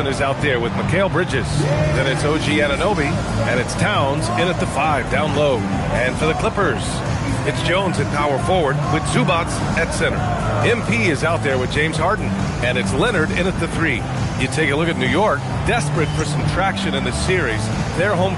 is out there with Mikal Bridges. Then it's OG Anunoby, and it's Towns in at the 5 down low. And for the Clippers, it's Jones at power forward with Zubac at center. MP is out there with James Harden, and it's Leonard in at the 3. You take a look at New York, desperate for some traction in the series. They're home.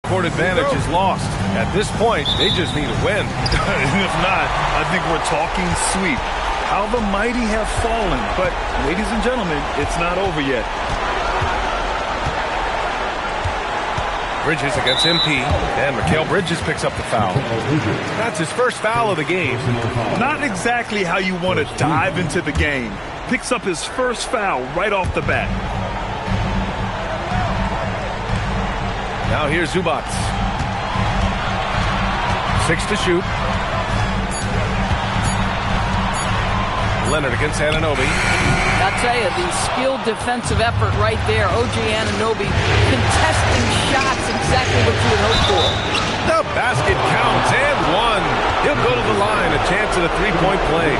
Court advantage is lost. At this point, they just need a win. And if not, I think we're talking sweep. How the mighty have fallen. But, ladies and gentlemen, it's not over yet. Bridges against MP, and Mikal Bridges picks up the foul. That's his first foul of the game. Not exactly how you want to dive into the game. Picks up his first foul right off the bat. Now here's Zubac. 6 to shoot. Leonard against Anunoby. I'll tell you, the skilled defensive effort right there. OG Anunoby contesting shots, exactly what you would hope for. The basket counts and one. He'll go to the line, a chance at a three-point play.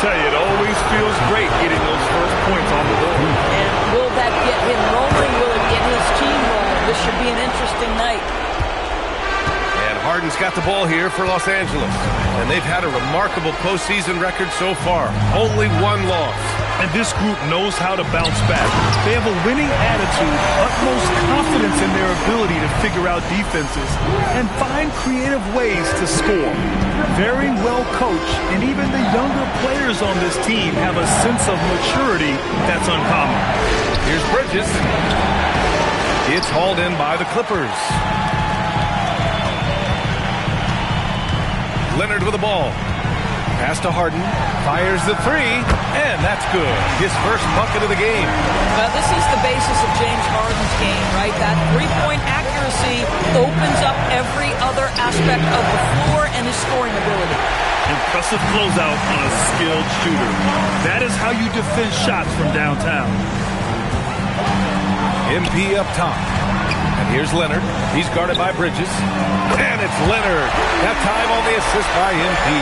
Tell you, it always feels great getting those first points on the board. And will that get him rolling? Will it get his team rolling? This should be an interesting night. And Harden's got the ball here for Los Angeles. And they've had a remarkable postseason record so far. Only one loss. And this group knows how to bounce back. They have a winning attitude, utmost confidence in their ability to figure out defenses, and find creative ways to score. Very well coached, and even the younger players on this team have a sense of maturity that's uncommon. Here's Bridges. It's hauled in by the Clippers. Leonard with the ball. Pass to Harden. Fires the three. And that's good. His first bucket of the game. Well, this is the basis of James Harden's game, right? That three-point accuracy opens up every other aspect of the floor and his scoring ability. Impressive closeout on a skilled shooter. That is how you defend shots from downtown. MP up top. And here's Leonard. He's guarded by Bridges. And it's Leonard. That time on the assist by MP.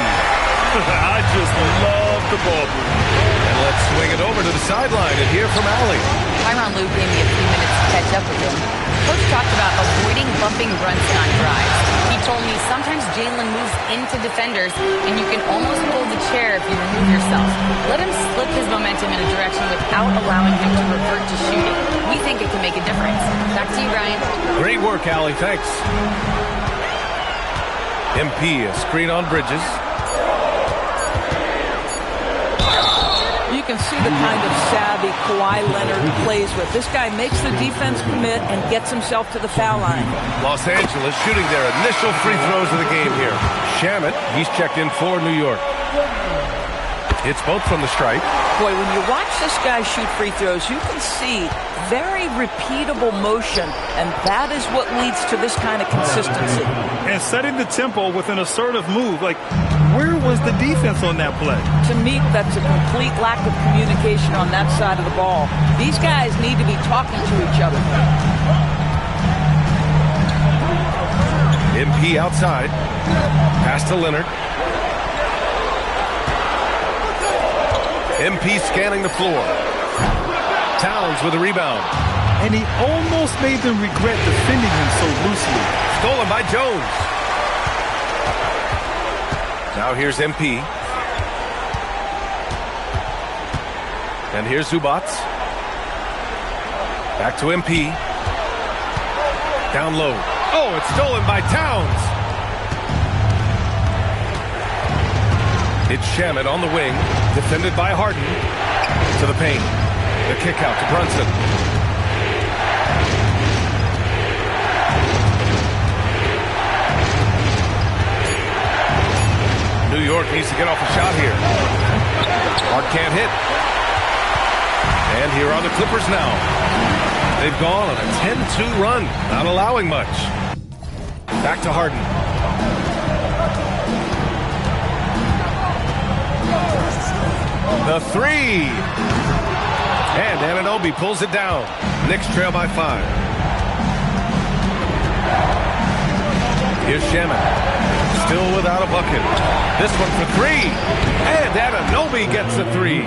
I just love the ball. And let's swing it over to the sideline and hear from Allie. Tyronn Lue gave me a few minutes to catch up with him. Coach talked about avoiding bumping Brunson on drives. He told me sometimes Jalen moves into defenders, and you can almost pull the chair if you remove yourself. Let him slip his momentum in a direction without allowing him to revert to shooting. We think it can make a difference. Back to you, Brian. Great work, Allie. Thanks. MP, a screen on Bridges. You can see the kind of savvy Kawhi Leonard plays with. This guy makes the defense commit and gets himself to the foul line. Los Angeles shooting their initial free throws of the game here. Shamet, he's checked in for New York. It's both from the stripe. Boy, when you watch this guy shoot free throws, you can see very repeatable motion, and that is what leads to this kind of consistency. And setting the tempo with an assertive move. Like, where was the defense on that play? To me, that's a complete lack of communication on that side of the ball. These guys need to be talking to each other. MP outside. Pass to Leonard. MP scanning the floor. Towns with a rebound. And he almost made them regret defending him so loosely. Stolen by Jones. Now here's MP. And here's Zubac. Back to MP. Down low. Oh, it's stolen by Towns. It's Shamet on the wing. Defended by Harden. To the paint. The kick out to Brunson. New York needs to get off a shot here. Hart can't hit. And here are the Clippers now. They've gone on a 10-2 run, not allowing much. Back to Harden. The three. And Anunoby pulls it down. Knicks trail by 5. Here's Shamet. Still without a bucket. This one for 3. And Anunoby gets the 3.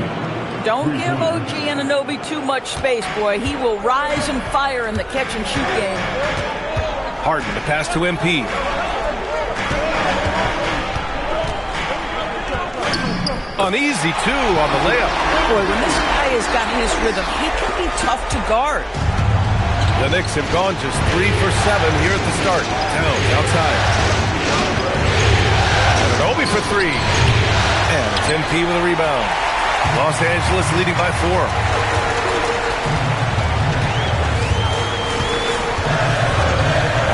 Don't give OG Anunoby too much space, boy. He will rise and fire in the catch-and-shoot game. Harden to pass to MP. An easy 2 on the layup. Boy, when this guy has got his rhythm, he can be tough to guard. The Knicks have gone just 3 for 7 here at the start. Towns outside. Anunoby for 3. And it's MP with a rebound. Los Angeles leading by 4.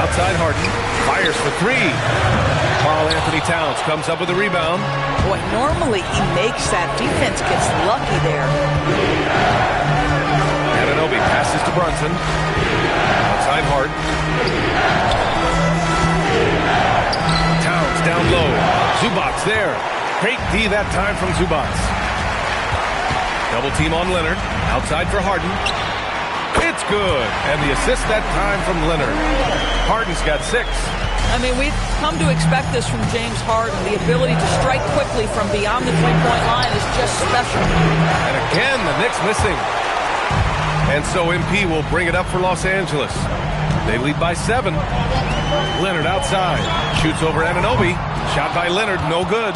Outside Harden. Fires for 3. Karl Anthony Towns comes up with a rebound. Boy, normally he makes that. Defense gets lucky there. Anunoby passes to Brunson. Outside Harden. Towns down low. Zubac there. Great D that time from Zubac. Double team on Leonard. Outside for Harden. It's good. And the assist that time from Leonard. Harden's got 6. I mean, we've come to expect this from James Harden. The ability to strike quickly from beyond the three-point line is just special. And again, the Knicks missing. And so MP will bring it up for Los Angeles. They lead by 7. Leonard outside. Shoots over Anunoby. Shot by Leonard, no good.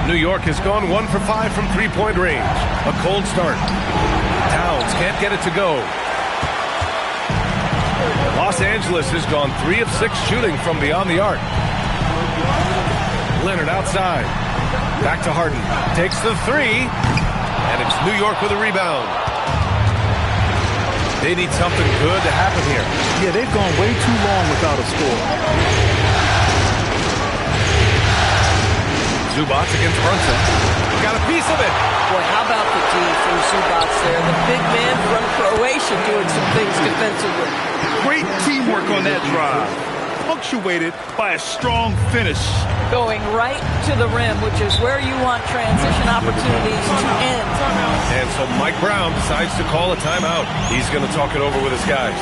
New York has gone 1 for 5 from three-point range. A cold start. Towns can't get it to go. Los Angeles has gone 3 of 6 shooting from beyond the arc. Leonard outside. Back to Harden. Takes the 3. And it's New York with a rebound. They need something good to happen here. Yeah, they've gone way too long without a score. Zubac against Brunson. Got a piece of it. Boy, how about the D from Zubac there? The big man from Croatia doing some things defensively. Great teamwork on that drive. Punctuated by a strong finish. Going right to the rim, which is where you want transition opportunities to end. And so Mike Brown decides to call a timeout. He's going to talk it over with his guys.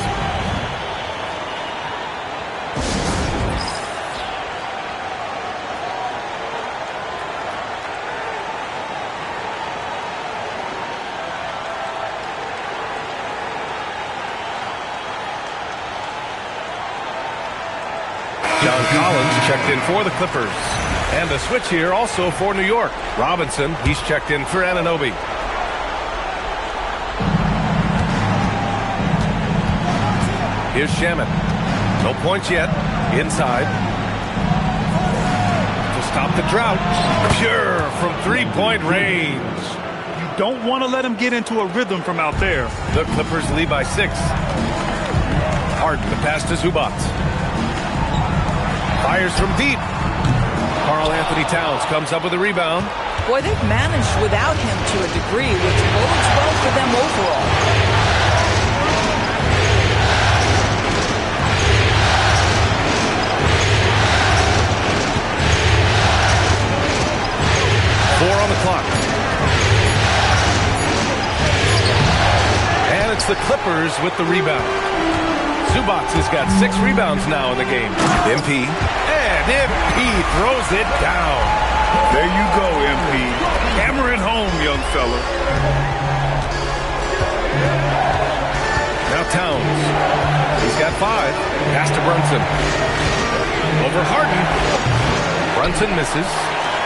John Collins checked in for the Clippers. And a switch here also for New York. Robinson, he's checked in for Anunoby. Here's Shaman. No points yet. Inside. To stop the drought. Pure from three-point range. You don't want to let him get into a rhythm from out there. The Clippers lead by 6. Harden, the pass to Zubac. Fires from deep. Karl Anthony Towns comes up with a rebound. Boy, they've managed without him to a degree, which bodes well for them overall. Four on the clock. And it's the Clippers with the rebound. Zubac has got 6 rebounds now in the game. MP. And MP throws it down. There you go, MP. Hammer it home, young fella. Now Towns. He's got 5. Pass to Brunson. Over Harden. Brunson misses.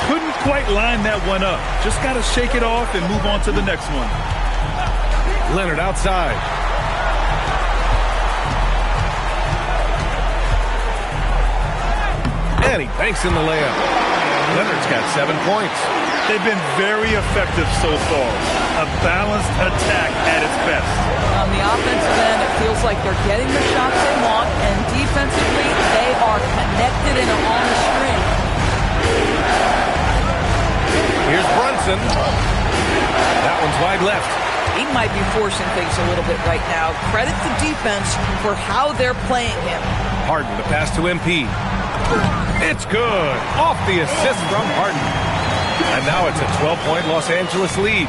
Couldn't quite line that one up. Just got to shake it off and move on to the next one. Leonard outside. And he banks in the layup. Leonard's got 7 points. They've been very effective so far. A balanced attack at its best. On the offensive end, it feels like they're getting the shots they want, and defensively, they are connected and on a string. Here's Brunson. That one's wide left. He might be forcing things a little bit right now. Credit the defense for how they're playing him. Harden, the pass to MP. It's good. Off the assist from Harden. And now it's a 12-point Los Angeles lead.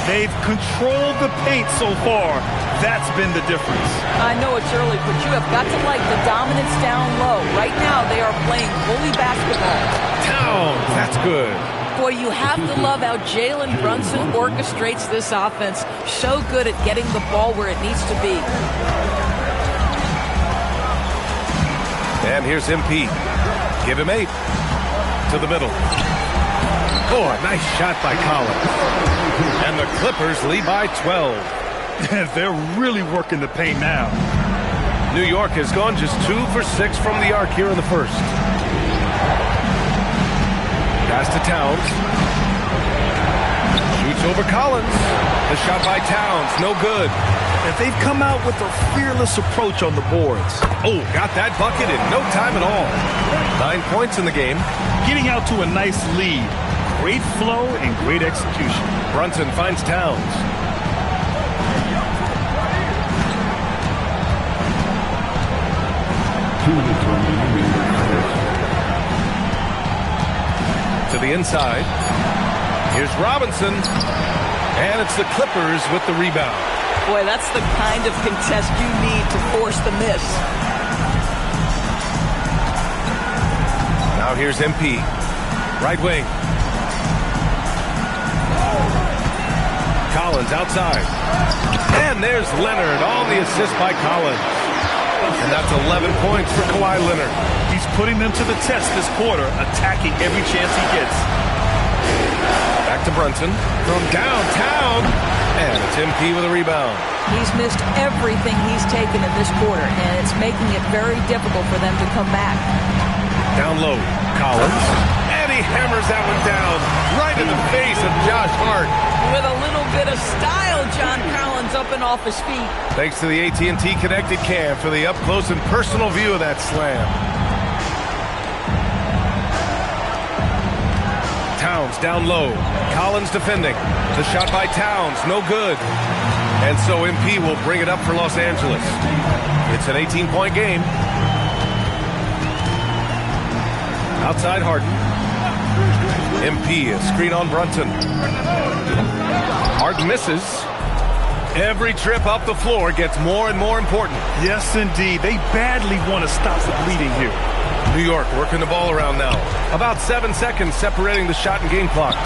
They've controlled the paint so far. That's been the difference. I know it's early, but you have got to like the dominance down low. Right now, they are playing bully basketball. Towns, that's good. Boy, you have to love how Jalen Brunson orchestrates this offense. So good at getting the ball where it needs to be. And here's MP. Give him 8. To the middle. Oh, a nice shot by Collins. And the Clippers lead by 12. They're really working the paint now. New York has gone just 2 for 6 from the arc here in the first. Pass to Towns. Shoots over Collins. The shot by Towns, no good. And they've come out with a fearless approach on the boards. Oh, got that bucket in no time at all. 9 points in the game. Getting out to a nice lead. Great flow and great execution. Brunson finds Towns. To the inside. Here's Robinson. And it's the Clippers with the rebound. Boy, that's the kind of contest you need to force the miss. Now here's MP. Right wing. Collins outside. And there's Leonard. All the assists by Collins. And that's 11 points for Kawhi Leonard. He's putting them to the test this quarter, attacking every chance he gets. Back to Brunson from downtown. And it's MP with a rebound. He's missed everything he's taken in this quarter, and it's making it very difficult for them to come back. Down low, Collins. And he hammers that one down right in the face of Josh Hart. With a little bit of style, John Collins up and off his feet. Thanks to the AT&T Connected Cam for the up-close and personal view of that slam. Towns down low. Collins defending. The shot by Towns, no good. And so MP will bring it up for Los Angeles. It's an 18-point game. Outside Harden. MP, a screen on Brunson. Harden misses. Every trip up the floor gets more and more important. Yes, indeed. They badly want to stop the bleeding here. New York working the ball around now. About 7 seconds separating the shot and game clocks.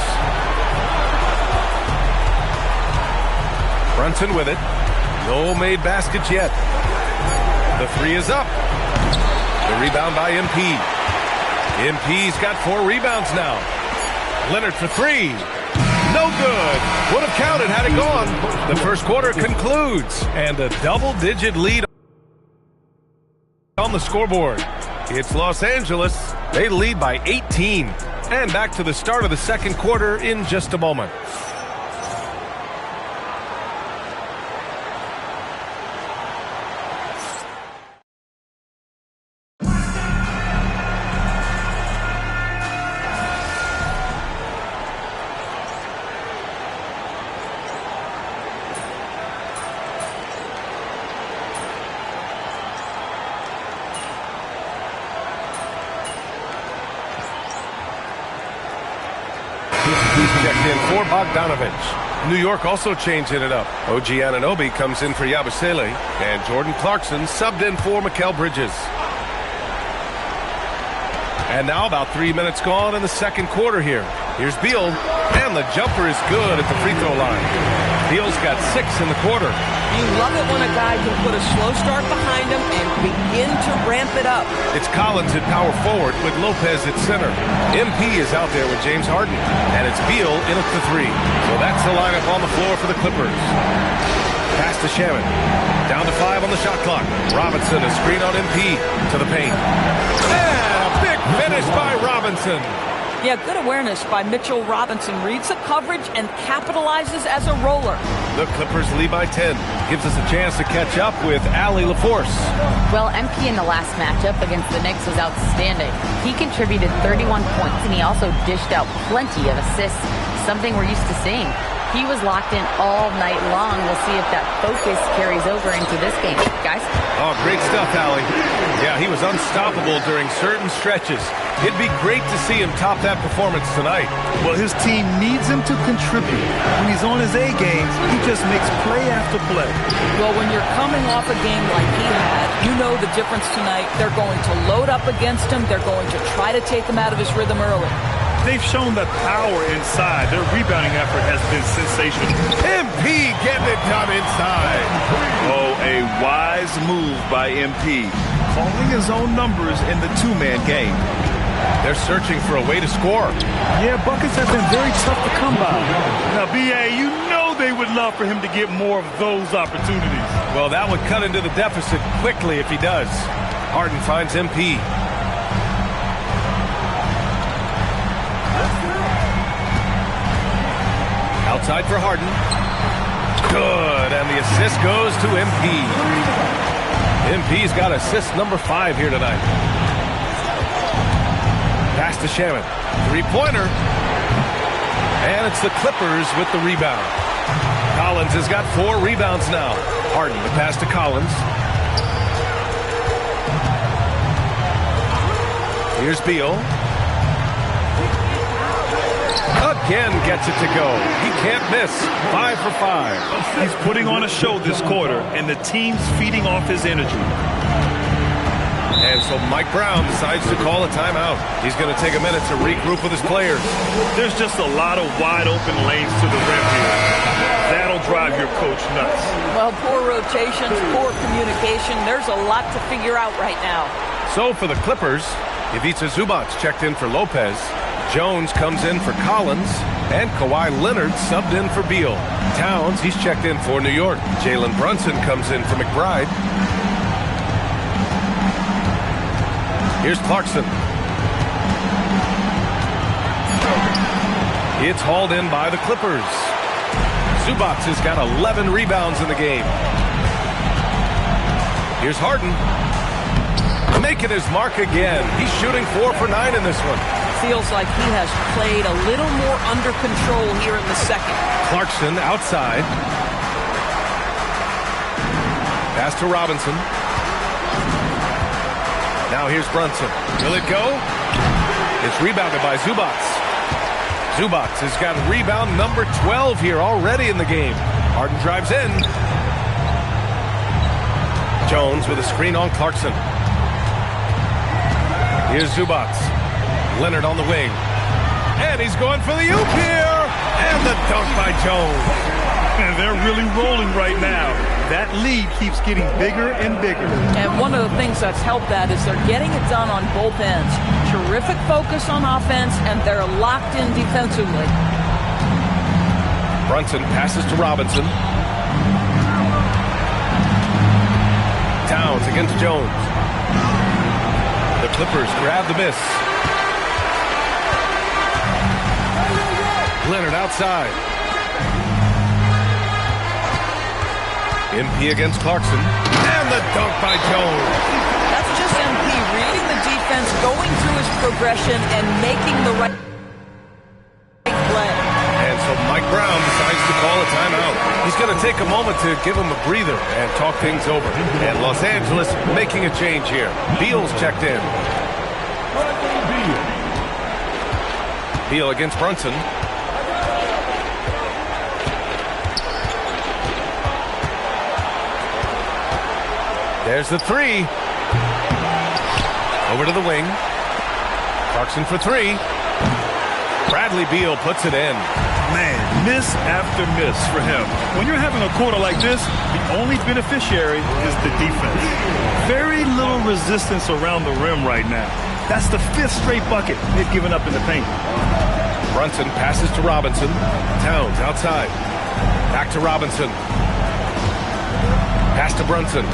Brunson with it. No made baskets yet. The three is up. The rebound by MP. MP's got 4 rebounds now. Leonard for 3. No good. Would have counted had it gone. The first quarter concludes. And a double-digit lead on the scoreboard. It's Los Angeles. They lead by 18. And back to the start of the second quarter in just a moment. He's checked in for Bogdanovich. New York also changing it up. OG Anunoby comes in for Yabusele. And Jordan Clarkson subbed in for Mikal Bridges. And now about 3 minutes gone in the second quarter here. Here's Beal. And the jumper is good at the free throw line. Beal's got 6 in the quarter. You love it when a guy can put a slow start behind him and begin to ramp it up. It's Collins at power forward with Lopez at center. MP is out there with James Harden. And it's Beal in at the 3. So that's the lineup on the floor for the Clippers. Pass to Shaman. Down to 5 on the shot clock. Robinson, a screen on MP to the paint. And a big finish by Robinson. Yeah, good awareness by Mitchell Robinson. Reads the coverage and capitalizes as a roller. The Clippers lead by 10. Gives us a chance to catch up with Allie LaForce. Well, MP in the last matchup against the Knicks was outstanding. He contributed 31 points, and he also dished out plenty of assists, something we're used to seeing. He was locked in all night long. We'll see if that focus carries over into this game. Guys? Oh, great stuff, Allie. Yeah, he was unstoppable during certain stretches. It'd be great to see him top that performance tonight. Well, his team needs him to contribute. When he's on his A game, he just makes play after play. Well, when you're coming off a game like he had, you know the difference tonight. They're going to load up against him. They're going to try to take him out of his rhythm early. They've shown that power inside. Their rebounding effort has been sensational. MP getting it done inside. Oh, a wise move by MP. Calling his own numbers in the two-man game. They're searching for a way to score. Yeah, buckets have been very tough to come by. Now, B.A., you know they would love for him to get more of those opportunities. Well, that would cut into the deficit quickly if he does. Harden finds MP. Outside for Harden. Good, and the assist goes to MP. MP's got assist number 5 here tonight. Pass to Shaman. Three-pointer. And it's the Clippers with the rebound. Collins has got 4 rebounds now. Harden, the pass to Collins. Here's Beal. Again gets it to go. He can't miss. 5 for 5. He's putting on a show this quarter, and the team's feeding off his energy. And so Mike Brown decides to call a timeout. He's going to take a minute to regroup with his players. There's just a lot of wide open lanes to the rim here. That'll drive your coach nuts. Well, poor rotations, poor communication. There's a lot to figure out right now. So for the Clippers, Ivica Zubac checked in for Lopez. Jones comes in for Collins. And Kawhi Leonard subbed in for Beal. Towns, he's checked in for New York. Jalen Brunson comes in for McBride. Here's Clarkson. It's hauled in by the Clippers. Zubac has got 11 rebounds in the game. Here's Harden. Making his mark again. He's shooting 4 for 9 in this one. Feels like he has played a little more under control here in the second. Clarkson outside. Pass to Robinson. Now here's Brunson. Will it go? It's rebounded by Zubac. Zubac has got rebound number 12 here already in the game. Harden drives in. Jones with a screen on Clarkson. Here's Zubac. Leonard on the wing. And he's going for the oop here. And the dunk by Jones. And they're really rolling right now. That lead keeps getting bigger and bigger. And one of the things that's helped that is they're getting it done on both ends. Terrific focus on offense, and they're locked in defensively. Brunson passes to Robinson. Towns against Jones. The Clippers grab the miss. Leonard outside. MP against Clarkson. And the dunk by Jones. That's just MP reading the defense, going through his progression, and making the right play. And so Mike Brown decides to call a timeout. He's going to take a moment to give him a breather and talk things over. And Los Angeles making a change here. Beal's checked in. Beal against Brunson. There's the three. Over to the wing. Clarkson for three. Bradley Beal puts it in. Man, miss after miss for him. When you're having a quarter like this, the only beneficiary is the defense. Very little resistance around the rim right now. That's the 5th straight bucket they've given up in the paint. Brunson passes to Robinson. Towns outside. Back to Robinson. Pass to Brunson.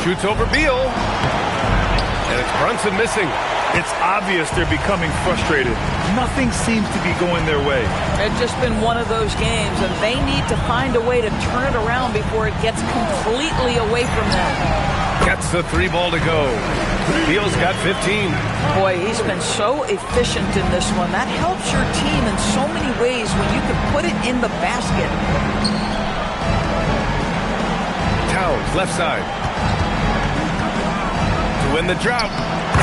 Shoots over Beal. And it's Brunson missing. It's obvious they're becoming frustrated. Nothing seems to be going their way. It's just been one of those games, and they need to find a way to turn it around before it gets completely away from them. Gets the 3 ball to go. Beal's got 15. Boy, he's been so efficient in this one. That helps your team in so many ways when you can put it in the basket. Towns, left side. To win the drought.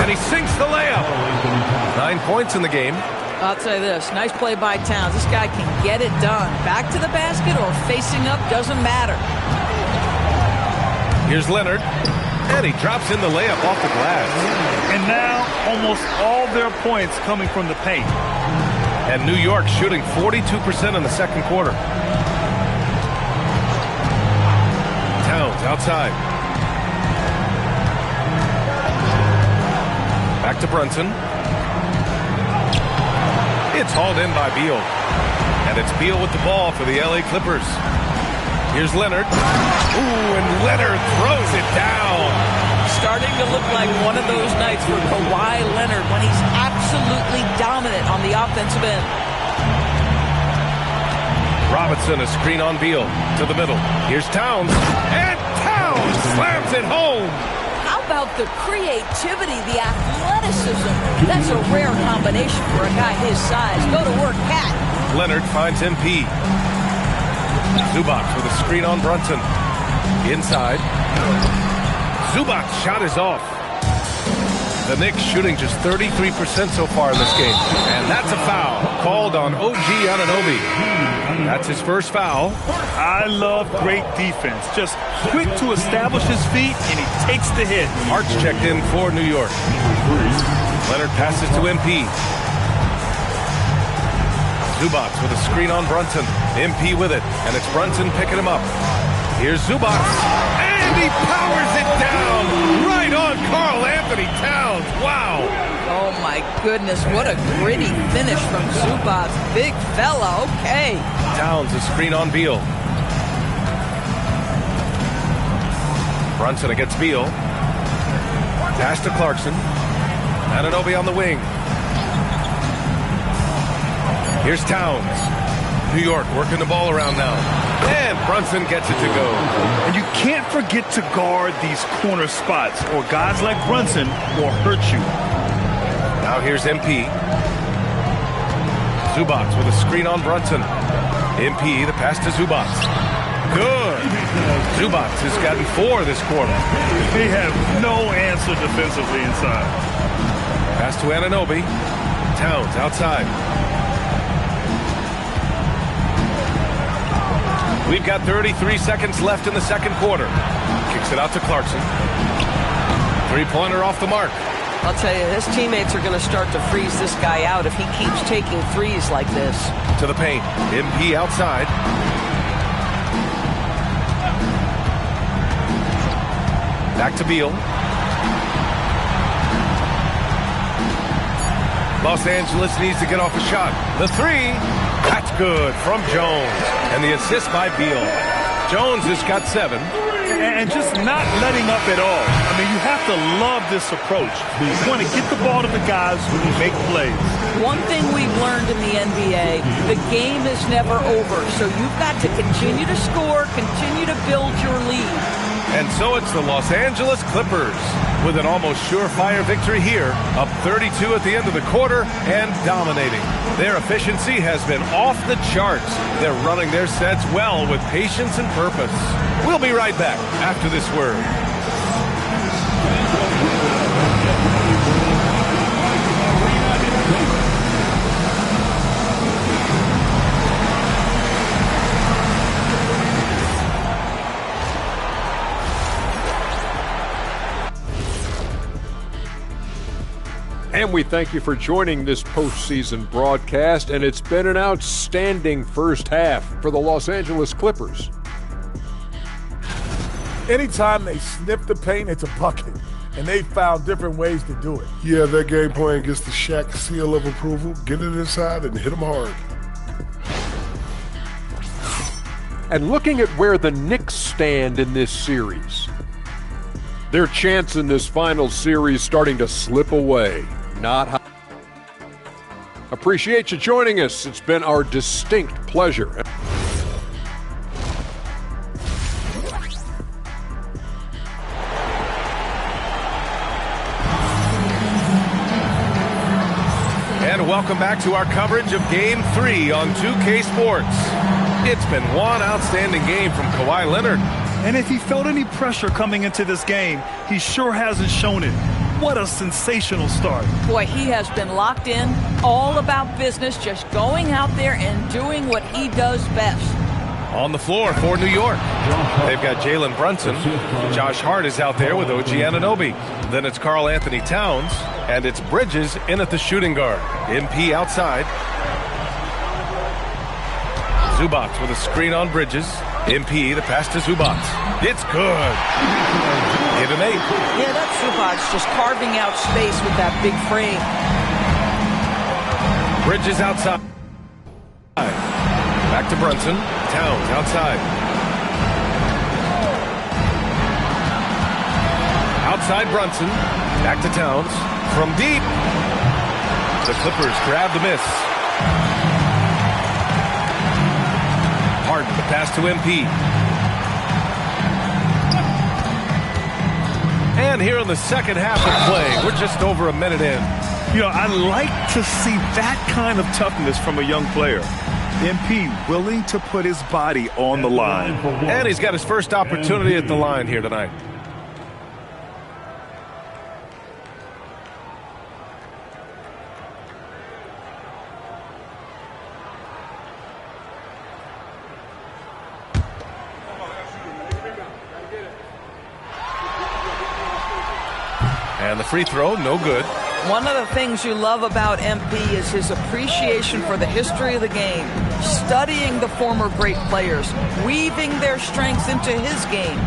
And he sinks the layup. 9 points in the game. I'll tell you this, nice play by Towns. This guy can get it done. Back to the basket or facing up, doesn't matter. Here's Leonard. And he drops in the layup off the glass. And now, almost all their points coming from the paint. And New York shooting 42% in the second quarter. Towns outside. Back to Brunson. It's hauled in by Beal. And it's Beal with the ball for the LA Clippers. Here's Leonard. Ooh, and Leonard throws it down. Starting to look like one of those nights for Kawhi Leonard when he's absolutely dominant on the offensive end. Robinson, a screen on Beal to the middle. Here's Towns. And Towns slams it home. How about the creativity, the athleticism? That's a rare combination for a guy his size. Go to work, Cat. Leonard finds MP. Zubac with a screen on Brunson. Inside. Zubac's shot is off. The Knicks shooting just 33% so far in this game. And that's a foul called on OG Anunoby. That's his first foul. I love great defense. Just quick to establish his feet, and he takes the hit. Hart's checked in for New York. Leonard passes to MP. Zubac with a screen on Brunson. MP with it, and it's Brunson picking him up. Here's Zubac, and he powers it down right on Karl Anthony Towns. Wow. Oh, my goodness. What a gritty finish from Zubac. Big fella. Okay. Towns, a screen on Beal. Brunson against Beal. Pass to Clarkson. Anunoby on the wing. Here's Towns. New York working the ball around now. And Brunson gets it to go. And you can't forget to guard these corner spots, or guys like Brunson will hurt you. Now here's MP. Zubac with a screen on Brunson. MP, the pass to Zubac. Good. Zubac has gotten 4 this quarter. They have no answer defensively inside. Pass to Anunoby. Towns outside. We've got 33 seconds left in the second quarter. Kicks it out to Clarkson. Three-pointer off the mark. I'll tell you, his teammates are going to start to freeze this guy out if he keeps taking threes like this. To the paint. MP outside. Back to Beal. Los Angeles needs to get off a shot. The three. That's good from Jones. And the assist by Beal. Jones has got 7. And just not letting up at all. I mean, you have to love this approach. You want to get the ball to the guys who make plays. One thing we've learned in the NBA, the game is never over. So you've got to continue to score, continue to build your lead. And so it's the Los Angeles Clippers with an almost surefire victory here, up 32 at the end of the quarter and dominating. Their efficiency has been off the charts. They're running their sets well with patience and purpose. We'll be right back after this word. And we thank you for joining this postseason broadcast, and it's been an outstanding first half for the Los Angeles Clippers. Anytime they sniff the paint, it's a bucket, and they found different ways to do it. Yeah, their game plan gets the Shaq seal of approval, get it inside and hit them hard. And looking at where the Knicks stand in this series, their chance in this final series starting to slip away. Not how. Appreciate you joining us. It's been our distinct pleasure. And welcome back to our coverage of Game 3 on 2K Sports. It's been one outstanding game from Kawhi Leonard. And if he felt any pressure coming into this game, he sure hasn't shown it. What a sensational start. Boy, he has been locked in, all about business, just going out there and doing what he does best. On the floor for New York, they've got Jalen Brunson. Josh Hart is out there with OG Anunoby. Then it's Karl Anthony Towns, and it's Bridges in at the shooting guard. MP outside. Zubac with a screen on Bridges. MP, the pass to Zubac. It's good. Give him 8. Yeah, that's Zubac just carving out space with that big frame. Bridges outside. Back to Brunson. Towns outside. Outside Brunson. Back to Towns. From deep. The Clippers grab the miss. Harden, the pass to MP. And here in the second half of play, we're just over a minute in. You know, I like to see that kind of toughness from a young player. MP willing to put his body on the line. And he's got his first opportunity at the line here tonight. And the free throw, no good. One of the things you love about MP is his appreciation for the history of the game, studying the former great players, weaving their strengths into his game.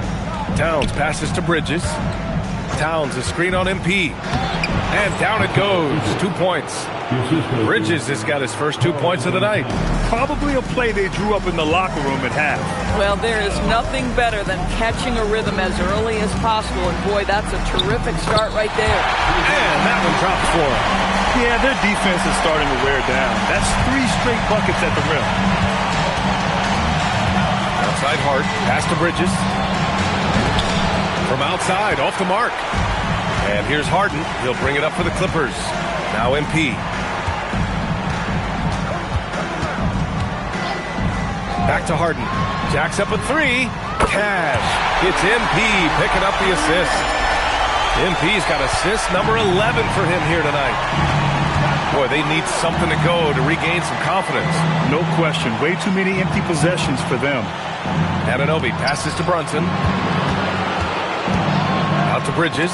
Towns passes to Bridges. Towns, a screen on MP. And down it goes. 2 points. Bridges has got his first 2 points of the night. Probably a play they drew up in the locker room at half. Well, there is nothing better than catching a rhythm as early as possible, and boy, that's a terrific start right there. And that one drops for him. Yeah, their defense is starting to wear down. That's 3 straight buckets at the rim. Outside Hart, pass to Bridges. From outside, off the mark. And here's Harden. He'll bring it up for the Clippers. Now MP. Back to Harden. Jacks up a 3. Cash. It's MP picking up the assist. MP's got assist number 11 for him here tonight. Boy, they need something to go to regain some confidence. No question. Way too many empty possessions for them. Anunoby passes to Brunson. Out to Bridges.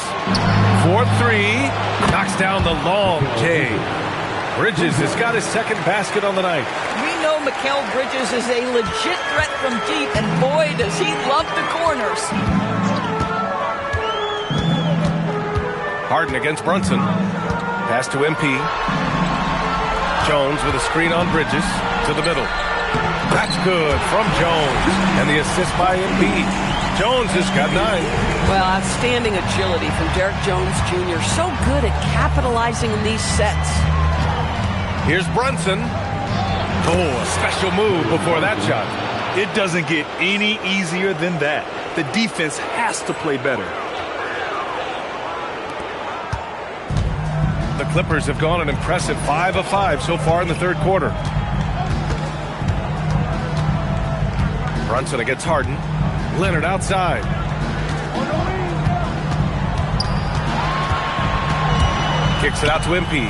4-3. Knocks down the long J. Bridges has got his second basket on the night. We know Mikal Bridges is a legit threat from deep, and boy, does he love the corners. Harden against Brunson. Pass to MP. Jones with a screen on Bridges to the middle. That's good from Jones. And the assist by MP. Jones has got 9. Well, outstanding agility from Derek Jones Jr. So good at capitalizing in these sets. Here's Brunson. Oh, a special move before that shot. It doesn't get any easier than that. The defense has to play better. The Clippers have gone an impressive 5 of 5 so far in the third quarter. Brunson against Harden. Leonard outside. Kicks it out to MP.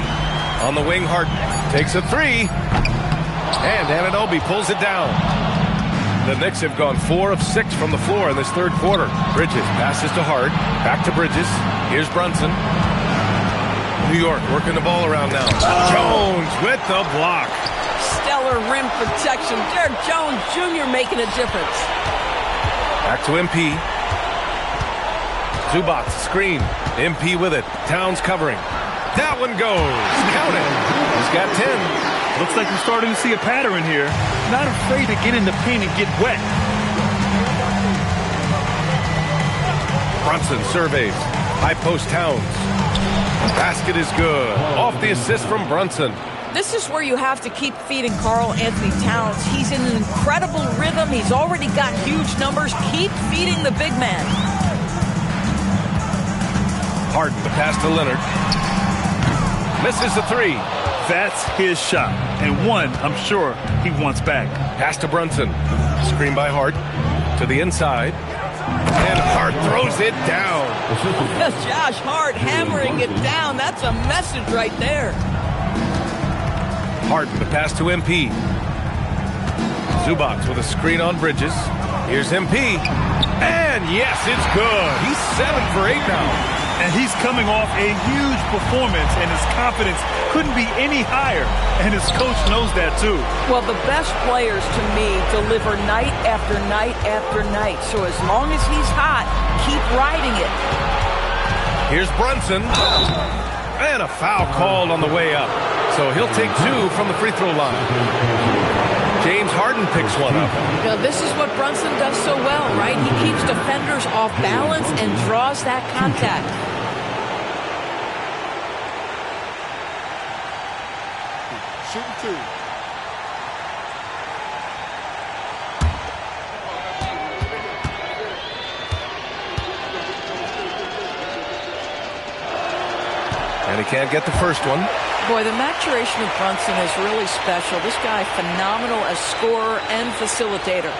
On the wing, Harden takes a 3. And Anunoby pulls it down. The Knicks have gone 4 of 6 from the floor in this third quarter. Bridges passes to Hart. Back to Bridges. Here's Brunson. New York working the ball around now. Jones with the block. Stellar rim protection. Derek Jones Jr. making a difference. Back to MP. Zubac screen. MP with it. Towns covering. That one goes. Count it. He's got 10. Looks like we're starting to see a pattern here. Not afraid to get in the paint and get wet. Brunson surveys. High post Towns. Basket is good. Off the assist from Brunson. This is where you have to keep feeding Karl Anthony Towns. He's in an incredible rhythm. He's already got huge numbers. Keep feeding the big man. Harden, the pass to Leonard. Misses the 3. That's his shot. And one, I'm sure, he wants back. Pass to Brunson. Screen by Hart. To the inside. And Hart throws it down. Josh Hart hammering it down. That's a message right there. Harden, the pass to MP. Zubac with a screen on Bridges. Here's MP. And yes, it's good. He's 7 for 8 now. And he's coming off a huge performance, and his confidence couldn't be any higher. And his coach knows that, too. Well, the best players, to me, deliver night after night after night. So as long as he's hot, keep riding it. Here's Brunson. And a foul called on the way up. So he'll take 2 from the free throw line. James Harden picks one up. Now, this is what Brunson does so well, right? He keeps defenders off balance and draws that contact. Shooting 2. And he can't get the first one. Boy, the maturation of Brunson is really special. This guy, phenomenal as scorer and facilitator.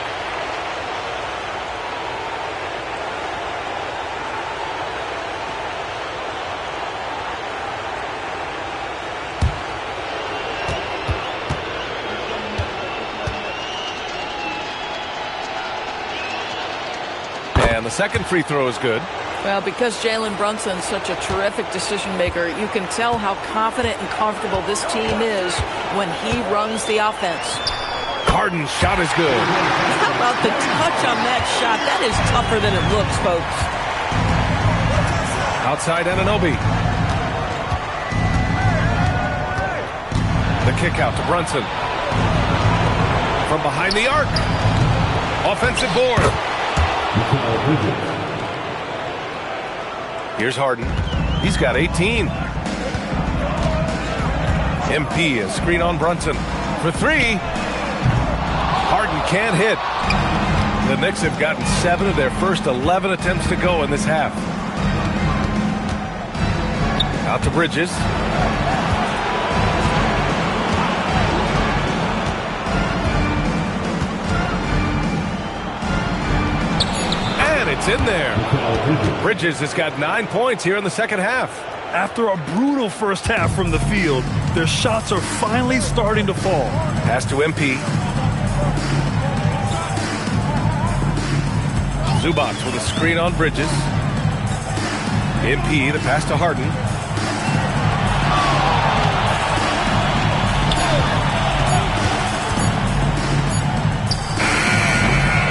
And the second free throw is good. Well, because Jalen Brunson's such a terrific decision maker, you can tell how confident and comfortable this team is when he runs the offense. Harden's shot is good. How about the touch on that shot? That is tougher than it looks, folks. Outside Anunoby. The kick out to Brunson. From behind the arc. Offensive board. Here's Harden. He's got 18. MP is screen on Brunson. For three. Harden can't hit. The Knicks have gotten 7 of their first 11 attempts to go in this half. Out to Bridges. And it's in there. Bridges has got 9 points here in the second half. After a brutal first half from the field, their shots are finally starting to fall. Pass to MP. Zubac with a screen on Bridges. MP, the pass to Harden.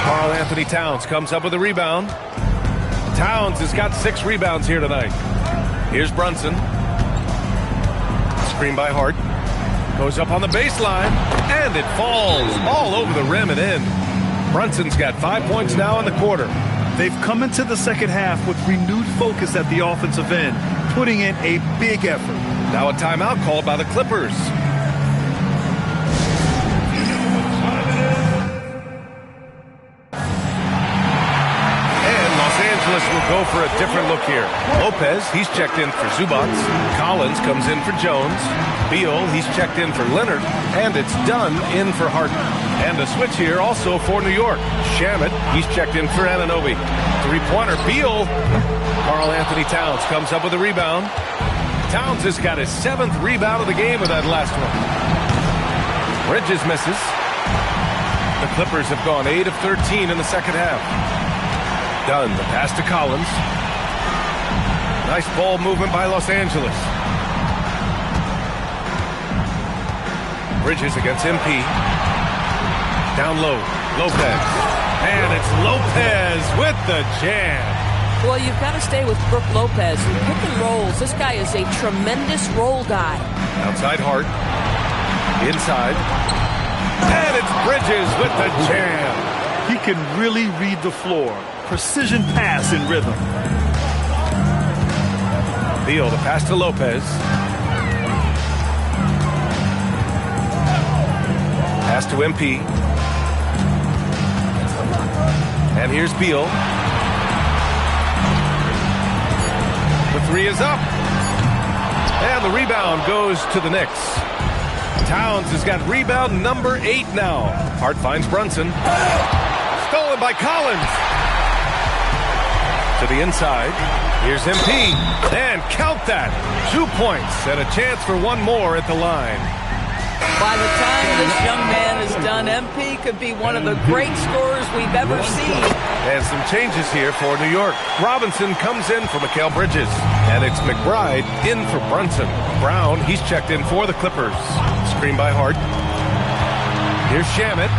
Karl Anthony Towns comes up with a rebound. Towns has got 6 rebounds here tonight. Here's Brunson. Screen by Hart. Goes up on the baseline, and it falls all over the rim and in. Brunson's got 5 points now in the quarter. They've come into the second half with renewed focus at the offensive end, putting in a big effort. Now a timeout called by the Clippers. And Los Angeles will go for a different look here. Lopez, he's checked in for Zubac. Collins comes in for Jones. Beal, he's checked in for Leonard. And it's Dunn in for Harden. And a switch here also for New York. Shamet, he's checked in for Anunoby. Three-pointer, Beal. Karl Anthony Towns comes up with a rebound. Towns has got his 7th rebound of the game with that last one. Bridges misses. The Clippers have gone 8 of 13 in the second half. Dunn, the pass to Collins. Nice ball movement by Los Angeles. Bridges against MP. Down low, Lopez. And it's Lopez with the jam. Well, you've got to stay with Brook Lopez. In pick and rolls, this guy is a tremendous roll guy. Outside Hart. Inside. And it's Bridges with the jam. He can really read the floor. Precision pass in rhythm. Beal, the pass to Lopez. Pass to MP. And here's Beal. The three is up. And the rebound goes to the Knicks. Towns has got rebound number 8 now. Hart finds Brunson. Stolen by Collins. To the inside. Here's MP. And count that. 2 points and a chance for one more at the line. By the time this young man is done, MP could be one of the great scorers we've ever seen. And some changes here for New York. Robinson comes in for Mikal Bridges. And it's McBride in for Brunson. Brown, he's checked in for the Clippers. Screen by Hart. Here's Shamet.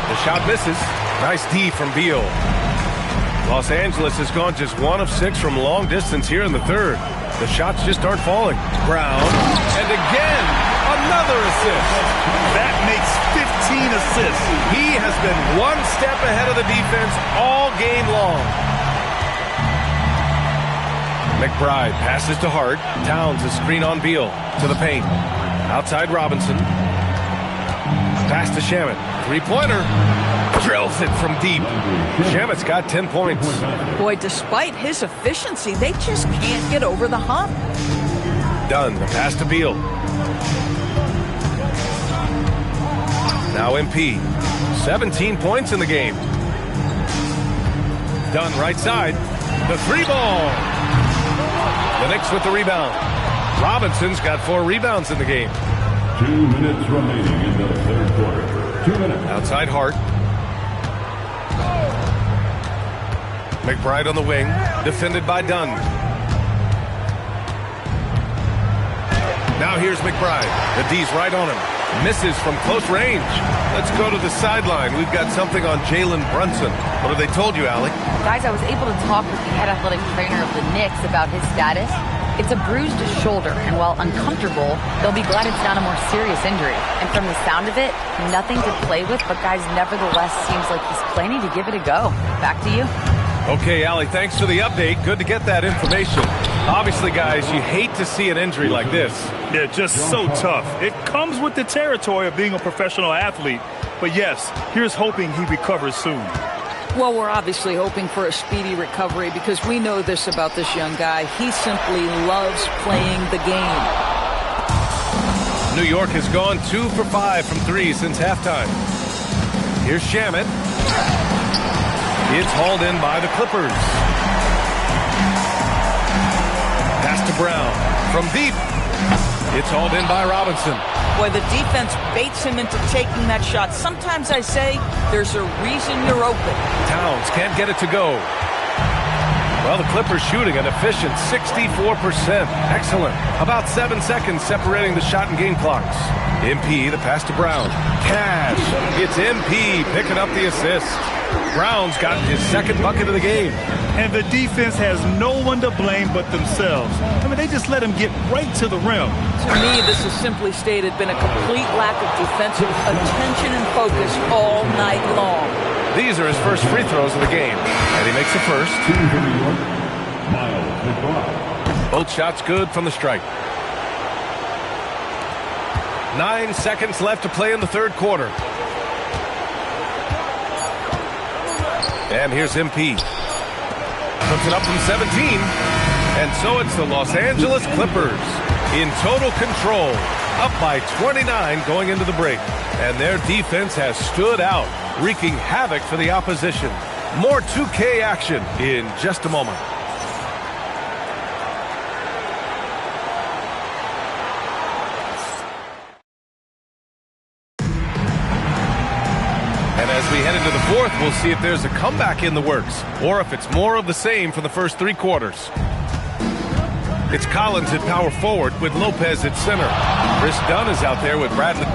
The shot misses. Nice D from Beal. Los Angeles has gone just 1 of 6 from long distance here in the third. The shots just aren't falling. Brown. And again, another assist. That makes 15 assists. He has been 1 step ahead of the defense all game long. McBride passes to Hart. Towns is screen on Beal to the paint. Outside Robinson. Pass to Shamet. Three-pointer. Drills it from deep. Shamet's got 10 points. Boy, despite his efficiency, they just can't get over the hump. Dunn, the pass to Beal. Now MP. 17 points in the game. Dunn right side. The 3-ball. The Knicks with the rebound. Robinson's got 4 rebounds in the game. 2 minutes remaining in the third quarter. 2 minutes. Outside Hart. McBride on the wing, defended by Dunn. Now here's McBride. The D's right on him. Misses from close range. Let's go to the sideline. We've got something on Jalen Brunson. What have they told you, Allie? Guys, I was able to talk with the head athletic trainer of the Knicks about his status. It's a bruised shoulder, and while uncomfortable, they'll be glad it's not a more serious injury. And from the sound of it, nothing to play with, but guys, nevertheless, seems like he's planning to give it a go. Back to you. Okay, Allie, thanks for the update. Good to get that information. Obviously, guys, you hate to see an injury like this. Yeah, just so tough. It comes with the territory of being a professional athlete. But yes, here's hoping he recovers soon. Well, we're obviously hoping for a speedy recovery because we know this about this young guy. He simply loves playing the game. New York has gone 2 for 5 from 3 since halftime. Here's Shamet. It's hauled in by the Clippers. Pass to Brown. From deep. It's hauled in by Robinson. Boy, the defense baits him into taking that shot. Sometimes I say there's a reason you're open. Towns can't get it to go. Well, the Clippers shooting an efficient 64%. Excellent. About 7 seconds separating the shot and game clocks. MP, the pass to Brown. Cash. It's MP picking up the assist. Brown's gotten his second bucket of the game. And the defense has no one to blame but themselves. I mean, they just let him get right to the rim. To me, this has simply stated been a complete lack of defensive attention and focus all night long. These are his first free throws of the game. And he makes the first. Both shots good from the stripe. 9 seconds left to play in the third quarter. And here's MP. Puts it up from 17. And so it's the Los Angeles Clippers in total control. Up by 29 going into the break. And their defense has stood out, wreaking havoc for the opposition. More 2K action in just a moment. As we head into the fourth, we'll see if there's a comeback in the works or if it's more of the same for the first 3 quarters. It's Collins at power forward with Lopez at center. Chris Dunn is out there with Bradley.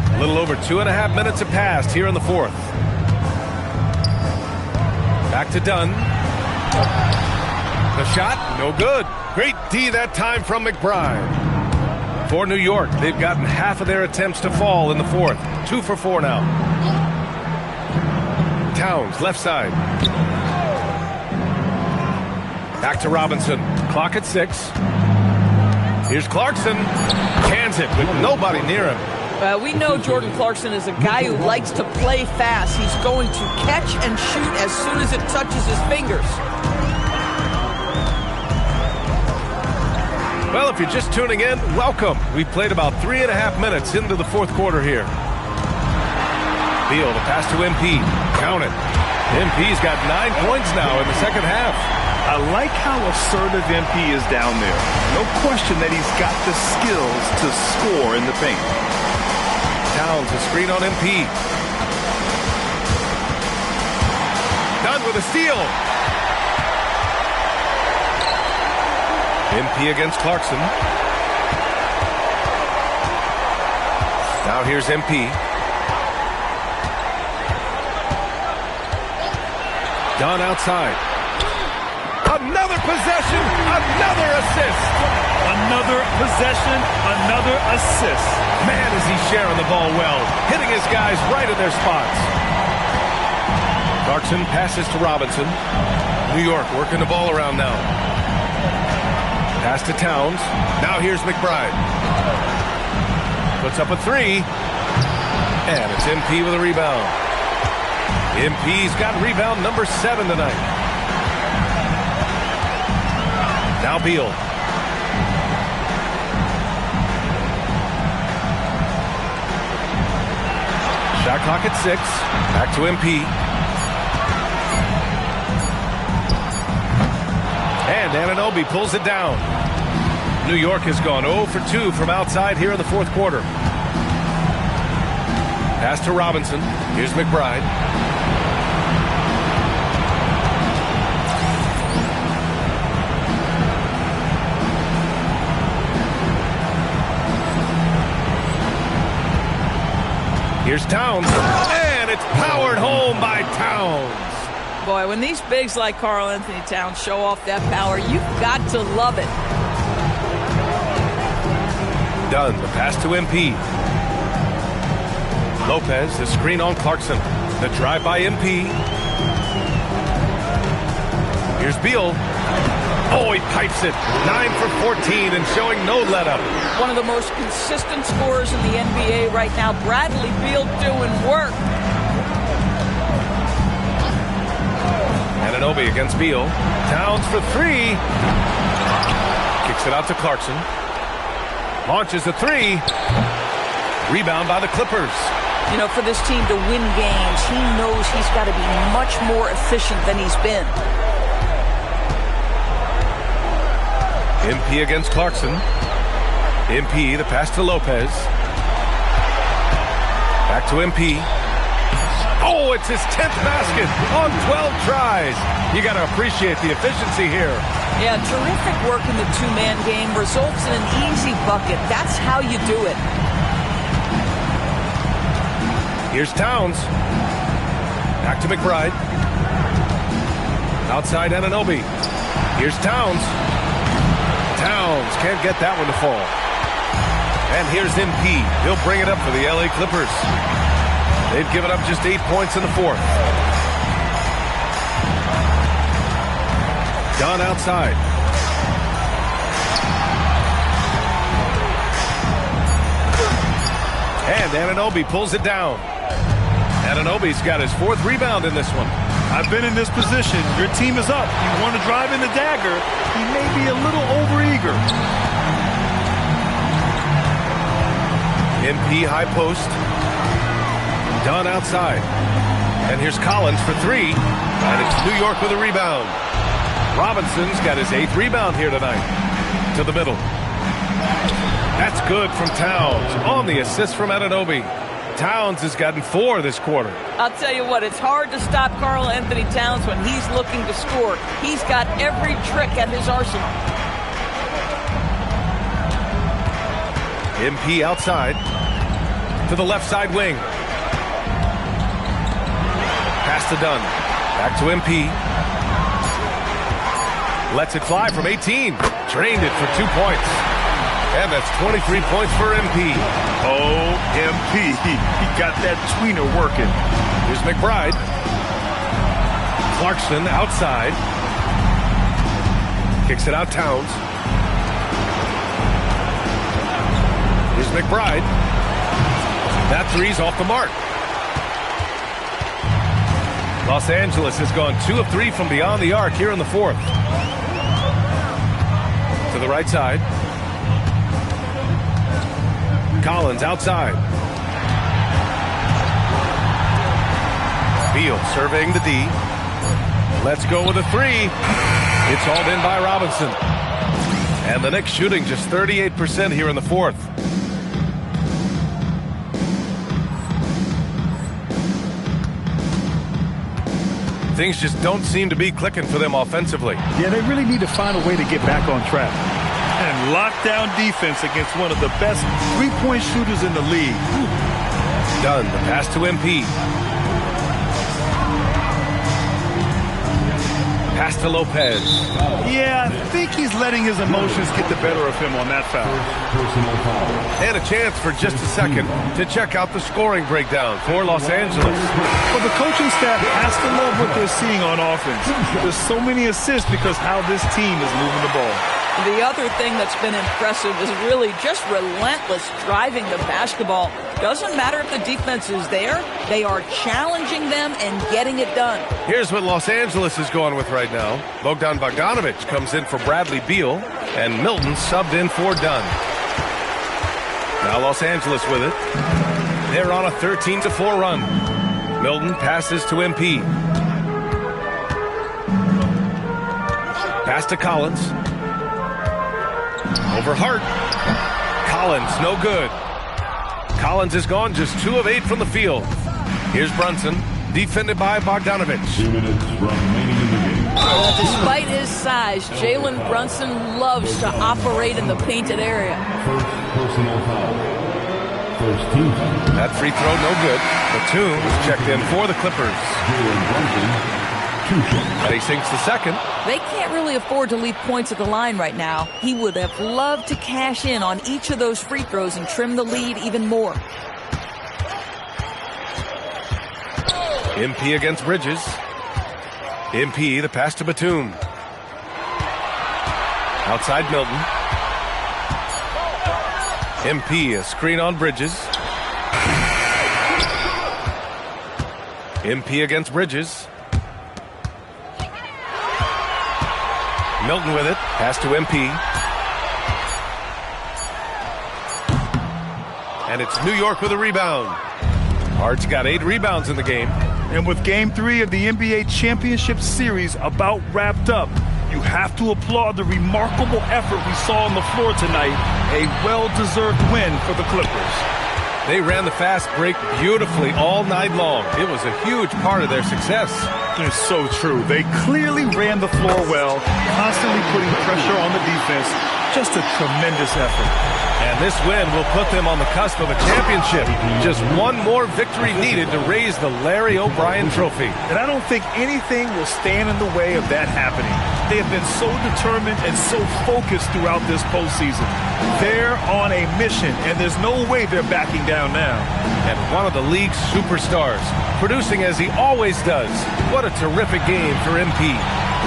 A little over 2.5 minutes have passed here in the fourth. Back to Dunn. The shot, no good. Great D that time from McBride. For New York, they've gotten half of their attempts to fall in the fourth. 2 for 4 now. Towns, left side. Back to Robinson. Clock at 6. Here's Clarkson. Cans it with nobody near him. We know Jordan Clarkson is a guy who likes to play fast. He's going to catch and shoot as soon as it touches his fingers. Well, if you're just tuning in, welcome. We've played about 3.5 minutes into the fourth quarter here. Beal, the pass to MP. Count it. MP's got 9 points now in the second half. I like how assertive MP is down there. No question that he's got the skills to score in the paint. Towns, a screen on MP. Dunn with a steal. MP against Clarkson. Now here's MP. Dunn outside. Another possession, another assist. Another possession, another assist. Man, is he sharing the ball well, hitting his guys right in their spots. Clarkson passes to Robinson. New York working the ball around now. Pass to Towns. Now here's McBride. Puts up a 3. And it's MP with a rebound. MP's got rebound number 7 tonight. Now Beal. clock at 6. Back to MP. And Anunoby pulls it down. New York has gone 0 for 2 from outside here in the fourth quarter. Pass to Robinson. Here's McBride. Here's Towns, and it's powered home by Towns. Boy, when these bigs like Karl Anthony Towns show off that power, you've got to love it. Dunn, the pass to MP. Lopez, the screen on Clarkson. The drive by MP. Here's Beal. Oh, he pipes it. 9 for 14 and showing no let-up. One of the most consistent scorers in the NBA right now. Bradley Beal doing work. Anunoby against Beal. Towns for 3. Kicks it out to Clarkson. Launches a 3. Rebound by the Clippers. You know, for this team to win games, he knows he's got to be much more efficient than he's been. MP against Clarkson. MP, the pass to Lopez. Back to MP. Oh, it's his 10th basket on 12 tries. You got to appreciate the efficiency here. Yeah, terrific work in the two-man game results in an easy bucket. That's how you do it. Here's Towns. Back to McBride. Outside Anunoby. Here's Towns. Towns can't get that one to fall. And here's MP. He'll bring it up for the LA Clippers. They've given up just 8 points in the fourth. Dunn outside. And Anunoby pulls it down. Anunoby's got his 4th rebound in this one. I've been in this position. Your team is up. You want to drive in the dagger. He may be a little overeager. MP high post. Dunn outside. And here's Collins for 3. And it's New York with a rebound. Robinson's got his 8th rebound here tonight. To the middle. That's good from Towns. On the assist from Anunoby. Towns has gotten 4 this quarter. I'll tell you what, it's hard to stop Karl Anthony Towns when he's looking to score. He's got every trick at his arsenal. MP outside. To the left side wing. Pass to Dunn. Back to MP. Lets it fly from 18. Drained it for 2 points. And that's 23 points for MP. Oh, MP. He got that tweener working. Here's McBride. Clarkson outside. Kicks it out Towns. Here's McBride. That 3's off the mark. Los Angeles has gone 2 of 3 from beyond the arc here in the fourth. To the right side. Collins outside. Beal surveying the D. Let's go with a 3. It's hauled in by Robinson. And the Knicks shooting just 38% here in the fourth. Things just don't seem to be clicking for them offensively. Yeah, they really need to find a way to get back on track. And lockdown defense against one of the best three-point shooters in the league. Dunn, the pass to MP. Pass to Lopez. Yeah, I think he's letting his emotions get the better of him on that foul. And a chance for just a second to check out the scoring breakdown for Los Angeles. Well, the coaching staff has to love what they're seeing on offense. There's so many assists because how this team is moving the ball. The other thing that's been impressive is really just relentless driving the basketball. Doesn't matter if the defense is there. They are challenging them and getting it done. Here's what Los Angeles is going with right now. Bogdan Bogdanovic comes in for Bradley Beal, and Milton subbed in for Dunn. Now Los Angeles with it. They're on a 13-4 run. Milton passes to MP. Pass to Collins. Over Hart. Collins, no good. Collins is gone, just 2 of 8 from the field. Here's Brunson, defended by Bogdanovich. 2 minutes remaining in the game. Despite his size, Jalen Brunson loves to operate in the painted area. First personal foul. First team foul. That free throw, no good. Batum is checked in for the Clippers. Jalen Brunson, 2 shots. And he sinks the second. They can't really afford to leave points at the line right now. He would have loved to cash in on each of those free throws and trim the lead even more. MP against Bridges. MP, the pass to Batum. Outside Milton. MP, a screen on Bridges. MP against Bridges. Milton with it. Pass to MP. And it's New York with a rebound. Hart's got 8 rebounds in the game. And with Game 3 of the NBA Championship Series about wrapped up, you have to applaud the remarkable effort we saw on the floor tonight. A well-deserved win for the Clippers. They ran the fast break beautifully all night long. It was a huge part of their success. It's so true. They clearly ran the floor well, constantly putting pressure on the defense. Just a tremendous effort. And this win will put them on the cusp of a championship. Just one more victory needed to raise the Larry O'Brien Trophy. And I don't think anything will stand in the way of that happening. They have been so determined and so focused throughout this postseason. They're on a mission, and there's no way they're backing down now. And one of the league's superstars, producing as he always does. What a terrific game for MP.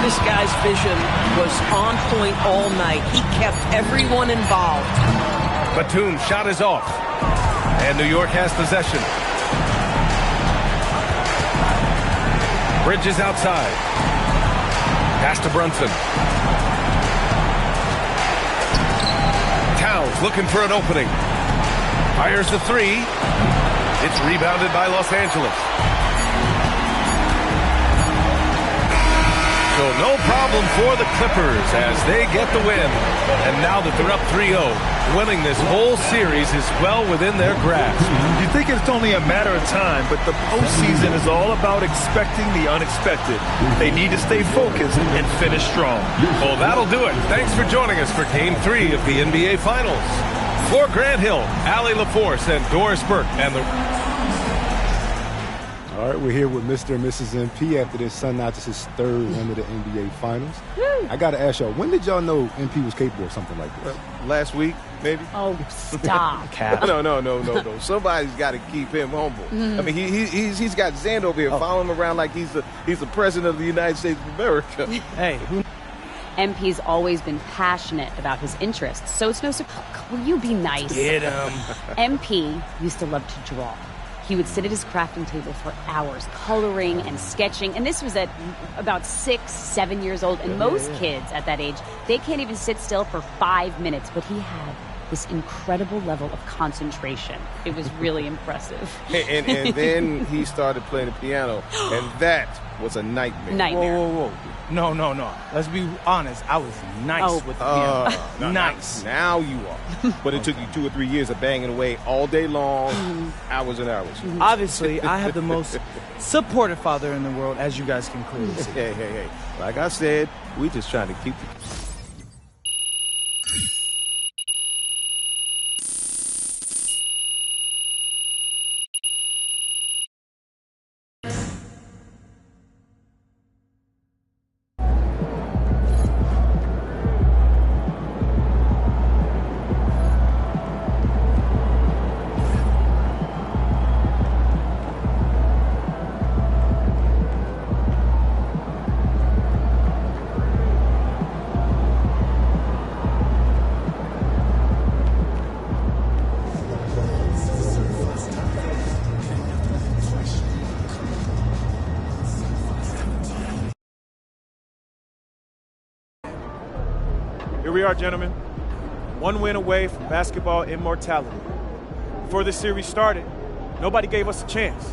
This guy's vision was on point all night. He kept everyone involved. Batum's shot is off. And New York has possession. Bridges outside. Pass to Brunson. Towns looking for an opening. Fires the 3. It's rebounded by Los Angeles. So no problem for the Clippers as they get the win. And now that they're up 3-0, winning this whole series is well within their grasp. You think it's only a matter of time, but the postseason is all about expecting the unexpected. They need to stay focused and finish strong. Well, that'll do it. Thanks for joining us for Game 3 of the NBA Finals. For Grant Hill, Allie LaForce, and Doris Burke, and the... All right, we're here with Mr. and Mrs. MP after this Sunday. This is his 3rd win of the NBA Finals. I got to ask y'all, when did y'all know MP was capable of something like this? Last week, maybe. Oh, stop. No. Somebody's got to keep him humble. I mean, he's got Xander over here following him around like he's the president of the United States of America. Hey, MP's always been passionate about his interests, so it's no surprise. Will you be nice? get him. MP used to love to draw. He would sit at his crafting table for hours, coloring and sketching. And this was at about 6, 7 years old. And most kids at that age, they can't even sit still for 5 minutes. But he had this incredible level of concentration. It was really impressive. And then he started playing the piano, and that was a nightmare. Whoa. No. Let's be honest. I was nice with the piano. Nice. Now you are. But it took you 2 or 3 years of banging away all day long, hours and hours. Obviously, I have the most supportive father in the world, as you guys can clearly see. Hey. Like I said, we just trying to keep the... Here we are, gentlemen. 1 win away from basketball immortality. Before this series started, Nobody gave us a chance.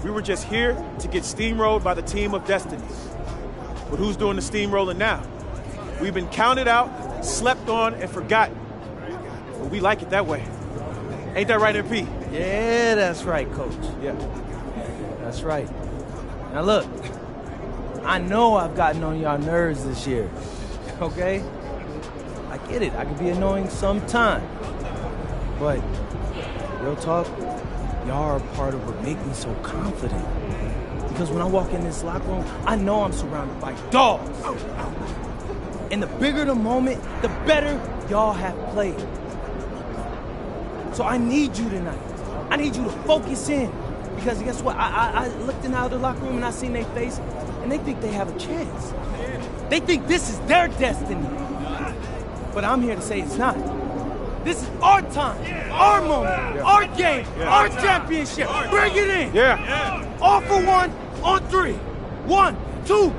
We were just here to get steamrolled by the team of destinies. But who's doing the steamrolling now? We've been counted out, slept on, and forgotten. But we like it that way. Ain't that right, MP? Yeah, that's right, Coach. Yeah. That's right. Now look, I know I've gotten on y'all nerves this year, okay? I get it. I can be annoying sometime. But, real talk, y'all are part of what makes me so confident. Because when I walk in this locker room, I know I'm surrounded by dogs. And the bigger the moment, the better y'all have played. So I need you tonight. I need you to focus in. Because guess what? I looked in out of the locker room and I seen their face, and they think they have a chance. They think this is their destiny. But I'm here to say it's not. This is our time, our moment, our game, our championship. Bring it in. Yeah. All for one, on three. 1, 2.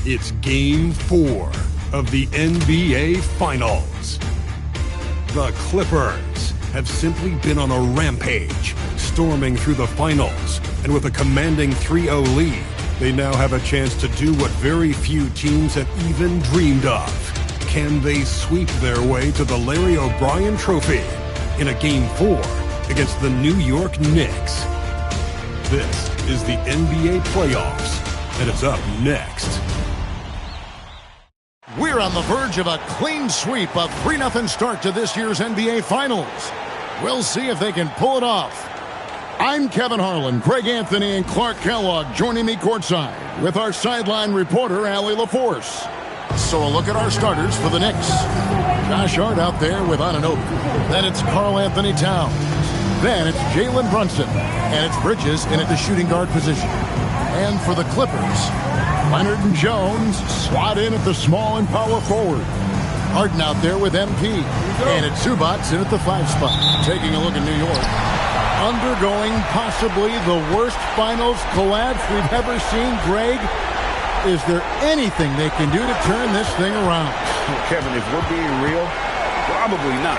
It's Game 4 of the NBA Finals. The Clippers have simply been on a rampage, storming through the finals, and with a commanding 3-0 lead, they now have a chance to do what very few teams have even dreamed of. Can they sweep their way to the Larry O'Brien Trophy in a Game 4 against the New York Knicks? This is the NBA playoffs, and it's up next. We're on the verge of a clean sweep, a 3-0 start to this year's NBA Finals. We'll see if they can pull it off. I'm Kevin Harlan, Greg Anthony, and Clark Kellogg joining me courtside with our sideline reporter, Allie LaForce. So a look at our starters for the Knicks. Josh Hart out there with Anunoby. Then it's Karl Anthony Towns. Then it's Jalen Brunson. And it's Bridges in at the shooting guard position. And for the Clippers, Leonard and Jones slot in at the small and power forward. Harden out there with MP. And it's Zubac in at the 5 spot. Taking a look at New York. Undergoing possibly the worst finals collapse we've ever seen. Greg, is there anything they can do to turn this thing around? Kevin, if we're being real, probably not.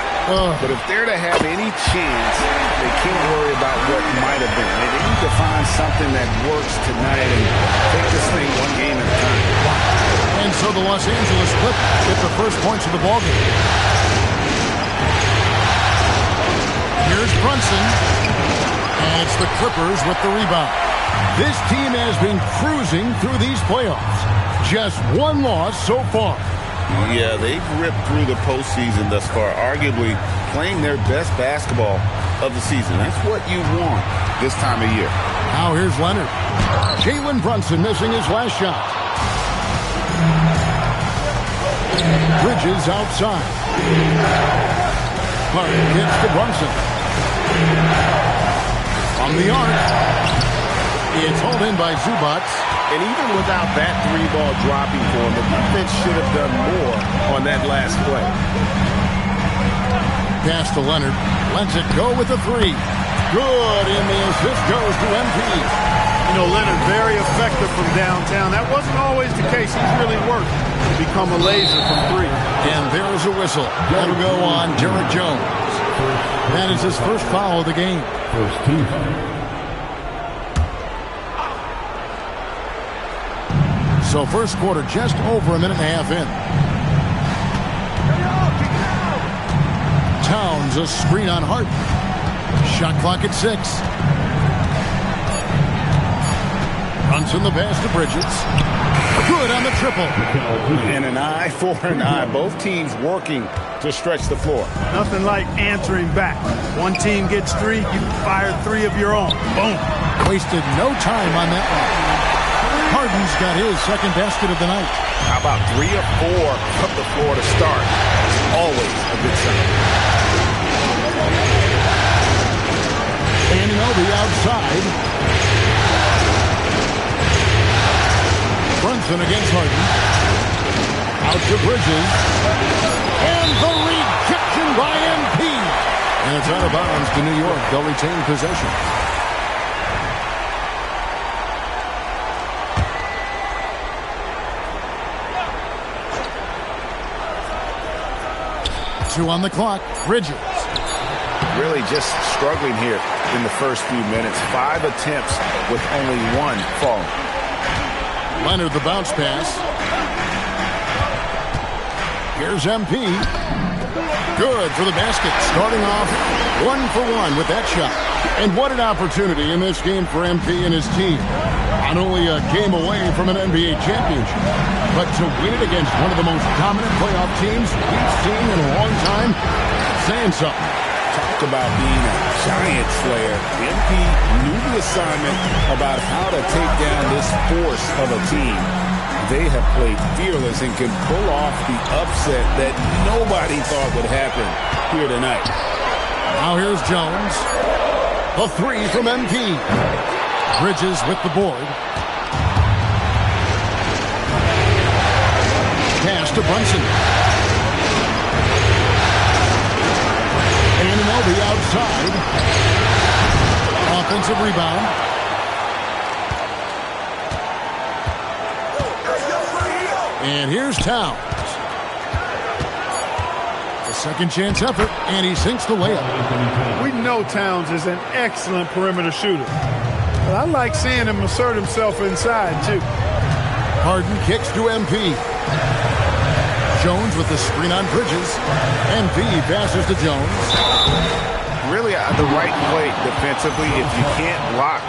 But if they're to have any chance, they can't worry about what might have been. They need to find something that works tonight and take this thing one game at a time. And so the Los Angeles Clippers get the first points of the ballgame. Here's Brunson. And it's the Clippers with the rebound. This team has been cruising through these playoffs. Just one loss so far. Yeah, they've ripped through the postseason thus far, arguably playing their best basketball of the season. That's what you want this time of year. Now here's Leonard. Jalen Brunson missing his last shot. Bridges outside. Clark gets to Brunson. From the arc. It's hauled in by Zubac. And even without that 3-ball dropping for him, the defense should have done more on that last play. Pass to Leonard. Lets it go with a 3. Good, and the assist goes to MP. You know, Leonard very effective from downtown. That wasn't always the case. He's really worked. become a laser from three. And there's a whistle. That'll go on Derek Jones. That is his first foul of the game. First team. So first quarter just over a minute and a half in. Towns a screen on Harden. Shot clock at 6. Brunson the pass to Bridges. Good on the triple. And an eye for an eye. Both teams working to stretch the floor. Nothing like answering back. One team gets 3, you fire 3 of your own. Boom. Wasted no time on that one. Harden's got his second basket of the night. How about 3 or 4 from the floor to start? Always a good sign. Anunoby outside. Brunson against Harden. Out to Bridges. And the rejection by MP. And it's out of bounds to New York. They'll retain possession. Two on the clock. Bridges. Really just struggling here in the first few minutes. 5 attempts with only 1 falling. Leonard the bounce pass. Here's MP. Good for the basket. Starting off 1 for 1 with that shot. And what an opportunity in this game for MP and his team. Not only a game away from an NBA championship, but to win it against one of the most dominant playoff teams we've seen in a long time, saying something. Talk about being a giant slayer. MP knew the assignment about how to take down this force of a team. They have played fearless and can pull off the upset that nobody thought would happen here tonight. Now here's Jones. The 3 from MP. Bridges with the board. Pass to Brunson. Anunoby outside. Offensive rebound. And here's Towns. The second chance effort, and he sinks the layup. We know Towns is an excellent perimeter shooter. But I like seeing him assert himself inside, too. Harden kicks to MP. Jones with the screen on Bridges. MP passes to Jones. Really the right play defensively. If you can't block,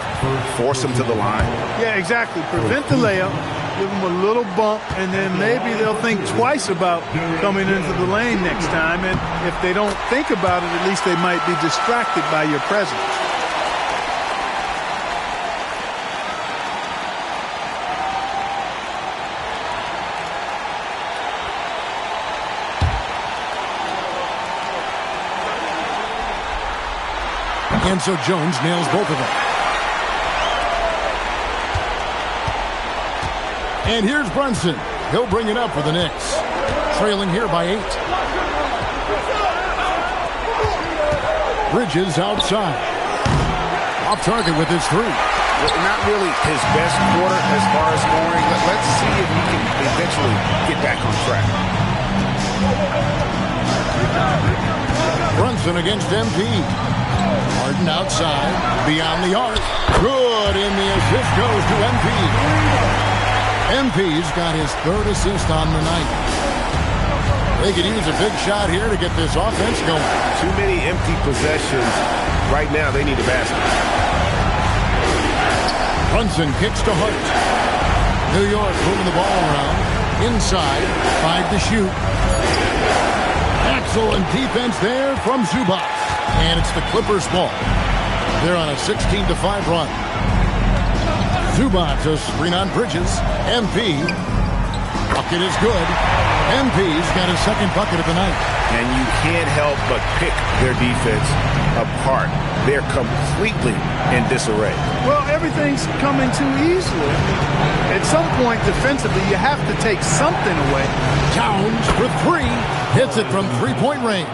force him to the line. Yeah, exactly. Prevent the layup. Give them a little bump, and then maybe they'll think twice about coming into the lane next time. And if they don't think about it, at least they might be distracted by your presence. And so Jones nails both of them. And here's Brunson. He'll bring it up for the Knicks. Trailing here by 8. Bridges outside. Off target with his 3. Well, not really his best quarter as far as scoring. Let's see if he can eventually get back on track. Brunson against MP. Harden outside. Beyond the arc. Good, and the assist goes to MP. MP's got his 3rd assist on the night. They could use a big shot here to get this offense going. Too many empty possessions. Right now, they need a basket. Brunson kicks to Hart. New York moving the ball around. Inside, 5 to shoot. Excellent defense there from Zubac. And it's the Clippers' ball. They're on a 16-5 run. Zubac, a screen on Bridges. MP. Bucket is good. MP's got his 2nd bucket of the night. And you can't help but pick their defense apart. They're completely in disarray. Well, everything's coming too easily. At some point, defensively, you have to take something away. Towns for 3. Hits it from 3-point range.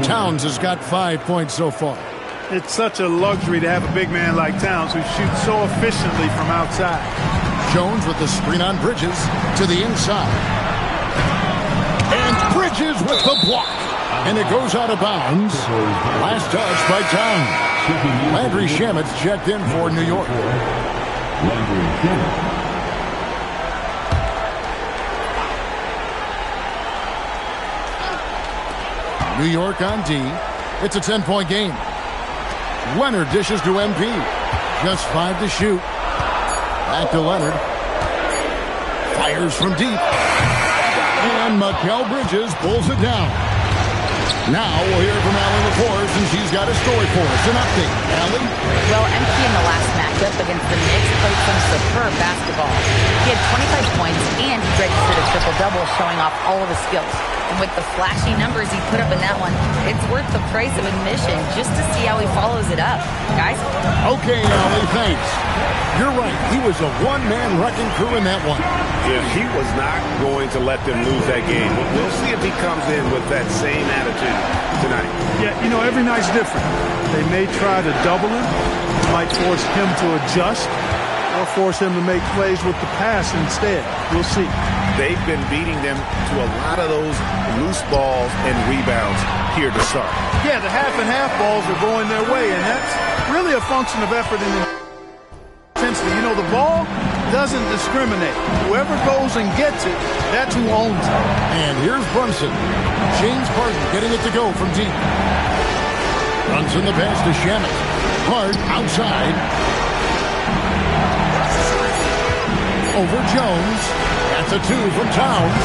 Towns has got 5 points so far. It's such a luxury to have a big man like Towns who shoots so efficiently from outside. Jones with the screen on Bridges to the inside. Bridges with the block. And it goes out of bounds. Last touch by Towns. Landry Shamet's checked in for New York. New York on D. It's a 10-point game. Leonard dishes to MP. Just 5 to shoot. Back to Leonard. Fires from deep. And Mikal Bridges pulls it down. Now we'll hear from Allie LaForce, and she's got a story for us. An update. Allie? Well, MP in the last matchup against the Knicks played some superb basketball. He had 25 points, and he registered a triple-double, showing off all of his skills. And with the flashy numbers he put up in that one, it's worth the price of admission just to see how he follows it up. Guys? Okay, Allie, thanks. You're right. He was a one-man wrecking crew in that one. Yeah, he was not going to let them lose that game. We'll see if he comes in with that same attitude tonight. Yeah, you know, every night's different. They may try to double him, might force him to adjust, or force him to make plays with the pass instead. We'll see. They've been beating them to a lot of those loose balls and rebounds here to start. Yeah, the half-and-half balls are going their way, and that's really a function of effort and intensity. You know, the ball doesn't discriminate. Whoever goes and gets it, that's who owns it. And here's Brunson. James Harden getting it to go from deep. Brunson the pass to Shamet. Hard outside. Over Jones. That's a 2 from Towns.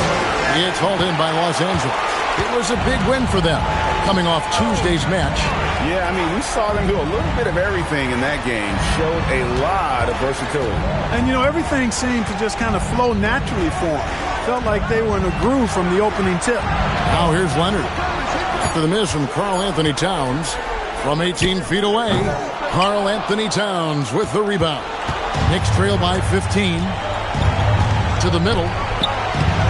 It's hauled in by Los Angeles. It was a big win for them, coming off Tuesday's match. Yeah, I mean, we saw them do a little bit of everything in that game. Showed a lot of versatility. And, you know, everything seemed to just kind of flow naturally for them. Felt like they were in a groove from the opening tip. Now here's Leonard. After the miss from Karl Anthony Towns. From 18 feet away, Karl Anthony Towns with the rebound. Knicks trail by 15. To the middle.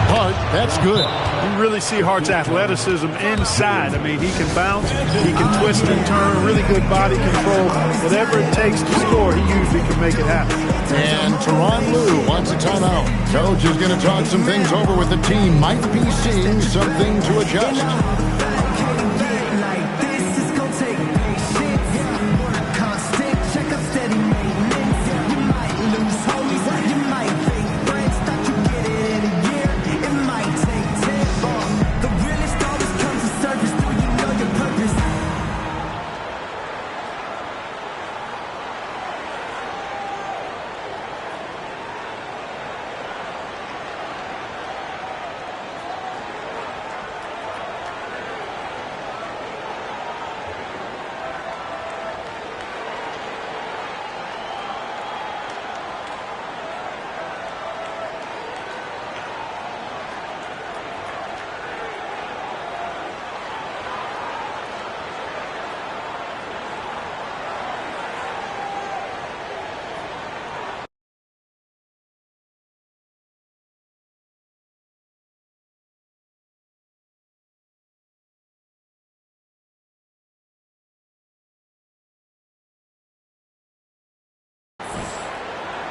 Hart, that's good. You really see Hart's athleticism inside. I mean, he can bounce, he can twist and turn, really good body control. Whatever it takes to score, he usually can make it happen. And Teron Lue wants a timeout. Coach is going to talk some things over with the team. Might be seeing something to adjust.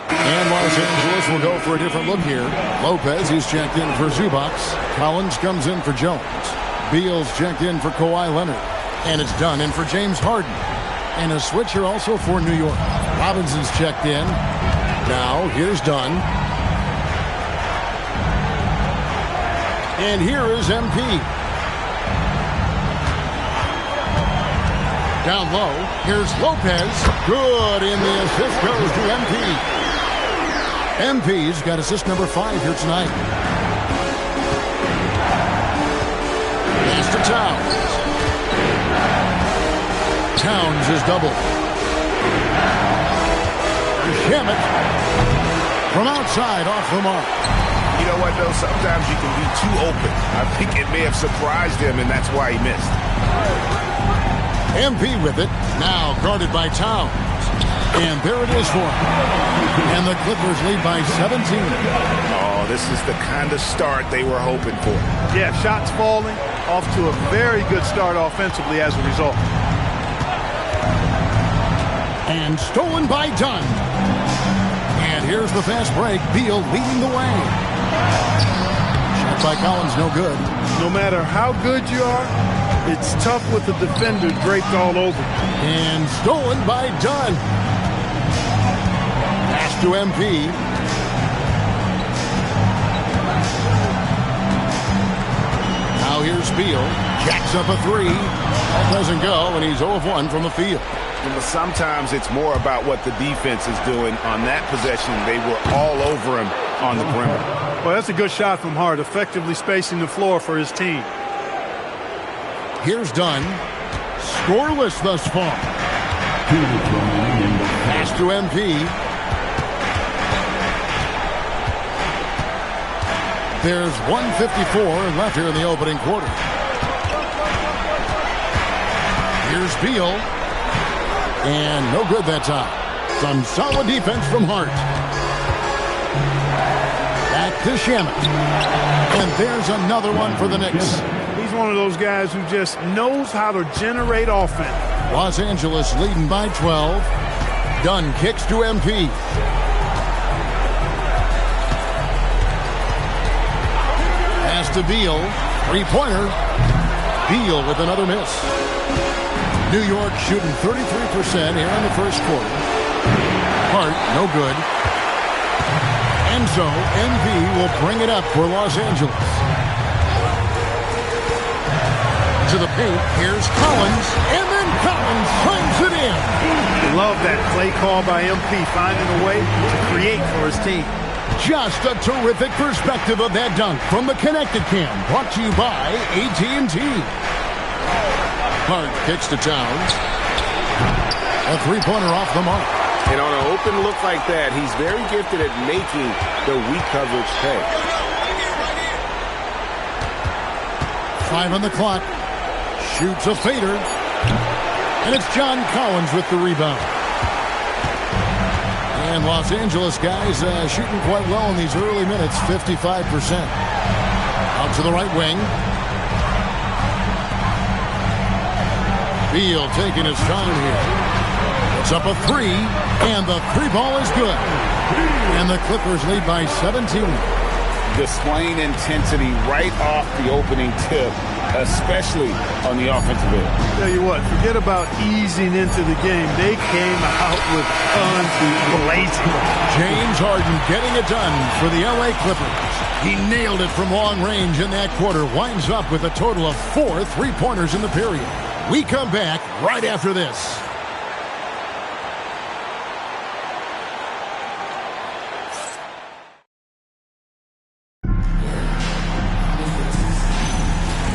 And Los Angeles will go for a different look here. Lopez, he's checked in for Zubac. Collins comes in for Jones. Beal's checked in for Kawhi Leonard. And it's done in for James Harden. And a switcher also for New York. Robinson's checked in. Now, here's Dunn. And here is MP. Down low, here's Lopez. Good, and the assist goes to MP. MP's got assist number 5 here tonight. Pass to Towns. Towns is double. Shamet from outside off the mark. You know what, though? Sometimes you can be too open. I think it may have surprised him, and that's why he missed. MP with it. Now guarded by Towns. And there it is for him. And the Clippers lead by 17. Oh, this is the kind of start they were hoping for. Yeah, shots falling. Off to a very good start offensively as a result. And stolen by Dunn. And here's the fast break. Beal leading the way. Shot by Collins, no good. No matter how good you are, it's tough with the defender draped all over. And stolen by Dunn. Pass to MP. Now here's Beal. Jacks up a three. That doesn't go, and he's 0 of 1 from the field. But sometimes it's more about what the defense is doing. On that possession, they were all over him on the perimeter. Well, that's a good shot from Hart, effectively spacing the floor for his team. Here's Dunn. Scoreless thus far. Pass to MP. There's 1:54 left here in the opening quarter. Here's Beal. And no good that time. Some solid defense from Hart. Back to Shamet. And there's another one for the Knicks. He's one of those guys who just knows how to generate offense. Los Angeles leading by 12. Dunn kicks to MP. Pass to Beal. Three-pointer. Beal with another miss. New York shooting 33% here in the first quarter. Hart, no good. And so, MP will bring it up for Los Angeles. To the paint, here's Collins, and then Collins slams it in. Love that play call by MP, finding a way to create for his team. Just a terrific perspective of that dunk from the Connected Cam, brought to you by AT&T. Hart kicks to Towns. A three-pointer off the mark. And on an open look like that, he's very gifted at making the weak coverage pay. 5 on the clock. Shoots a fader. And it's John Collins with the rebound. And Los Angeles guys shooting quite well in these early minutes, 55%. Out to the right wing. Beal taking his time here. It's up a three, and the three ball is good. And the Clippers lead by 17. Displaying intensity right off the opening tip, especially on the offensive end. Tell you what, forget about easing into the game. They came out with guns blazing. James Harden getting it done for the LA Clippers. He nailed it from long range in that quarter. Winds up with a total of 4 3-pointers in the period. We come back right after this.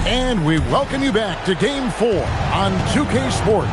And we welcome you back to Game 4 on 2K Sports.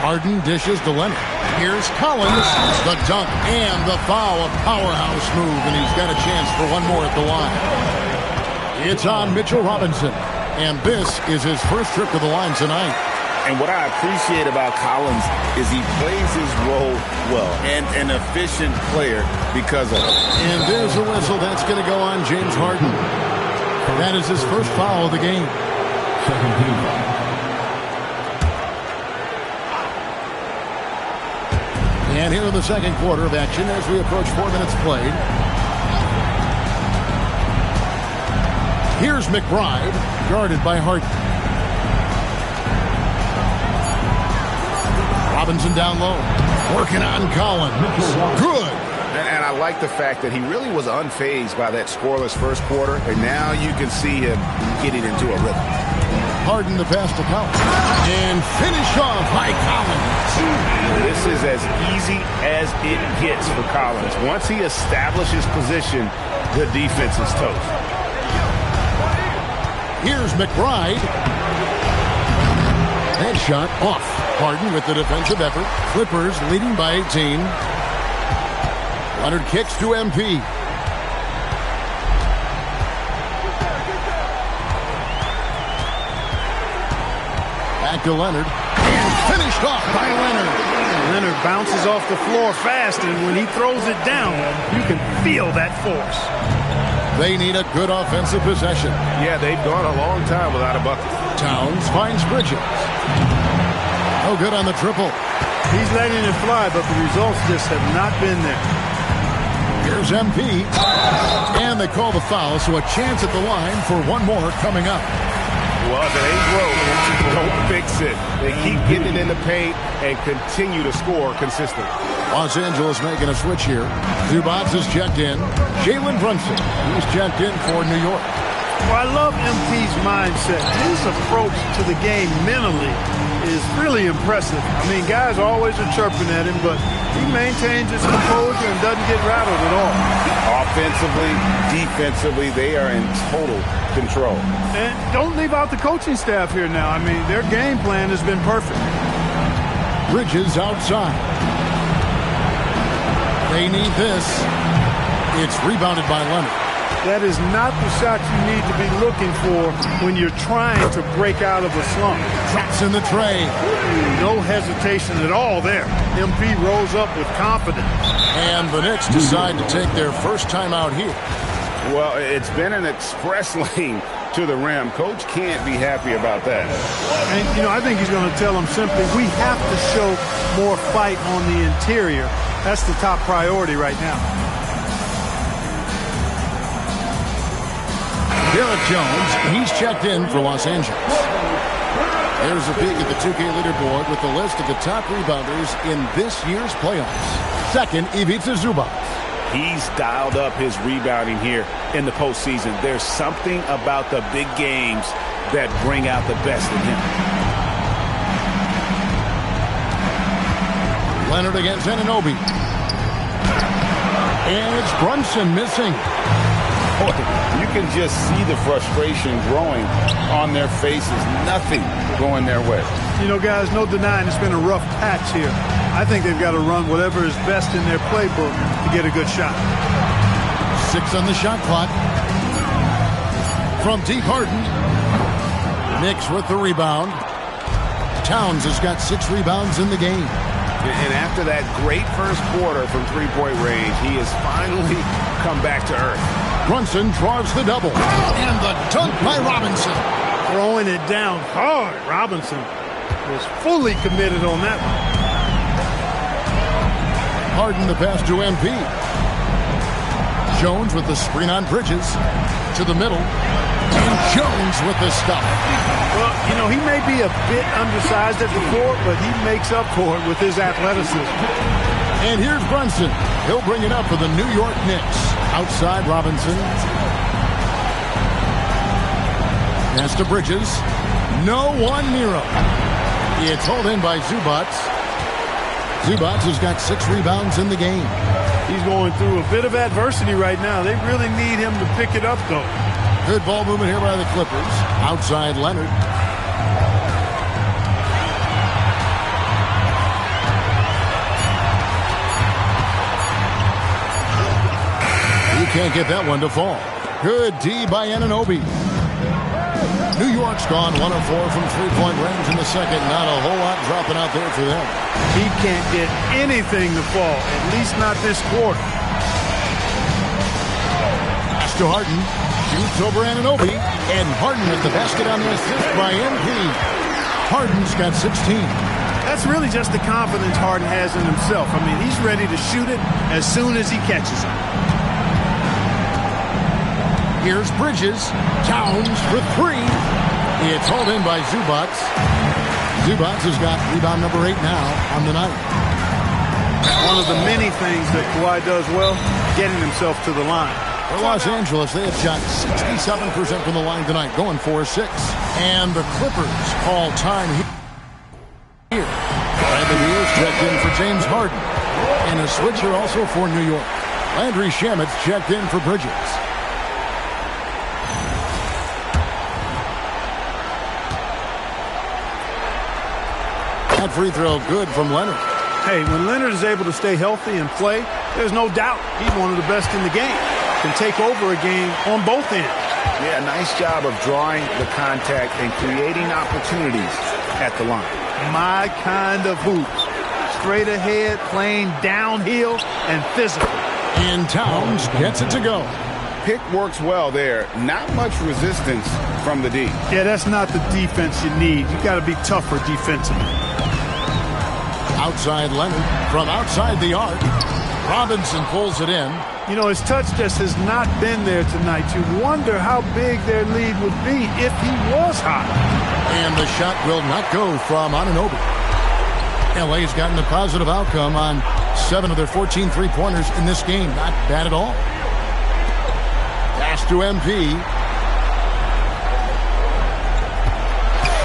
Harden dishes to Leonard. Here's Collins, the dunk and the foul, a powerhouse move, and he's got a chance for one more at the line. It's on Mitchell Robinson, and this is his first trip to the line tonight. And what I appreciate about Collins is he plays his role well, and an efficient player because of it. And there's a whistle. That's going to go on James Harden. That is his first foul of the game. Second team foul. And here in the second quarter of action as we approach 4 minutes played. Here's McBride, guarded by Harden. Robinson down low, working on Collins. Good. And I like the fact that he really was unfazed by that scoreless first quarter, and now you can see him getting into a rhythm. Harden the pass to Collins. And finish off by Collins. This is as easy as it gets for Collins. Once he establishes position, the defense is toast. Here's McBride. That shot off. Harden with the defensive effort. Clippers leading by 18. Leonard kicks to MP. Back to Leonard. And finished off by Leonard. Leonard bounces off the floor fast, and when he throws it down, you can feel that force. They need a good offensive possession. Yeah, they've gone a long time without a bucket. Towns finds Bridges. No good on the triple. He's letting it fly, but the results just have not been there. Here's MP. And they call the foul, so a chance at the line for one more coming up. Well, if it ain't broke, don't fix it. They keep getting it in the paint and continue to score consistently. Los Angeles making a switch here. Zubac is checked in. Jalen Brunson, he's checked in for New York. Well, I love MP's mindset. His approach to the game mentally is really impressive. I mean, guys always are chirping at him, but he maintains his composure and doesn't get rattled at all. Offensively, defensively, they are in total control. And don't leave out the coaching staff here now. I mean, their game plan has been perfect. Bridges outside. They need this. It's rebounded by Leonard. That is not the shot you need to be looking for when you're trying to break out of a slump. Drops in the tray. No hesitation at all there. MP rolls up with confidence. And the Knicks decide to take their first time out here. Well, it's been an express lane to the rim. Coach can't be happy about that. And, you know, I think he's going to tell them simply, we have to show more fight on the interior. That's the top priority right now. Derek Jones, he's checked in for Los Angeles. There's a peek at the 2K leaderboard with the list of the top rebounders in this year's playoffs. Second, Ivica Zubac. He's dialed up his rebounding here in the postseason. There's something about the big games that bring out the best in him. Leonard against Anunoby. And it's Brunson missing. Boy, you can just see the frustration growing on their faces. Nothing going their way. You know, guys, no denying it's been a rough patch here. I think they've got to run whatever is best in their playbook to get a good shot. 6 on the shot clock. From deep, Harden. Knicks with the rebound. Towns has got 6 rebounds in the game. And after that great first quarter from three-point range, he has finally come back to earth. Brunson draws the double. And the dunk by Robinson. Throwing it down hard. Robinson was fully committed on that one. Harden the pass to MP. Jones with the screen on Bridges. To the middle. And Jones with the stop. Well, you know, he may be a bit undersized at the court, but he makes up for it with his athleticism. And here's Brunson. He'll bring it up for the New York Knicks. Outside Robinson. Pass to Bridges. No one near him. It's hauled in by Zubac. Zubac has got 6 rebounds in the game. He's going through a bit of adversity right now. They really need him to pick it up, though. Good ball movement here by the Clippers. Outside Leonard. He can't get that one to fall. Good D by Anunoby. New York's gone 1 of 4 from three-point range in the second. Not a whole lot dropping out there for them. He can't get anything to fall, at least not this quarter. Pass to Harden. Shoots over Anunoby. And Harden with the basket on the assist by MP. Harden's got 16. That's really just the confidence Harden has in himself. I mean, he's ready to shoot it as soon as he catches it. Here's Bridges. Towns for 3. It's hauled in by Zubac. Zubac has got rebound number 8 now on the night. One of the many things that Kawhi does well, getting himself to the line. For Los Angeles, they have shot 67% from the line tonight, going 4-6. And the Clippers call time here. Bradley Beal's checked in for James Harden. And a switcher also for New York. Landry Shamet's checked in for Bridges. That free throw good from Leonard. Hey, when Leonard is able to stay healthy and play, there's no doubt he's one of the best in the game. Can take over a game on both ends. Yeah, nice job of drawing the contact and creating opportunities at the line. My kind of hoops. Straight ahead, playing downhill, and physical. And Towns gets it to go. Pick works well there. Not much resistance from the D. Yeah, that's not the defense you need. You got to be tougher defensively. Outside Leonard from outside the arc. Robinson pulls it in. You know, his touch just has not been there tonight. You wonder how big their lead would be if he was hot. And the shot will not go from Anunoby. LA's gotten a positive outcome on 7 of their 14 three-pointers in this game. Not bad at all. Pass to MP.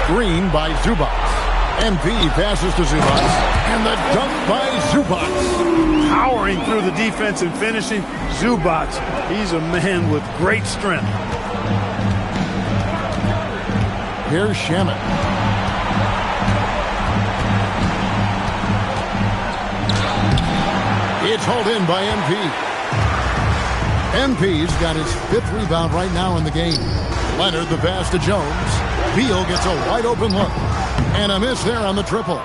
Screen by Zubac. MP passes to Zubac. And the dunk by Zubac. Powering through the defense and finishing. Zubac, he's a man with great strength. Here's Shamet. It's hauled in by MP. MP's got his 5th rebound right now in the game. Leonard the pass to Jones. Beal gets a wide open look. And a miss there on the triple.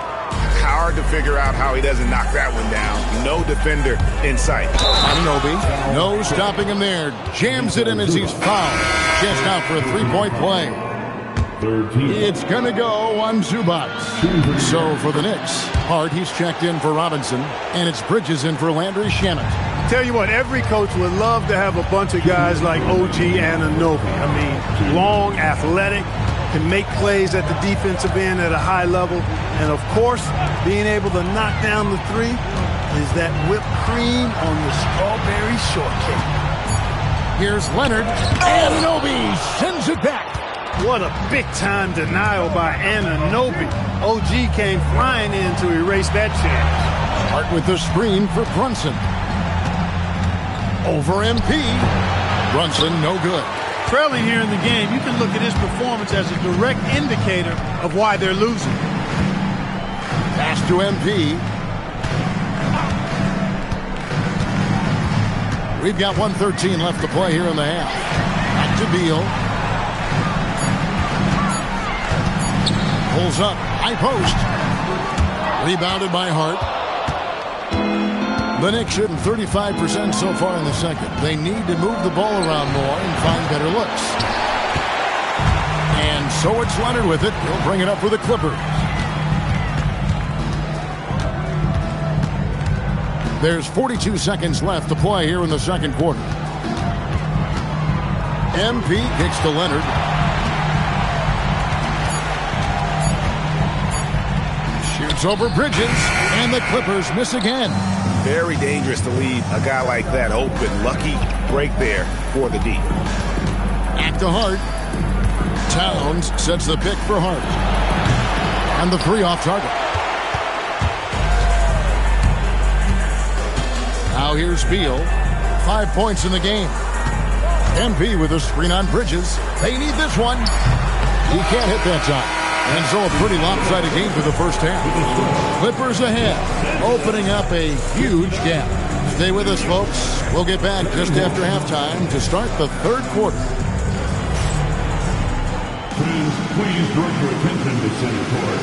Hard to figure out how he doesn't knock that one down. No defender in sight. Anunoby, no stopping him there. Jams it in as he's fouled. Chest out for a 3-point play. It's going to go on Zubac. So for the Knicks, Hart, he's checked in for Robinson, and it's Bridges in for Landry Shamet. Tell you what, every coach would love to have a bunch of guys like OG Anunoby. I mean, long, athletic, can make plays at the defensive end at a high level. And, of course, being able to knock down the three is that whipped cream on the strawberry shortcake. Here's Leonard. Anunoby sends it back. What a big-time denial by Anunoby. OG came flying in to erase that chance. Hart with the screen for Brunson. Over MP. Brunson, no good. Trailing here in the game, you can look at his performance as a direct indicator of why they're losing. Pass to MP. We've got 1:13 left to play here in the half. Back to Beal. Pulls up. High post. Rebounded by Hart. The Knicks shooting 35% so far in the second. They need to move the ball around more and find better looks. And so it's Leonard with it. He'll bring it up for the Clippers. There's 42 seconds left to play here in the second quarter. MP kicks to Leonard. Shoots over Bridges, and the Clippers miss again. Very dangerous to leave a guy like that open. Lucky break there for the D. Back to Hart. Towns sets the pick for Hart. And the 3 off target. Now here's Beal. 5 points in the game. MP with a screen on Bridges. They need this one. He can't hit that time. And so a pretty lopsided game for the first half. Clippers ahead, opening up a huge gap. Stay with us, folks. We'll get back just after halftime to start the third quarter. Please direct your attention to center court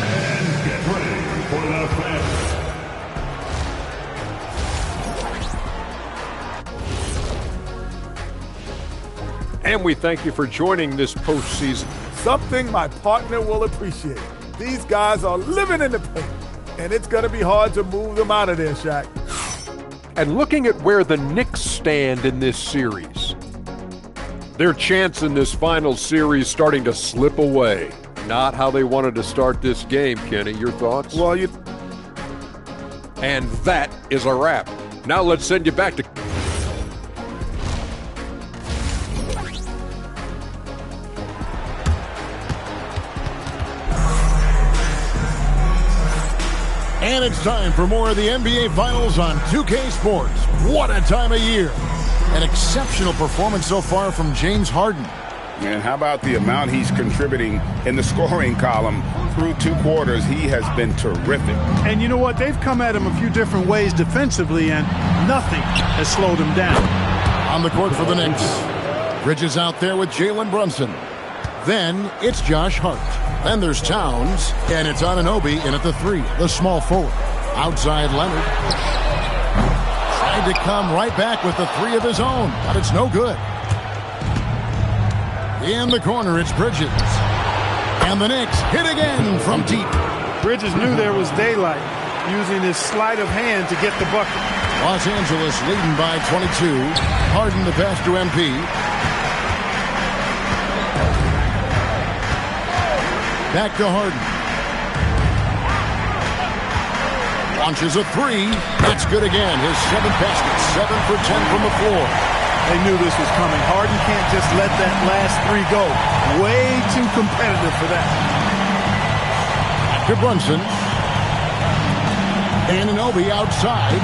and get ready for the fans. And we thank you for joining this postseason. Something my partner will appreciate. These guys are living in the paint, and it's going to be hard to move them out of there, Shaq. And looking at where the Knicks stand in this series, their chance in this final series starting to slip away. Not how they wanted to start this game, Kenny. Your thoughts? Well, And that is a wrap. Now let's send you back to... And it's time for more of the NBA Finals on 2K Sports. What a time of year. An exceptional performance so far from James Harden. And how about the amount he's contributing in the scoring column through 2 quarters? He has been terrific. And you know what? They've come at him a few different ways defensively, and nothing has slowed him down. On the court for the Knicks. Bridges out there with Jalen Brunson. Then it's Josh Hart. Then there's Towns, and it's Anunoby in at the 3, the small forward. Outside Leonard. Tried to come right back with the 3 of his own, but it's no good. In the corner, it's Bridges. And the Knicks hit again from deep. Bridges knew there was daylight, using his sleight of hand to get the bucket. Los Angeles leading by 22. Harden the pass to MP. Back to Harden. Launches a 3. That's good again. His 7th basket. 7 for 10 from the floor. They knew this was coming. Harden can't just let that last 3 go. Way too competitive for that. Back to Brunson. Anunoby outside.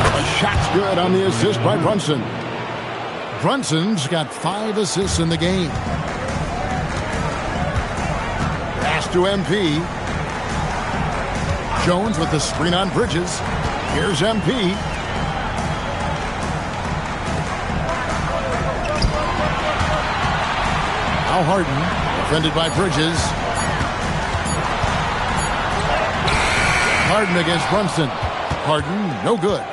A shot's good on the assist by Brunson. Brunson's got 5 assists in the game. Pass to MP. Jones with the screen on Bridges. Here's MP. Now Harden, defended by Bridges. Harden against Brunson. Harden, no good.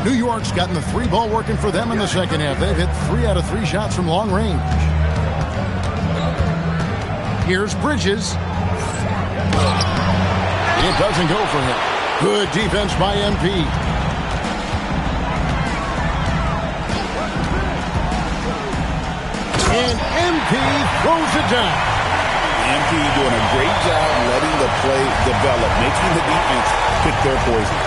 New York's gotten the 3 ball working for them in the second half. They've hit 3 out of 3 shots from long range. Here's Bridges. It doesn't go for him. Good defense by MP. And MP throws it down. MP doing a great job letting the play develop, making the defense pick their poison.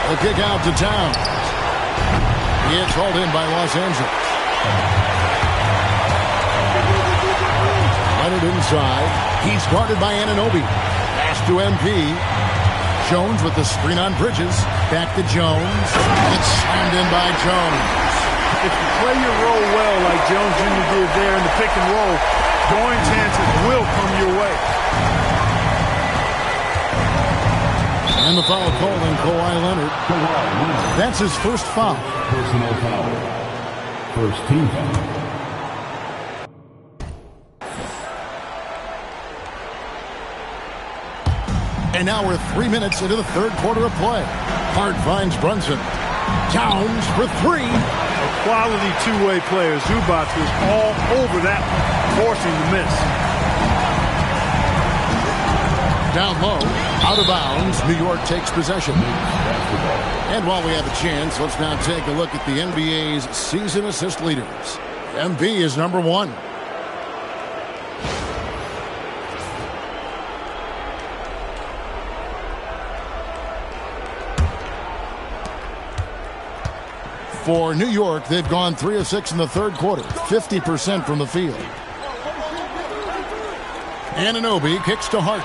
The kick out to Towns. It's hauled in by Los Angeles. Leonard inside. He's guarded by Anunoby. Pass to MP. Jones with the screen on Bridges. Back to Jones. It's slammed in by Jones. If you play your role well like Jones Jr. did there in the pick and roll, scoring chances will come your way. And the foul called on Kawhi Leonard. That's his first foul. Personal foul. First team foul. And now we're 3 minutes into the third quarter of play. Hart finds Brunson. Towns for 3. A quality two-way player. Zubac was all over that, forcing the miss. Down low, out of bounds. New York takes possession. And while we have a chance, let's now take a look at the NBA's season assist leaders. MB is number 1. For New York, they've gone 3 of 6 in the third quarter, 50% from the field. Anunoby kicks to Hart.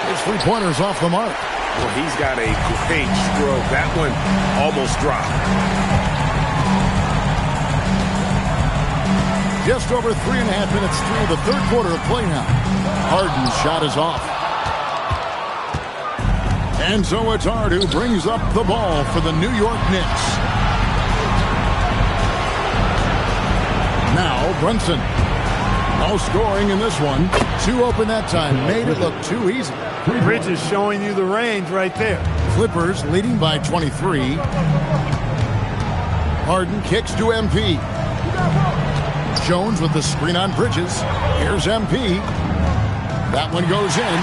His 3-pointers off the mark. Well, he's got a great stroke. That one almost dropped. Just over 3.5 minutes through the third quarter of play now. Harden's shot is off. And so it's Hart who brings up the ball for the New York Knicks. Now Brunson. No scoring in this one. 2 open that time. Made it look too easy. Bridges showing you the range right there. Clippers leading by 23. Harden kicks to MP. Jones with the screen on Bridges. Here's MP. That one goes in.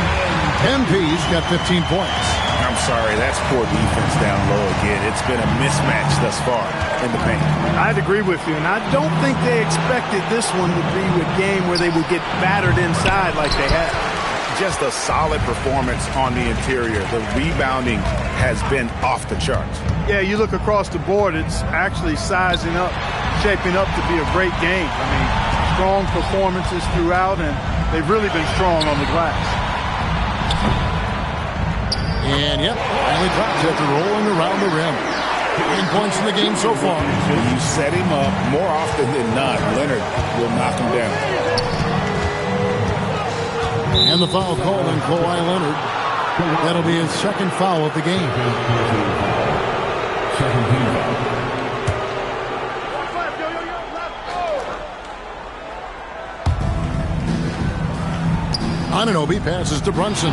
MP's got 15 points. I'm sorry, that's poor defense down low again. It's been a mismatch thus far in the paint. I'd agree with you, and I don't think they expected this one to be a game where they would get battered inside like they have. Just a solid performance on the interior. The rebounding has been off the charts. Yeah, you look across the board, it's actually sizing up, shaping up to be a great game. I mean, strong performances throughout, and they've really been strong on the glass. And yep, finally drops after rolling around the rim. 9 points in the game so far. When you set him up, more often than not, Leonard will knock him down. And the foul called on Kawhi Leonard. That'll be his second foul of the game. Second team foul. Anunoby passes to Brunson.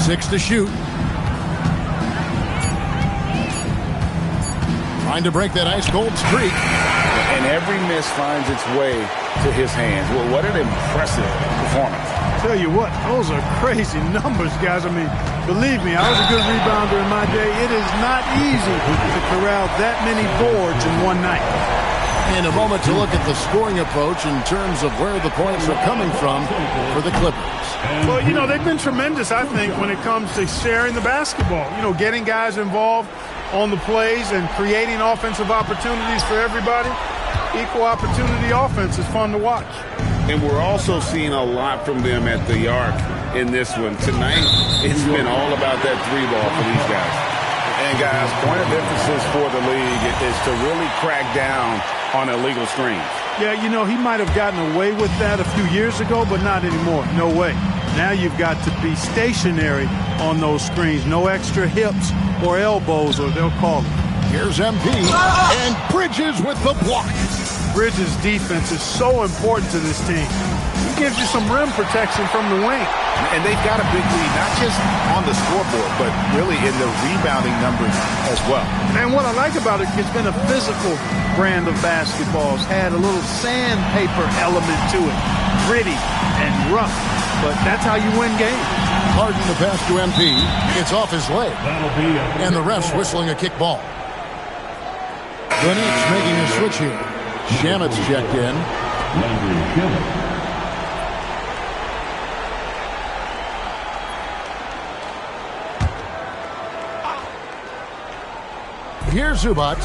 6 to shoot. Trying to break that ice-cold streak. And every miss finds its way to his hands. Well, what an impressive performance. Tell you what, those are crazy numbers, guys. I mean, believe me, I was a good rebounder in my day. It is not easy to corral that many boards in one night. And a moment to look at the scoring approach in terms of where the points are coming from for the Clippers. Well, you know, they've been tremendous, I think, when it comes to sharing the basketball. You know, getting guys involved on the plays and creating offensive opportunities for everybody. Equal opportunity offense is fun to watch. And we're also seeing a lot from them at the arc in this one. Tonight, it's been all about that three ball for these guys. And guys, point of emphasis for the league is to really crack down on illegal screens. Yeah, you know, he might have gotten away with that a few years ago, but not anymore. No way. Now you've got to be stationary on those screens. No extra hips or elbows, or they'll call it. Here's MP, and Bridges with the block. Bridges' defense is so important to this team. He gives you some rim protection from the wing. And they've got a big lead, not just on the scoreboard, but really in the rebounding numbers as well. And what I like about it, it's been a physical brand of basketball. It's had a little sandpaper element to it. Gritty and rough, but that's how you win games. Harden the pass to MP. It's off his leg. And the ref's whistling a kick ball. The Knicks making a switch here. Shamet's checked in. Here's Zubac.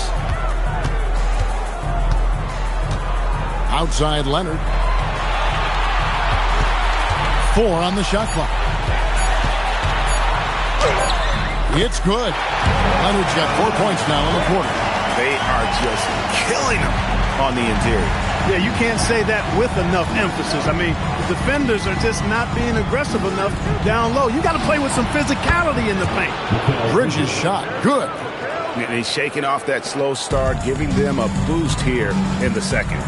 Outside Leonard. 4 on the shot clock. It's good. Leonard's got 4 points now in the quarter. They are just killing them on the interior. Yeah, you can't say that with enough emphasis. I mean, the defenders are just not being aggressive enough down low. You got to play with some physicality in the paint. Bridges shot. Good. And he's shaking off that slow start, giving them a boost here in the second.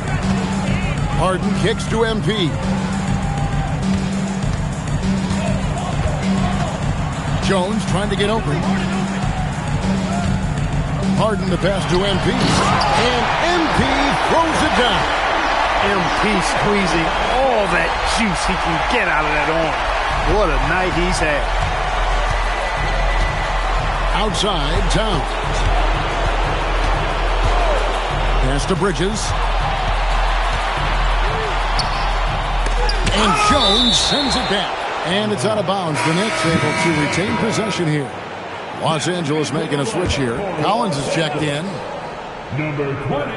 Harden kicks to MP. Jones trying to get open. Harden the pass to MP. And MP throws it down. MP squeezing all that juice he can get out of that arm. What a night he's had. Outside, Towns. Pass to Bridges. And Jones sends it back. And it's out of bounds. The Knicks able to retain possession here. Los Angeles making a switch here. Collins is checked in. Number 20,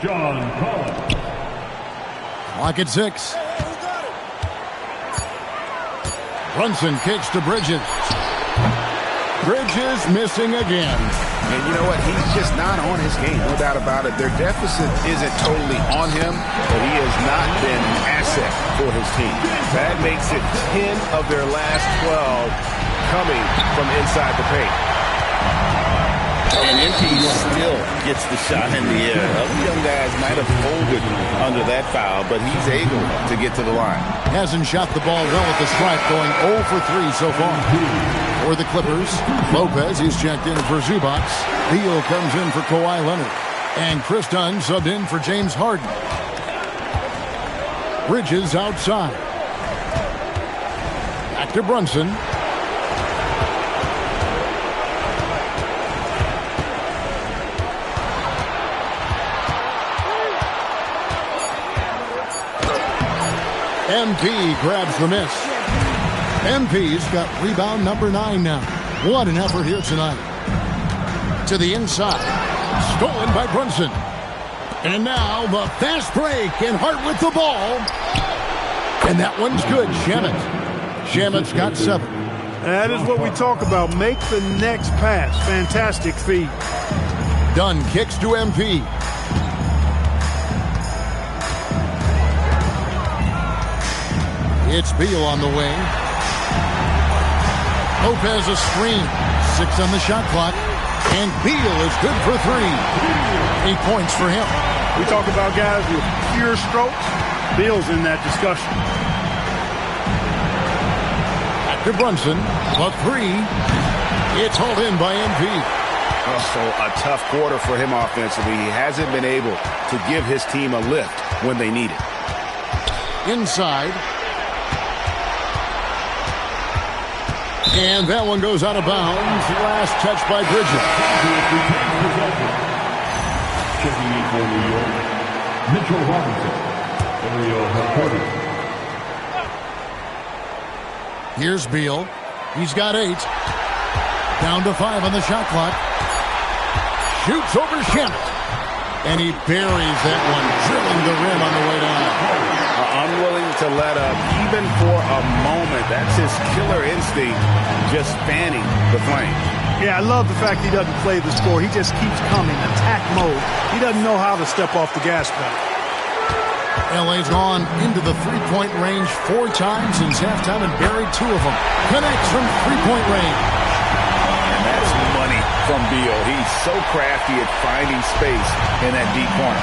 John Collins. Clock at 6. Brunson kicks to Bridges. Bridges missing again. And you know what? He's just not on his game. No doubt about it. Their deficit isn't totally on him, but he has not been an asset for his team. That makes it 10 of their last 12 coming from inside the paint. And MP still gets the shot in the air. Other young guys might have folded under that foul, but he's able to get to the line. Hasn't shot the ball well at the stripe, going 0 for 3 so far. For the Clippers, Lopez is checked in for Zubac. Beal comes in for Kawhi Leonard. And Chris Dunn subbed in for James Harden. Bridges outside. Back to Brunson. MP grabs the miss. MP's got rebound number 9 now. What an effort here tonight. To the inside. Stolen by Brunson. And now the fast break, and Hart with the ball. And that one's good. Shamet's got 7. That is what we talk about. Make the next pass. Fantastic feed. Dunn kicks to MP. It's Beal on the wing. Lopez a screen. 6 on the shot clock. And Beal is good for 3. 8 points for him. We talk about guys with pure strokes. Beal's in that discussion. Back to Brunson. The three. It's hauled in by MP. Also a tough quarter for him offensively. He hasn't been able to give his team a lift when they need it. Inside. And that one goes out of bounds. Last touch by Bridges. Checking in for New York, Mitchell Robinson, area headquarters. Here's Beal. He's got 8. Down to 5 on the shot clock. Shoots over Shamet. And he buries that one, drilling the rim on the way down. Unwilling to let up, even for a moment. That's his killer instinct, just fanning the flame. Yeah, I love the fact he doesn't play the score. He just keeps coming, attack mode. He doesn't know how to step off the gas pedal. LA's gone into the three-point range 4 times since halftime and buried 2 of them. Connects from three-point range. And that's money from Beal. He's so crafty at finding space in that deep corner.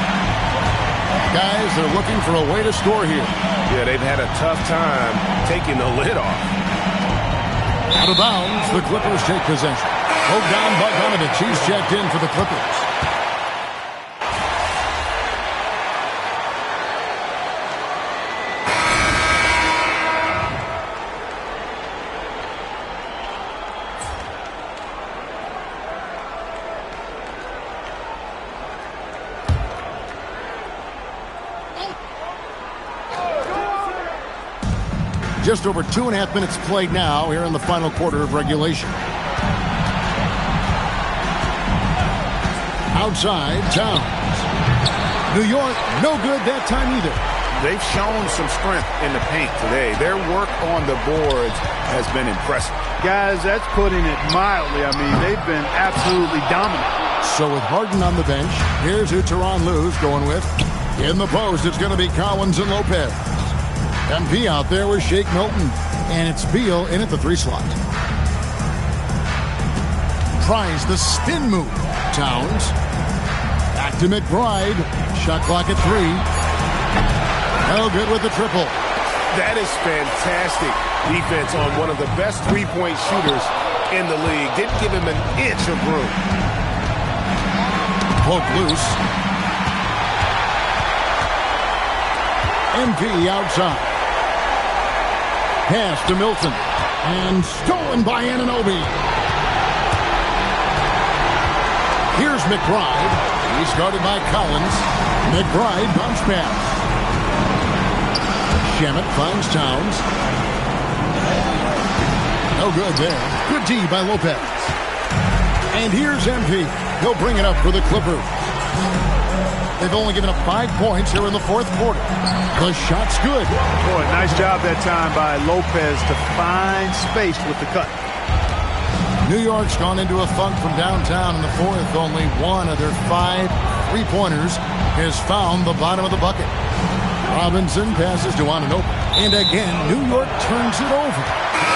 Guys, they're looking for a way to score here. Yeah, they've had a tough time taking the lid off. Out of bounds, the Clippers take possession. Bogdan Bogdanovic, he's checked in for the Clippers. Just over 2.5 minutes played now here in the final quarter of regulation. Outside, Towns. New York, no good that time either. They've shown some strength in the paint today. Their work on the boards has been impressive. Guys, that's putting it mildly. I mean, they've been absolutely dominant. So with Harden on the bench, here's who Tyronn Lue's going with. In the post, it's going to be Collins and Lopez. MP out there with Shake Milton. And it's Beal in at the 3 slot. Tries the spin move. Towns. Back to McBride. Shot clock at 3. No good with the triple. That is fantastic defense on one of the best three-point shooters in the league. Didn't give him an inch of room. Poke loose. MP outside. Pass to Milton. And stolen by Anunoby. Here's McBride. He's guarded by Collins. McBride bounce pass. Shamet finds Towns. No good there. Good D by Lopez. And here's MP. He'll bring it up for the Clippers. They've only given up 5 points here in the 4th quarter. The shot's good. Boy, nice job that time by Lopez to find space with the cut. New York's gone into a funk from downtown in the 4th. Only one of their 5 3-pointers has found the bottom of the bucket. Robinson passes to Anunoby. And again, New York turns it over.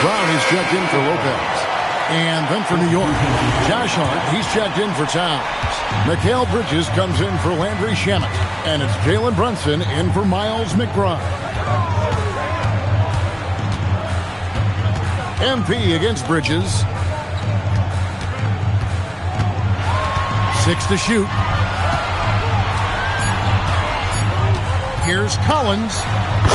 Brown is checked in for Lopez. And then for New York, Josh Hart, he's checked in for Towns. Mikal Bridges comes in for Landry Shamet. And it's Jalen Brunson in for Miles McBride. MP against Bridges. 6 to shoot. Here's Collins.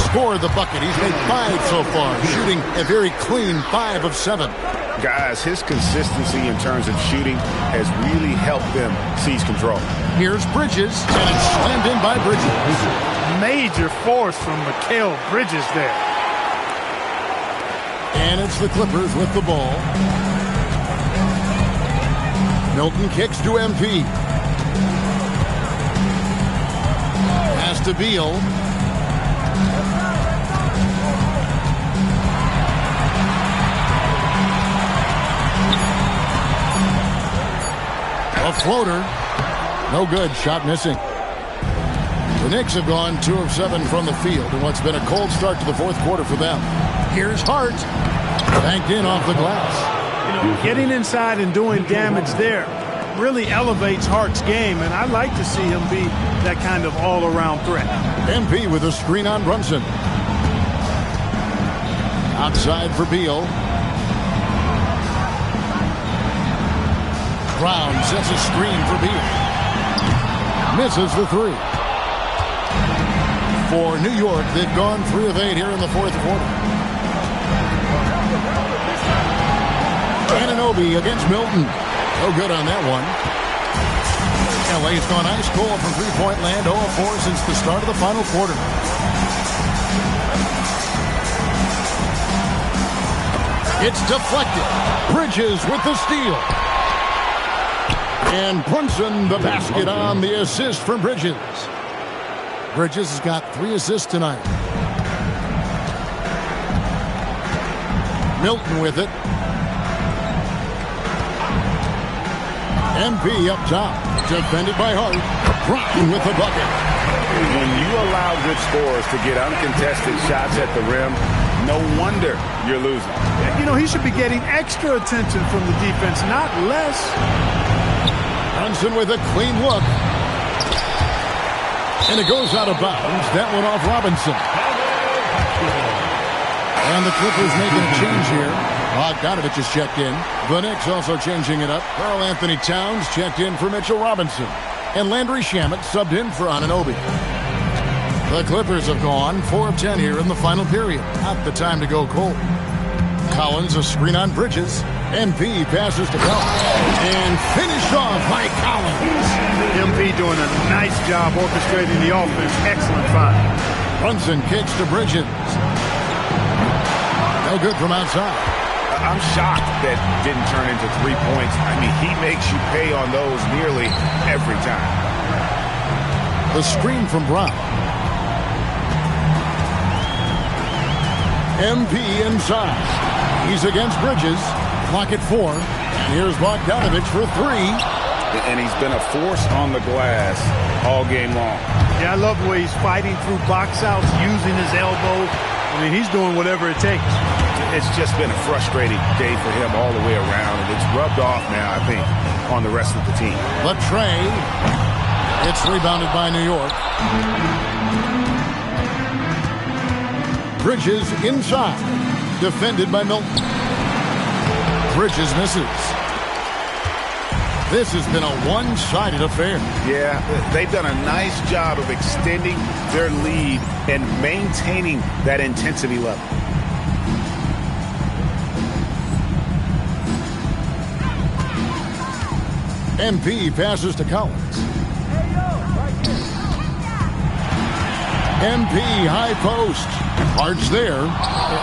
Scored the bucket. He's made 5 so far, shooting a very clean 5 of 7. Guys, his consistency in terms of shooting has really helped them seize control. Here's Bridges, and it's slammed in by Bridges. Major force from Mikal Bridges there. And it's the Clippers with the ball. Milton kicks to MP. Pass to Beal. A floater. No good. Shot missing. The Knicks have gone 2 of 7 from the field in what's been a cold start to the 4th quarter for them. Here's Hart. Banked in off the glass. You know, getting inside and doing damage there. really elevates Hart's game, and I'd like to see him be that kind of all-around threat. MP with a screen on Brunson. Outside for Beal. Brown sets a screen for Beal. Misses the three. For New York, they've gone 3 of 8 here in the fourth quarter. Anunoby against Milton. No good on that one. LA's gone ice cold from three-point land, 0 of 4 since the start of the final quarter. It's deflected. Bridges with the steal. And Brunson the basket on the assist from Bridges. Bridges has got 3 assists tonight. Milton with it. MP up top. Defended by Hart. Brown with the bucket. When you allow good scorers to get uncontested shots at the rim, no wonder you're losing. You know, he should be getting extra attention from the defense, not less. Brunson with a clean look. And it goes out of bounds. That one off Robinson. And the Clippers making a change here. Bogdanovich is checked in. The Knicks also changing it up. Karl Anthony Towns checked in for Mitchell Robinson. And Landry Shamet subbed in for Anunoby. The Clippers have gone 4 of 10 here in the final period. Not the time to go cold. Collins a screen on Bridges. MP passes to Collins. And finished off by Collins. MP doing a nice job orchestrating the offense. Excellent find. Brunson kicks to Bridges. No good from outside. I'm shocked that didn't turn into 3 points. I mean, he makes you pay on those nearly every time. The screen from Brown. MP inside. He's against Bridges. Clock at 4. And here's Bogdanovich for 3. And he's been a force on the glass all game long. Yeah, I love the way he's fighting through box outs, using his elbows. I mean, he's doing whatever it takes. It's just been a frustrating day for him all the way around, and it's rubbed off now, I think, on the rest of the team. Latrey. It's rebounded by New York. Bridges inside. Defended by Milton. Bridges misses. This has been a one-sided affair. Yeah, they've done a nice job of extending their lead and maintaining that intensity level. MP passes to Collins. MP high post. Hart's there.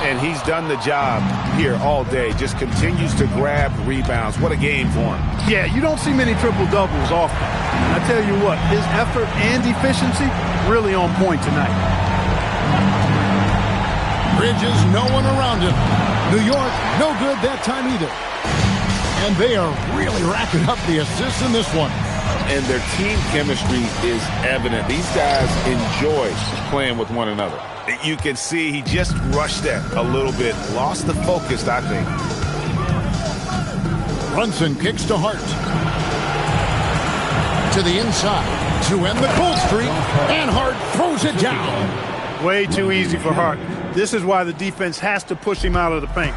And he's done the job here all day. Just continues to grab rebounds. What a game for him. Yeah, you don't see many triple-doubles often. I tell you what, his effort and efficiency really on point tonight. Bridges, no one around him. New York, no good that time either. And they are really racking up the assists in this one. And their team chemistry is evident. These guys enjoy playing with one another. You can see he just rushed that a little bit. Lost the focus, I think. Brunson kicks to Hart. To the inside to end the cold streak. And Hart throws it down. Way too easy for Hart. This is why the defense has to push him out of the paint.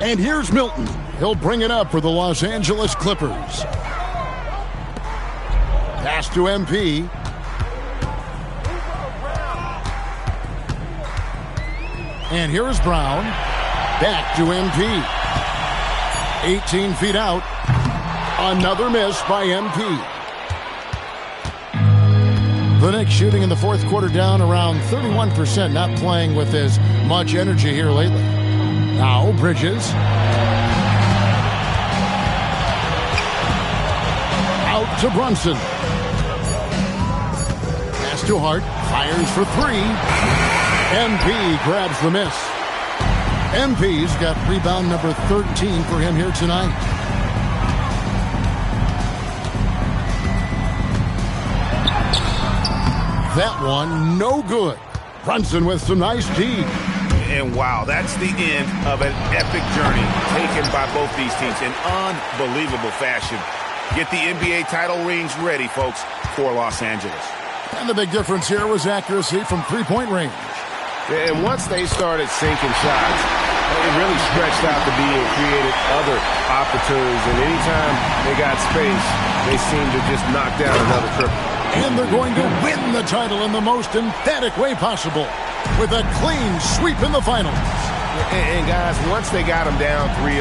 And here's Milton. He'll bring it up for the Los Angeles Clippers. Pass to MP. And here's Brown. Back to MP. 18 feet out. Another miss by MP. The Knicks shooting in the fourth quarter down around 31%, not playing with as much energy here lately. Now Bridges. Out to Brunson. Pass to Hart. Fires for 3. MP grabs the miss. MP's got rebound number 13 for him here tonight. That one, no good. Brunson with some nice D. And wow, that's the end of an epic journey taken by both these teams in unbelievable fashion. get the NBA title rings ready, folks, for Los Angeles. And the big difference here was accuracy from three-point range. And once they started sinking shots, it really stretched out the beat and created other opportunities. And anytime they got space, they seemed to just knock down another triple. And they're going to win the title in the most emphatic way possible with a clean sweep in the finals. And guys, once they got them down 3-0,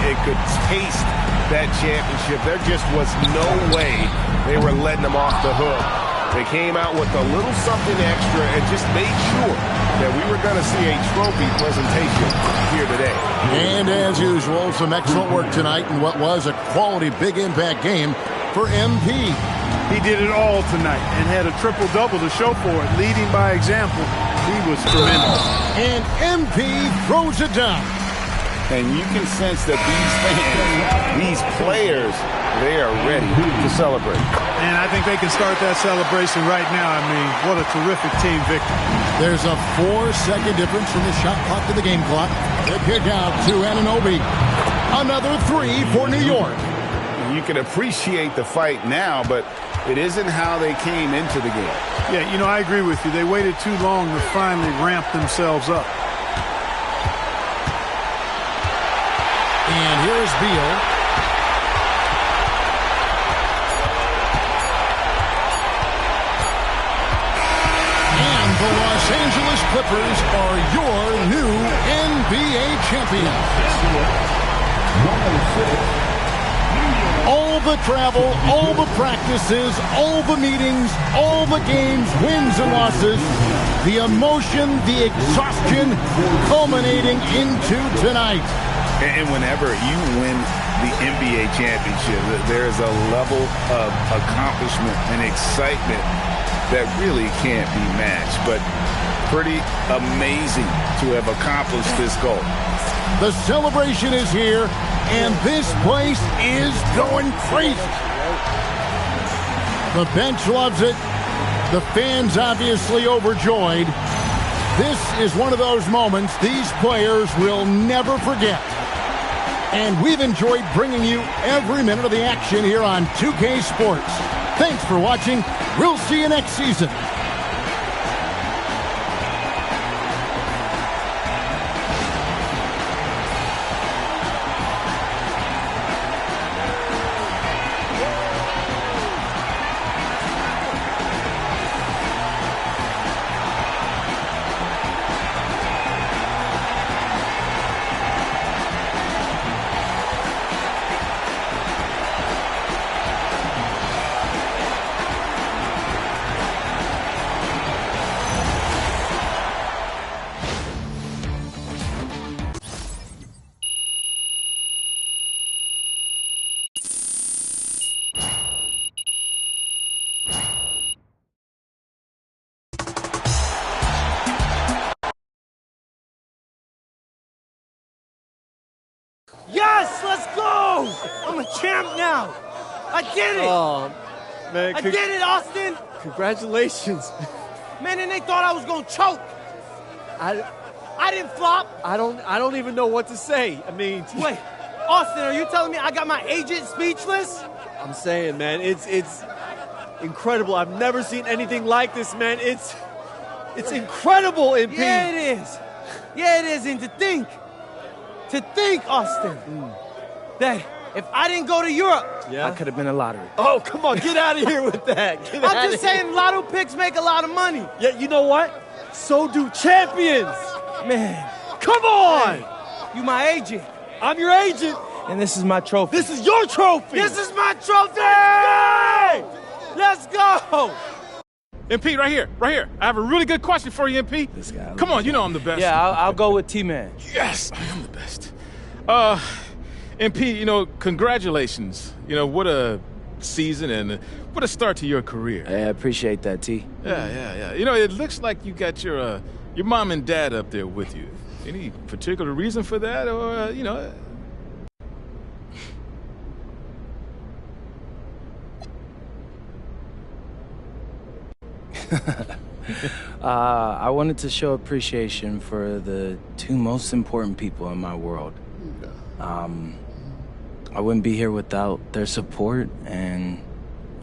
it could taste that championship. There just was no way they were letting them off the hook. They came out with a little something extra and just made sure that we were going to see a trophy presentation here today. And as usual, some excellent work tonight in what was a quality big impact game for MP. He did it all tonight and had a triple-double to show for it, leading by example. He was tremendous. And MP throws it down. And you can sense that these fans, these players, they are ready to celebrate. And I think they can start that celebration right now. I mean, what a terrific team victory. There's a 4-second difference from the shot clock to the game clock. The kick out to Anunoby. Another 3 for New York. You can appreciate the fight now, but it isn't how they came into the game. Yeah, you know, I agree with you. They waited too long to finally ramp themselves up. And here's Beal. And the Los Angeles Clippers are your new NBA champions. All the travel, all the practices, all the meetings, all the games, wins and losses, the emotion, the exhaustion culminating into tonight. And whenever you win the NBA championship, there's a level of accomplishment and excitement that really can't be matched. But pretty amazing to have accomplished this goal. The celebration is here, and this place is going crazy. The bench loves it. The fans obviously overjoyed. This is one of those moments these players will never forget. And we've enjoyed bringing you every minute of the action here on 2K Sports. Thanks for watching. We'll see you next season. Yes, let's go! I'm a champ now. I did it. Oh, man. I did it, Austin. Congratulations. Man, and they thought I was gonna choke. I didn't flop. I don't even know what to say. I mean, wait, Austin, are you telling me I got my agent speechless? I'm saying, man, it's incredible. I've never seen anything like this, man. It's incredible, MP. Yeah, it is. Yeah, it is. And to think, Austin, that if I didn't go to Europe, I could have been a lottery. Oh, come on, get out of here with that. I'm just saying, lotto picks make a lot of money. Yeah, you know what? So do champions. Man, come on. Hey, you my agent. I'm your agent. And this is my trophy. This is your trophy. This is my trophy. Let's go. MP, right here. I have a really good question for you, MP. This guy. Come on, you know I'm the best. Yeah, I'll go with T-Man. Yes, I am the best. MP, congratulations. What a season and what a start to your career. I appreciate that, T. Yeah. It looks like you got your mom and dad up there with you. Any particular reason for that, or I wanted to show appreciation for the two most important people in my world. I wouldn't be here without their support, and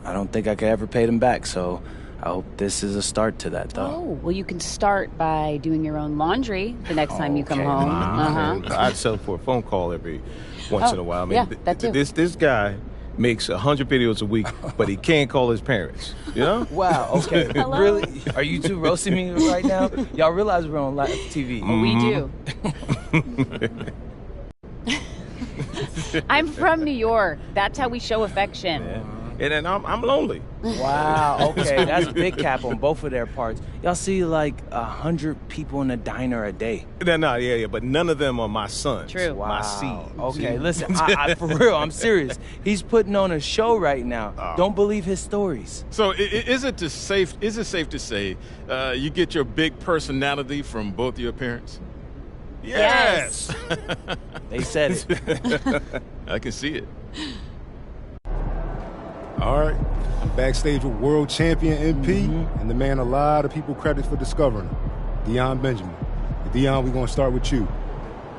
I don't think I could ever pay them back, so I hope this is a start to that, though. Oh, well, you can start by doing your own laundry the next time you come home. I'd settle for a phone call every once in a while. I mean, yeah, that too. This guy makes 100 videos a week, but he can't call his parents. You know? Wow, okay. Really? Are you two roasting me right now? Y'all realize we're on live TV. We do. I'm from New York. That's how we show affection. Yeah. And I'm lonely. Wow, okay. That's big cap on both of their parts. Y'all see like 100 people in a diner a day. Yeah, but none of them are my sons. True. Wow. My seed. Okay, listen, I for real, I'm serious. He's putting on a show right now. Don't believe his stories. So is it safe to say you get your big personality from both your parents? Yes. They said it. I can see it. All right, I'm backstage with world champion MP and the man a lot of people credit for discovering him, Deion Benjamin. And Deion, we're going to start with you.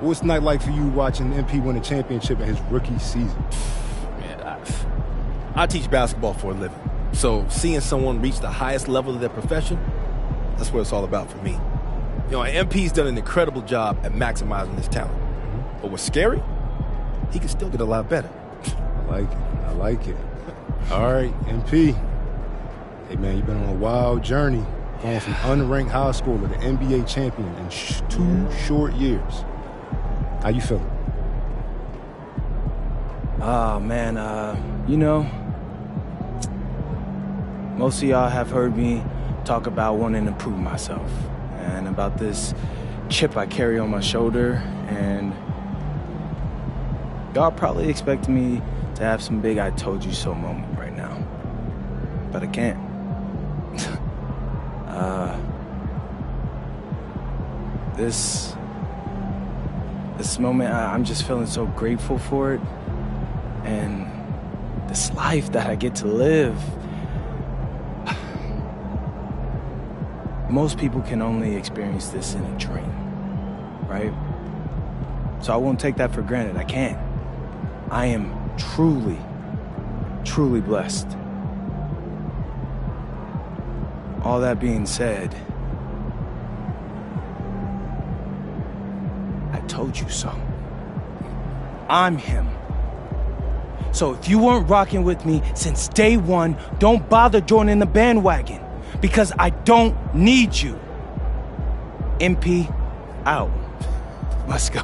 What's the night like for you watching MP win a championship in his rookie season? Man, I teach basketball for a living, so seeing someone reach the highest level of their profession, that's what it's all about for me. You know, MP's done an incredible job at maximizing his talent. But what's scary, he can still get a lot better. I like it. All right, MP. Hey, man, you've been on a wild journey, going from unranked high schooler to NBA champion in 2 short years. How you feeling? Oh, man, you know, most of y'all have heard me talk about wanting to prove myself and about this chip I carry on my shoulder, and y'all probably expect me to have some big I told you so moment right now, but I can't. This moment, I'm just feeling so grateful for it, and this life that I get to live. Most people can only experience this in a dream, right? So I won't take that for granted. I can't. I am truly, truly blessed. All that being said, I told you so. I'm him. So if you weren't rocking with me since day one, don't bother joining the bandwagon, because I don't need you. MP, out. Let's go.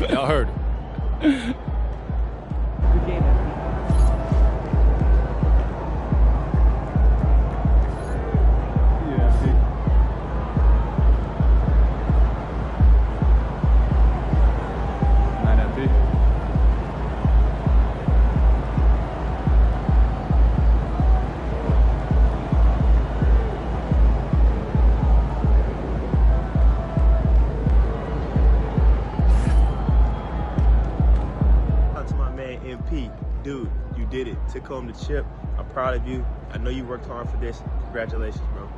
Y'all heard him. Good game, Dude, you did it. Took home the chip. I'm proud of you. I know you worked hard for this. Congratulations, bro.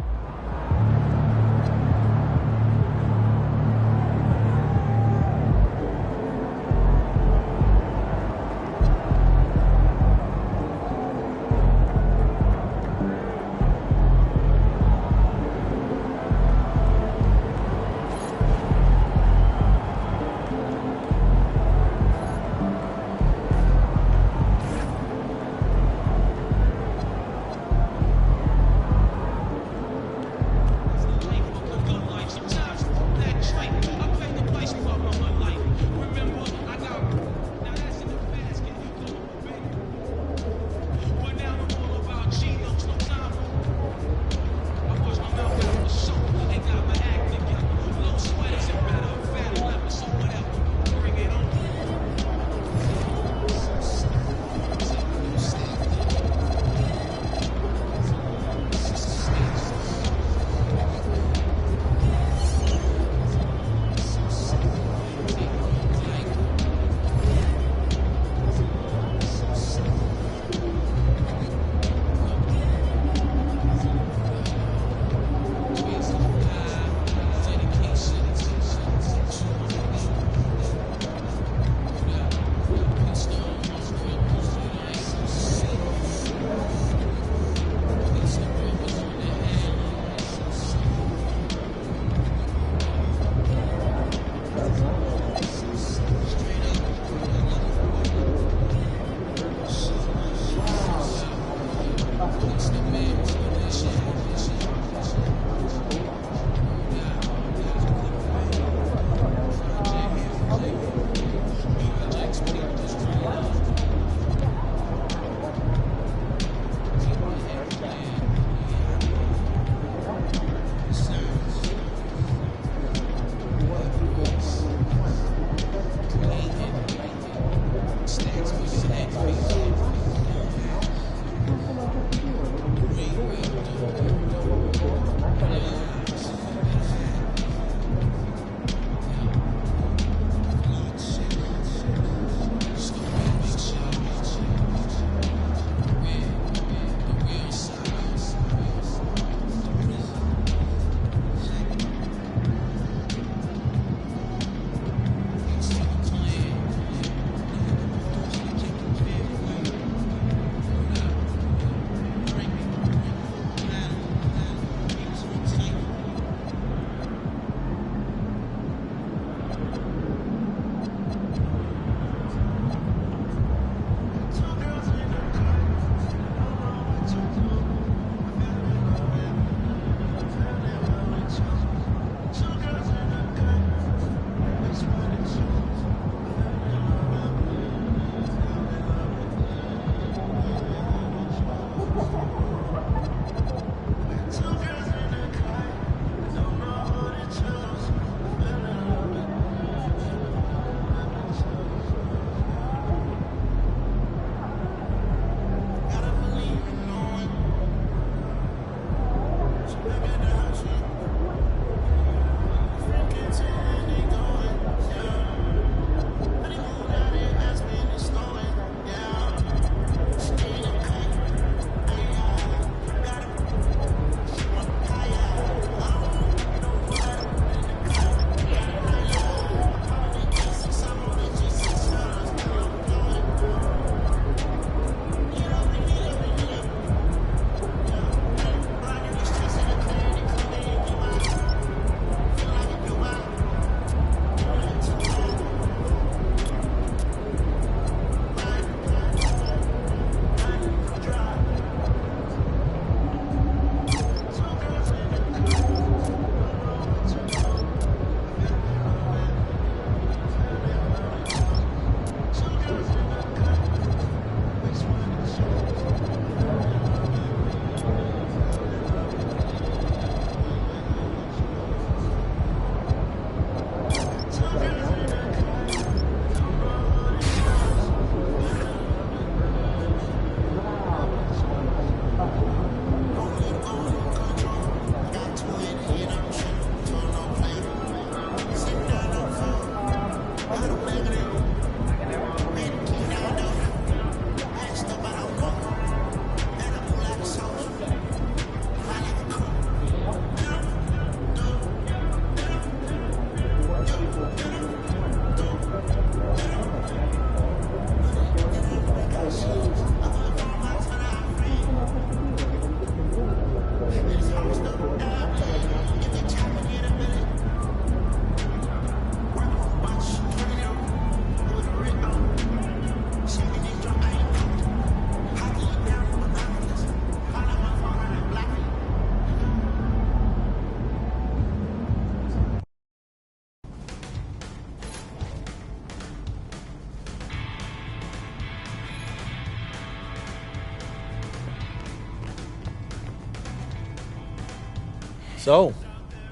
So,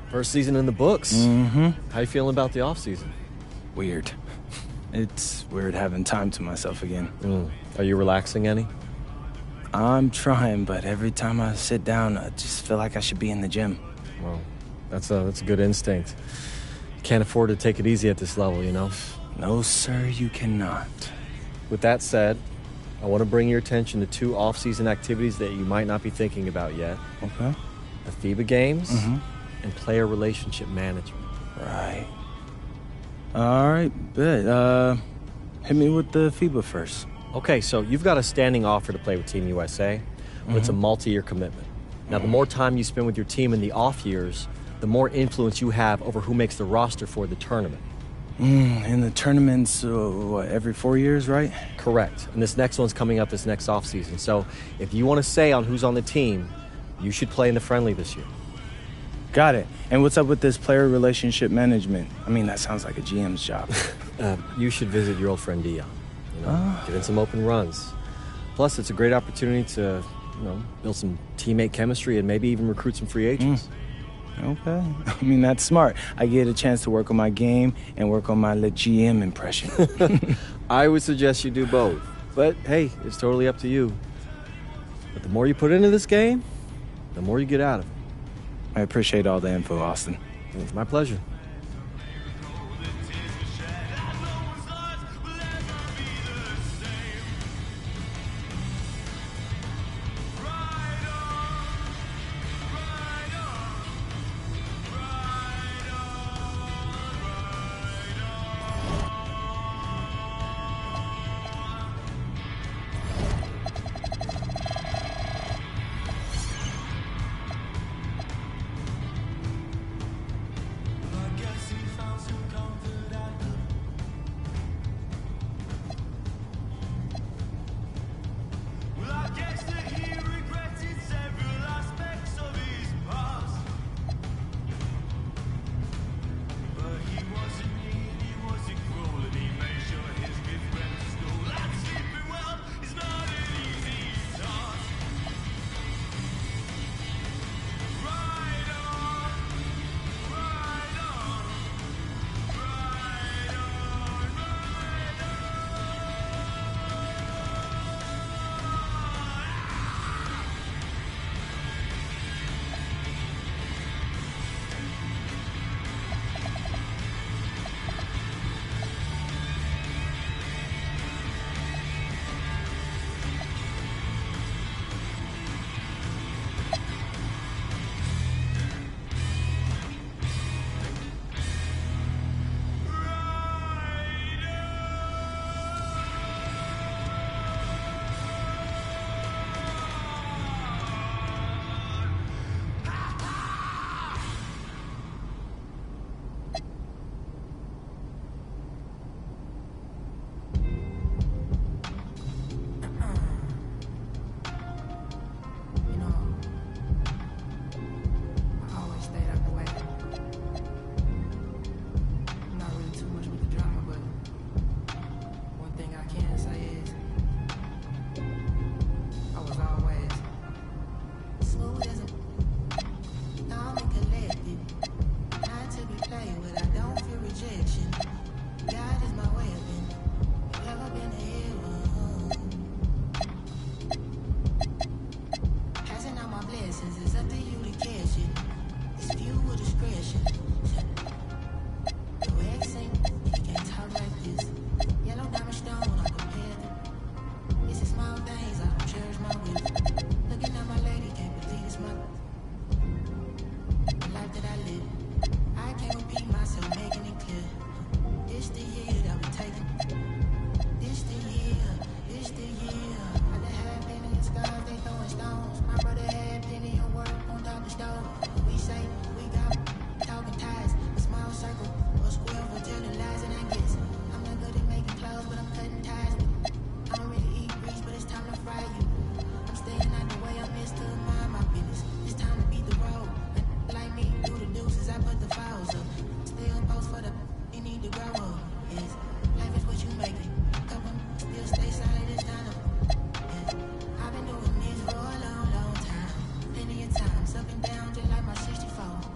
first season in the books. Mm-hmm. How you feeling about the offseason? Weird. It's weird having time to myself again. Are you relaxing any? I'm trying, but every time I sit down, I just feel like I should be in the gym. Well, that's a good instinct. Can't afford to take it easy at this level, you know? No, sir, you cannot. With that said, I want to bring your attention to 2 off-season activities that you might not be thinking about yet. Okay. The FIBA games and player relationship management. Right. All right, bet. Hit me with the FIBA first. Okay, so you've got a standing offer to play with Team USA, but it's a multi-year commitment. Now, the more time you spend with your team in the off years, the more influence you have over who makes the roster for the tournament. And the tournament's, every 4 years, right? Correct. And this next one's coming up this next offseason. So if you want to say on who's on the team, you should play in the friendly this year. Got it. And what's up with this player relationship management? I mean, that sounds like a GM's job. You should visit your old friend Dion. Get in some open runs. Plus, it's a great opportunity to, build some teammate chemistry and maybe even recruit some free agents. Okay. I mean, that's smart. I get a chance to work on my game and work on my GM impression. I would suggest you do both. But, hey, it's totally up to you. But the more you put into this game, the more you get out of it. I appreciate all the info, Austin. It's my pleasure. Up and down just like my 64.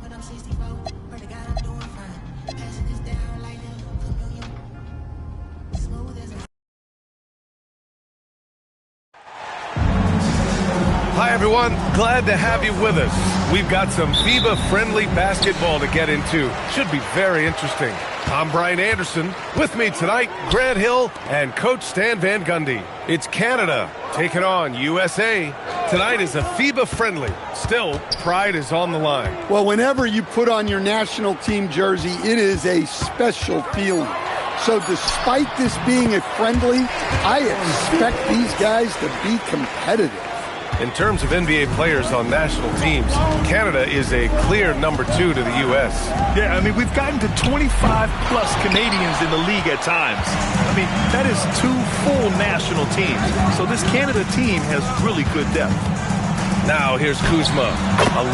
everyone. Glad to have you with us. We've got some FIBA-friendly basketball to get into. Should be very interesting. I'm Brian Anderson. With me tonight, Grant Hill and Coach Stan Van Gundy. It's Canada taking on USA. Tonight is a FIBA-friendly. Still, pride is on the line. Well, whenever you put on your national team jersey, it is a special feeling. So despite this being a friendly, I expect these guys to be competitive. In terms of NBA players on national teams, Canada is a clear number 2 to the U.S. Yeah, I mean, we've gotten to 25-plus Canadians in the league at times. I mean, that is 2 full national teams. So this Canada team has really good depth. Now here's Kuzma.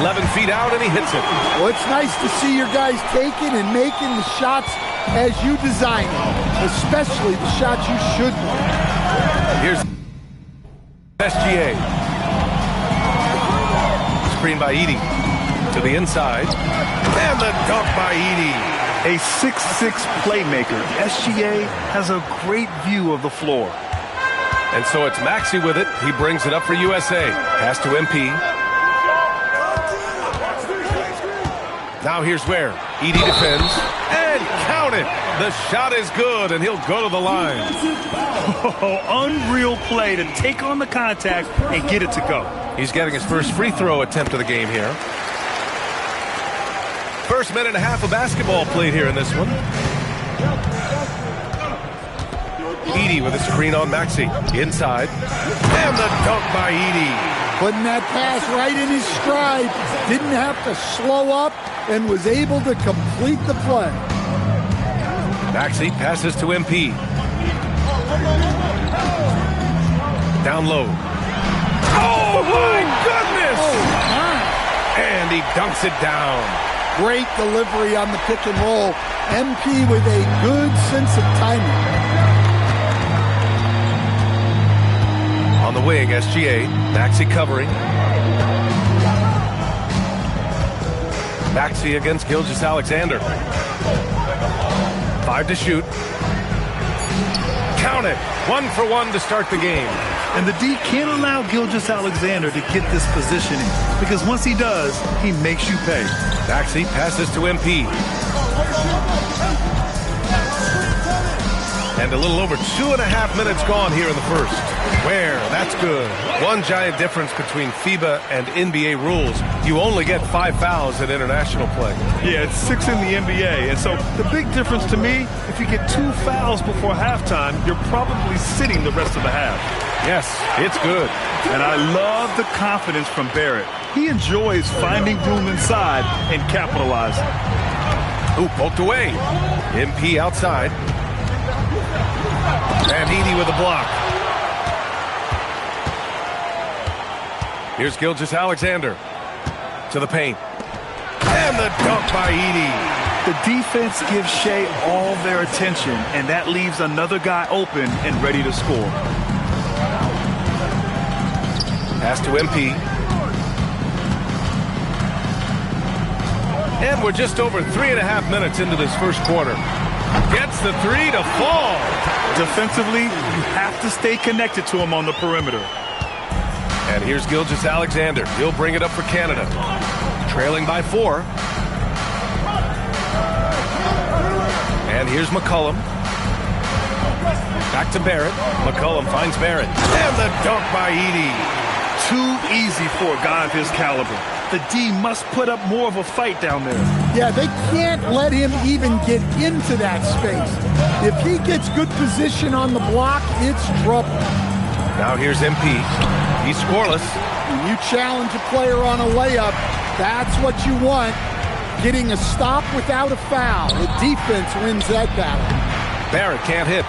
11 feet out, and he hits it. Well, it's nice to see your guys taking and making the shots as you design them, especially the shots you should make. Here's SGA. Screen by Edey. To the inside. And the dunk by Edey. A 6'6 playmaker. SGA has a great view of the floor. And so it's Maxey with it. He brings it up for USA. Pass to MP. Now here's where Edey defends. And count it. The shot is good, and he'll go to the line. Oh, unreal play to take on the contact and get it to go. He's getting his first free throw attempt of the game here. First minute and a half of basketball played here in this one. Edey with a screen on Maxey. Inside. And the dunk by Edey. Putting that pass right in his stride. Didn't have to slow up and was able to complete the play. Maxey passes to MP. Down low. Oh, my goodness! And he dunks it down. Great delivery on the pick and roll. MP with a good sense of timing. On the wing, SGA. Maxey covering. Maxey against Gilgeous-Alexander. 5 to shoot. Count it. 1 for 1 to start the game. And the D can't allow Gilgeous-Alexander to get this positioning, because once he does, he makes you pay. Maxey passes to MP. And a little over 2.5 minutes gone here in the first. Where? That's good. One giant difference between FIBA and NBA rules. You only get 5 fouls in international play. Yeah, it's 6 in the NBA. And so the big difference to me, if you get 2 fouls before halftime, you're probably sitting the rest of the half. Yes, it's good. And I love the confidence from Barrett. He enjoys finding room inside and capitalizing. Ooh, poked away. MP outside. And Edey with a block. Here's Gilgeous-Alexander to the paint. And the dunk by Edey. The defense gives Shea all their attention, and that leaves another guy open and ready to score. Pass to MP. And we're just over 3.5 minutes into this first quarter. Gets the 3 to fall. Defensively, you have to stay connected to him on the perimeter. And here's Gilgeous-Alexander. He'll bring it up for Canada. Trailing by 4. And here's McCollum. Back to Barrett. McCollum finds Barrett. And the dunk by Edey. Too easy for a guy of his caliber. The D must put up more of a fight down there. Yeah, they can't let him even get into that space. If he gets good position on the block, it's trouble. Now here's MP. He's scoreless. When you challenge a player on a layup, that's what you want. Getting a stop without a foul. The defense wins that battle. Barrett can't hit.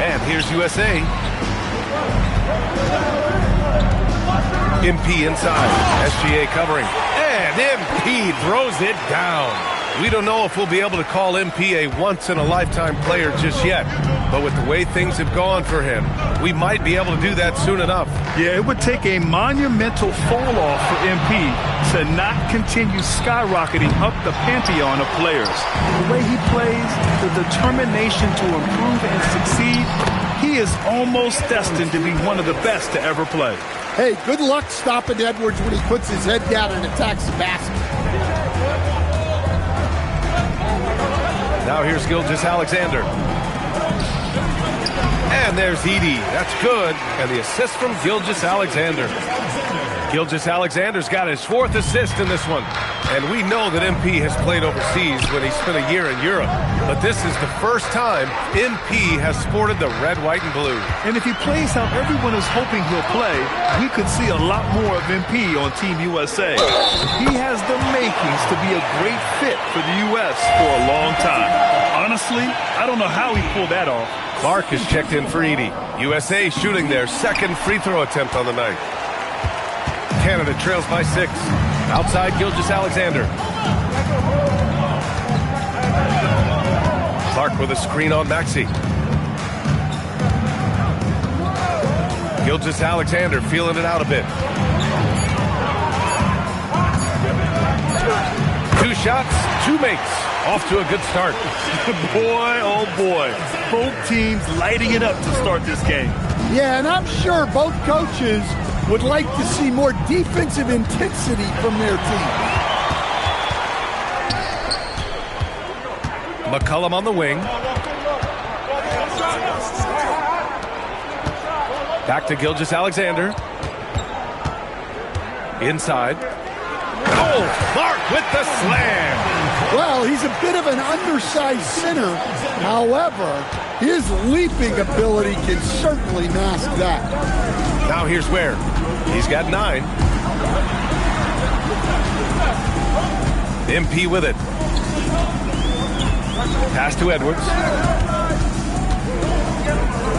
And here's USA. MP inside. SGA covering. And MP throws it down. We don't know if we'll be able to call MP a once-in-a-lifetime player just yet. But with the way things have gone for him, we might be able to do that soon enough. Yeah, it would take a monumental fall-off for MP to not continue skyrocketing up the pantheon of players. The way he plays, the determination to improve and succeed, he is almost destined to be one of the best to ever play. Hey, good luck stopping Edwards when he puts his head down and attacks the basket. Now here's Gilgeous-Alexander. And there's Edey. That's good. And the assist from Gilgeous-Alexander. Gilgeous-Alexander's got his 4th assist in this one. And we know that MP has played overseas when he spent a year in Europe. But this is the first time MP has sported the red, white, and blue. And if he plays how everyone is hoping he'll play, we could see a lot more of MP on Team USA. He has the makings to be a great fit for the U.S. for a long time. Honestly, I don't know how he pulled that off. Clark is checked in for Edey. USA shooting their 2nd free throw attempt on the night. Canada trails by 6. Outside Gilgeous-Alexander. Clark with a screen on Maxey. Gilgeous-Alexander feeling it out a bit. 2 shots, 2 makes. Off to a good start. Boy, oh boy. Both teams lighting it up to start this game. Yeah, and I'm sure both coaches would like to see more defensive intensity from their team. McCollum on the wing. Back to Gilgeous-Alexander. Inside. Oh, Clark with the slam. Well, he's a bit of an undersized center. However, his leaping ability can certainly mask that. Now here's Ware. He's got 9. MP with it. Pass to Edwards.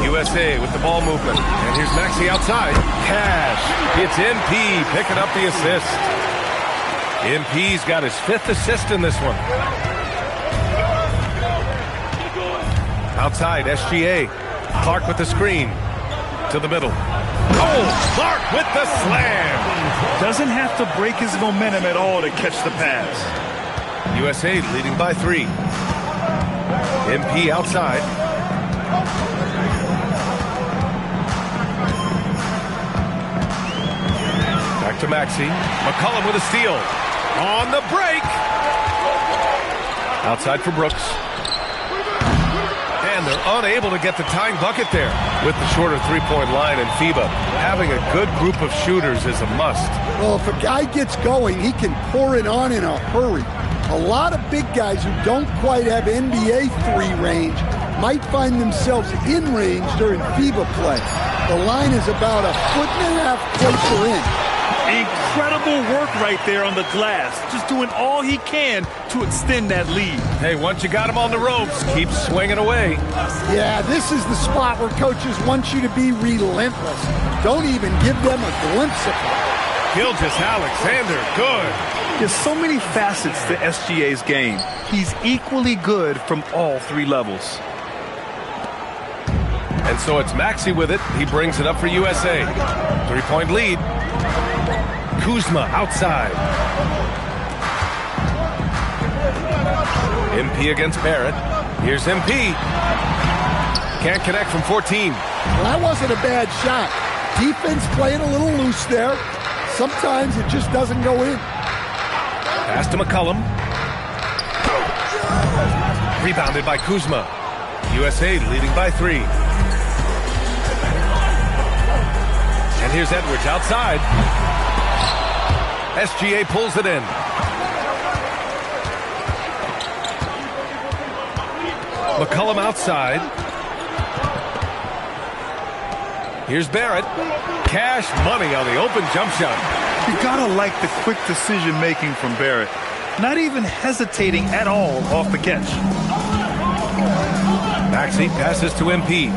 USA with the ball movement. And here's Maxey outside. Cash. It's MP picking up the assist. MP's got his 5th assist in this one. Outside, SGA. Clark with the screen. To the middle. Oh, Clark with the slam. Doesn't have to break his momentum at all to catch the pass. USA leading by 3. MP outside. Back to Maxey. McCollum with a steal. On the break. Outside for Brooks. And they're unable to get the tying bucket there with the shorter three-point line, and FIBA. Having a good group of shooters is a must. Well, if a guy gets going, he can pour it on in a hurry. A lot of big guys who don't quite have NBA 3 range might find themselves in range during FIBA play. The line is about a 1.5 feet closer in. Incredible work right there on the glass. Just doing all he can to extend that lead. Hey, once you got him on the ropes, keep swinging away. Yeah, this is the spot where coaches want you to be relentless. Don't even give them a glimpse of it. Gilgeous-Alexander, good. There's so many facets to SGA's game. He's equally good from all 3 levels. And so it's Maxey with it. He brings it up for USA. 3-point lead. Kuzma outside. MP against Barrett. Here's MP. Can't connect from 14. Well, that wasn't a bad shot. Defense playing a little loose there. Sometimes it just doesn't go in. Pass to McCollum. Rebounded by Kuzma. USA leading by 3. And here's Edwards outside. SGA pulls it in. McCollum outside. Here's Barrett. Cash money on the open jump shot. You gotta like the quick decision making from Barrett. Not even hesitating at all off the catch. Maxey passes to MP.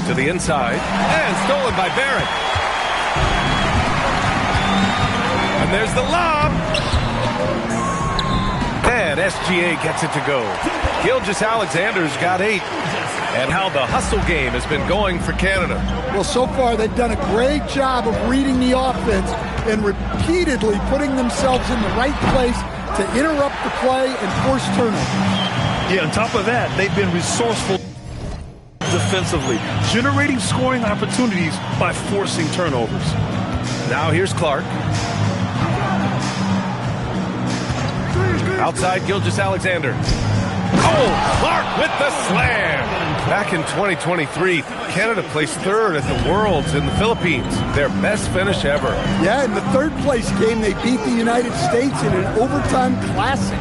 To the inside. And stolen by Barrett. And there's the lob. And SGA gets it to go. Gilgeous-Alexander's got 8. And how the hustle game has been going for Canada. Well, so far they've done a great job of reading the offense and repeatedly putting themselves in the right place to interrupt the play and force turnovers. Yeah, on top of that, they've been resourceful defensively, generating scoring opportunities by forcing turnovers. Now here's Clark. Outside Gilgeous-Alexander. Oh, Clark with the slam. Back in 2023, Canada placed third at the Worlds in the Philippines. Their best finish ever. Yeah, in the third-place game, they beat the United States in an overtime classic.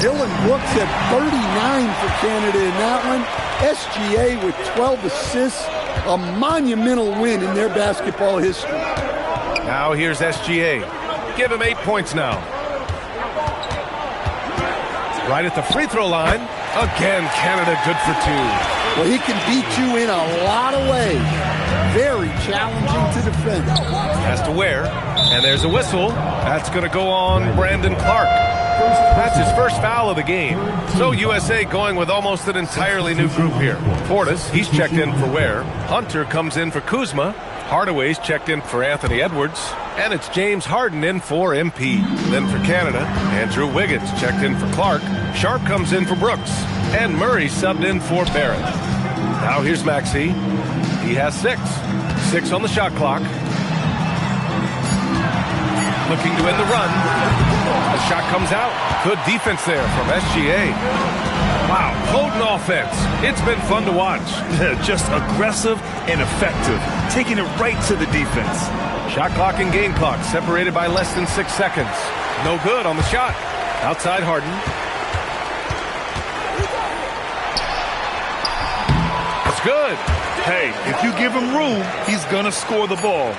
Dylan Brooks had 39 for Canada in that one. SGA with 12 assists. A monumental win in their basketball history. Now here's SGA. Give him 8 points now. Right at the free throw line. Again, Canada good for 2. Well, he can beat you in a lot of ways. Very challenging to defend. Has to wear. And there's a whistle. That's going to go on Brandon Clark. That's his first foul of the game. So USA going with almost an entirely new group here. Portis, he's checked in for Ware. Hunter comes in for Kuzma. Hardaway's checked in for Anthony Edwards. And it's James Harden in for MP. Then for Canada, Andrew Wiggins checked in for Clark. Sharp comes in for Brooks. And Murray subbed in for Barrett. Now here's Maxey. He has 6. 6 on the shot clock. Looking to end the run. The shot comes out. Good defense there from SGA. Wow, potent offense. It's been fun to watch. Just aggressive and effective, taking it right to the defense. Shot clock and game clock separated by less than 6 seconds. No good on the shot. Outside Harden. It's good. Hey, if you give him room, he's going to score the ball.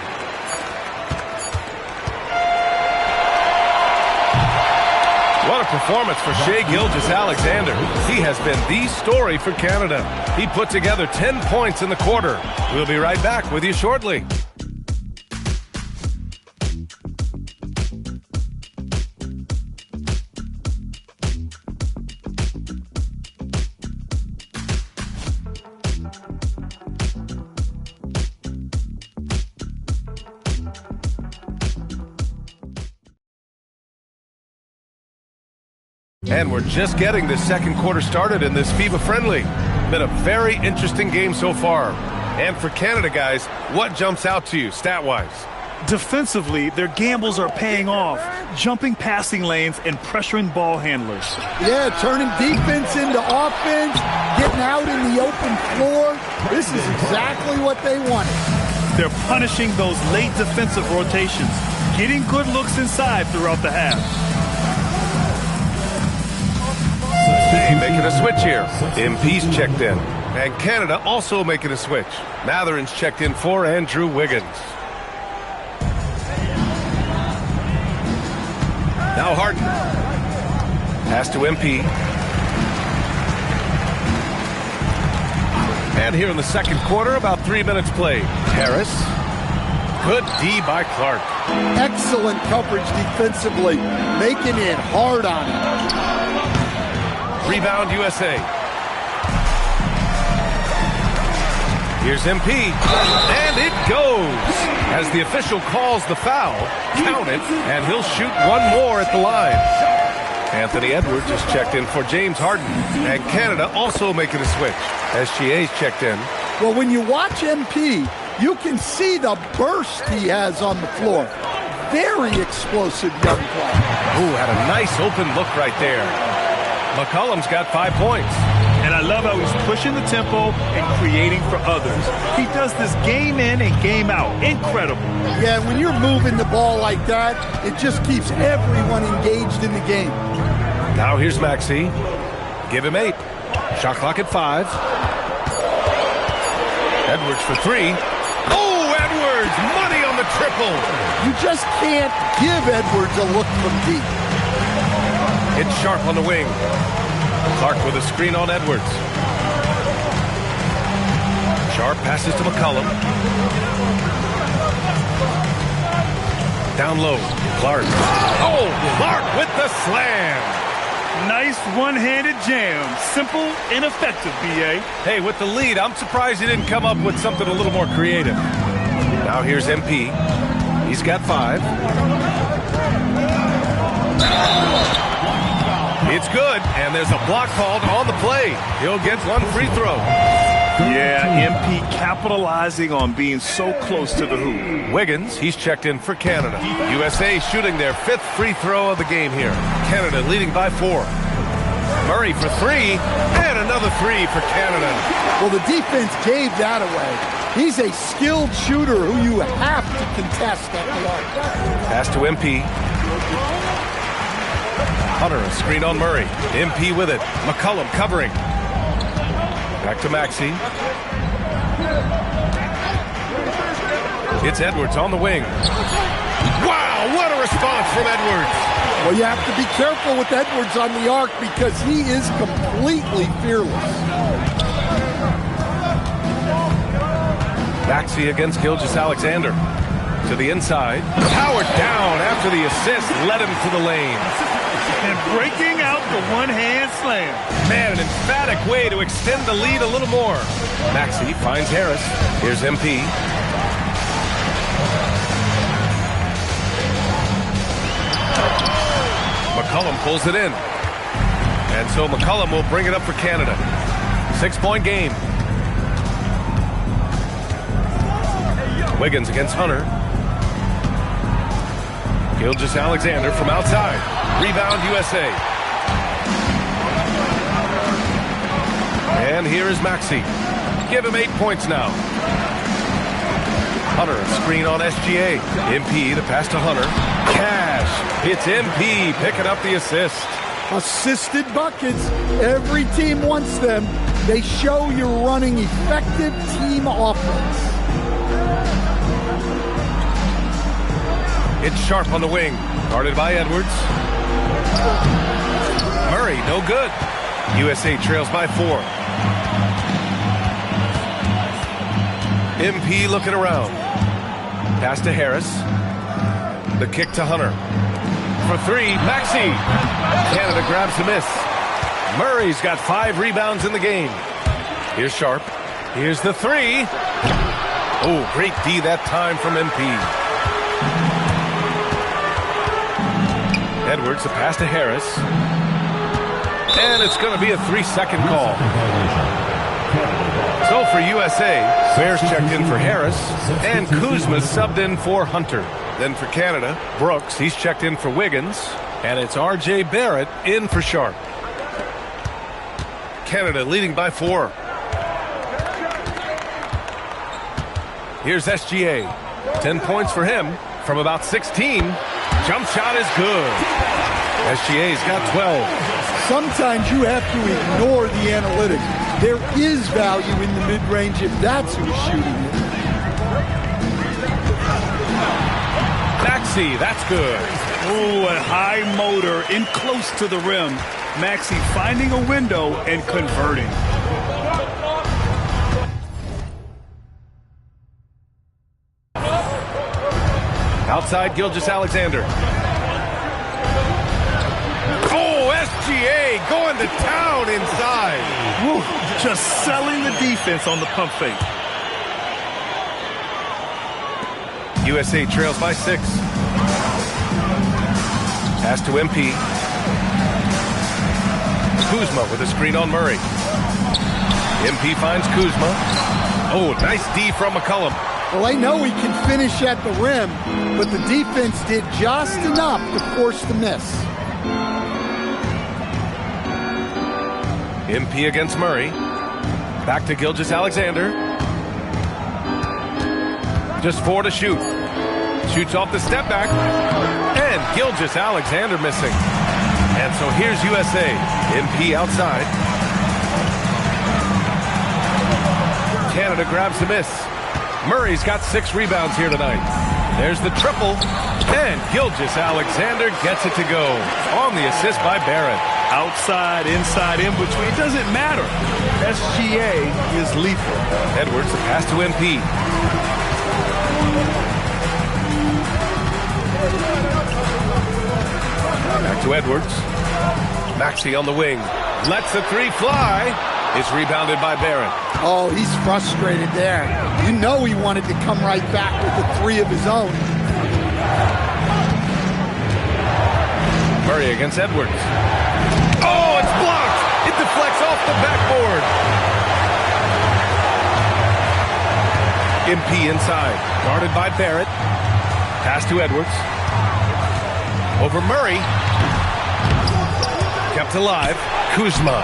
What a performance for Shai Gilgeous-Alexander. He has been the story for Canada. He put together 10 points in the quarter. We'll be right back with you shortly. And we're just getting the second quarter started in this FIBA friendly. Been a very interesting game so far. And for Canada, guys, what jumps out to you stat-wise? Defensively, their gambles are paying off, jumping passing lanes and pressuring ball handlers. Yeah, turning defense into offense, getting out in the open floor. This is exactly what they wanted. They're punishing those late defensive rotations, getting good looks inside throughout the half. Making a switch here. MP's checked in. And Canada also making a switch. Matherin's checked in for Andrew Wiggins. Now Harden. Pass to MP. And here in the second quarter, about 3 minutes played. Harris. Good D by Clark. Excellent coverage defensively, making it hard on him. Rebound USA. Here's MP. And it goes. As the official calls the foul, count it, and he'll shoot one more at the line. Anthony Edwards is checked in for James Harden. And Canada also making a switch. SGA's checked in. Well, when you watch MP, you can see the burst he has on the floor. Very explosive young player. Ooh, had a nice open look right there. McCollum's got 5 points. And I love how he's pushing the tempo and creating for others. He does this game in and game out. Incredible. Yeah, when you're moving the ball like that, it just keeps everyone engaged in the game. Now here's Maxey. Give him 8. Shot clock at 5. Edwards for 3. Oh, Edwards! Money on the triple! You just can't give Edwards a look from deep. It's Sharp on the wing. Clark with a screen on Edwards. Sharp passes to McCollum. Down low. Clark. Oh, Clark with the slam. Nice one-handed jam. Simple and effective, B.A. Hey, with the lead, I'm surprised he didn't come up with something a little more creative. Now here's MP. He's got 5. It's good, and there's a block called on the play. He'll get one free throw. Yeah, MP capitalizing on being so close to the hoop. Wiggins, he's checked in for Canada. USA shooting their 5th free throw of the game here. Canada leading by 4. Murray for 3, and another 3 for Canada. Well, the defense gave that away. He's a skilled shooter who you have to contest at the arc. Pass to MP. Hunter, a screen on Murray. MP with it. McCollum covering. Back to Maxey. It's Edwards on the wing. Wow, what a response from Edwards. Well, you have to be careful with Edwards on the arc because he is completely fearless. Maxey against Gilgeous-Alexander. To the inside. Powered down after the assist led him to the lane. And breaking out the one-hand slam. Man, an emphatic way to extend the lead a little more. Maxey finds Harris. Here's MP. McCollum pulls it in. And so McCollum will bring it up for Canada. 6-point game. Wiggins against Hunter. Gilgeous-Alexander from outside. Rebound USA. And here is Maxey. Give him 8 points now. Hunter, a screen on SGA. MP, the pass to Hunter. Cash. It's MP picking up the assist. Assisted buckets. Every team wants them. They show you're running effective team offense. It's Sharp on the wing. Guarded by Edwards. Murray, no good. USA trails by 4. MP looking around. Pass to Harris. The kick to Hunter. For 3, Maxey. Canada grabs the miss. Murray's got 5 rebounds in the game. Here's Sharp. Here's the 3. Oh, great D that time from MP. Edwards, a pass to Harris. And it's going to be a 3-second call. So for USA, Bears checked in for Harris, and Kuzma subbed in for Hunter. Then for Canada, Brooks, he's checked in for Wiggins, and it's R.J. Barrett in for Sharp. Canada leading by 4. Here's SGA. 10 points for him from about 16. Jump shot is good. SGA's got 12. Sometimes you have to ignore the analytics. There is value in the mid-range if that's who's shooting it. Maxey, that's good. Ooh, a high motor in close to the rim. Maxey finding a window and converting. Outside Gilgeous-Alexander. Oh, SGA going to town inside. Woo, just selling the defense on the pump fake. USA trails by 6. Pass to MP. Kuzma with a screen on Murray. MP finds Kuzma. Oh, nice D from McCollum. Well, I know he can finish at the rim, but the defense did just enough to force the miss. MP against Murray. Back to Gilgeous-Alexander. Just 4 to shoot. Shoots off the step back. And Gilgeous-Alexander missing. And so here's USA. MP outside. Canada grabs the miss. Murray's got 6 rebounds here tonight. There's the triple. And Gilgeous-Alexander gets it to go. On the assist by Barrett. Outside, inside, in between, it doesn't matter. SGA is lethal. Edwards, the pass to MP. Back to Edwards. Maxey on the wing. Lets the 3 fly. It's rebounded by Barrett. Oh, he's frustrated there. You know he wanted to come right back with the 3 of his own. Murray against Edwards. Oh, it's blocked. It deflects off the backboard. MP inside. Guarded by Barrett. Pass to Edwards. Over Murray. Kept alive. Kuzma.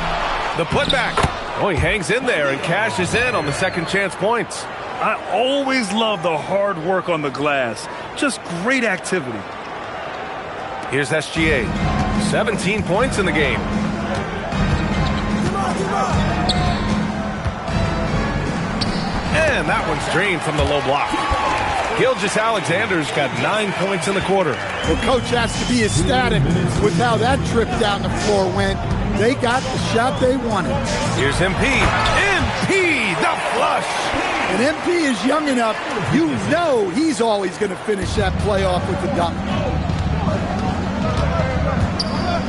The putback. Oh, he hangs in there and cashes in on the second chance points. I always love the hard work on the glass. Just great activity. Here's SGA. 17 points in the game. And that one's drained from the low block. Gilgeous-Alexander's got 9 points in the quarter. The coach has to be ecstatic with how that trip down the floor went. They got the shot they wanted. Here's MP. MP, the flush. And MP is young enough, you know he's always going to finish that playoff with the dunk.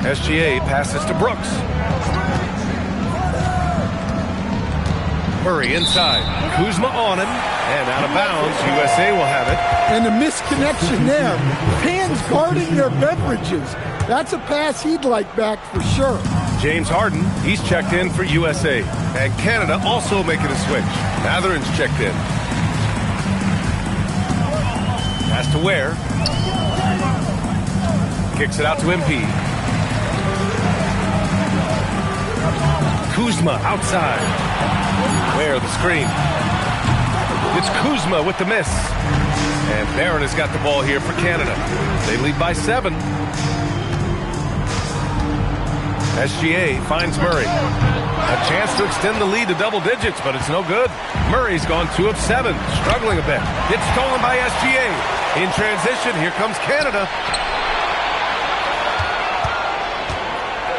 SGA passes to Brooks. Murray inside. Kuzma on him. And out of bounds. USA will have it. And the misconnection there. Fans guarding their beverages. That's a pass he'd like back for sure. James Harden, he's checked in for USA. And Canada also making a switch. Matherin's checked in. Pass to Ware. Kicks it out to MP. Kuzma outside. Ware the screen. It's Kuzma with the miss. And Barrett has got the ball here for Canada. They lead by 7. SGA finds Murray. A chance to extend the lead to double digits, but it's no good. Murray's gone 2 of 7, struggling a bit. It's stolen by SGA. In transition, here comes Canada.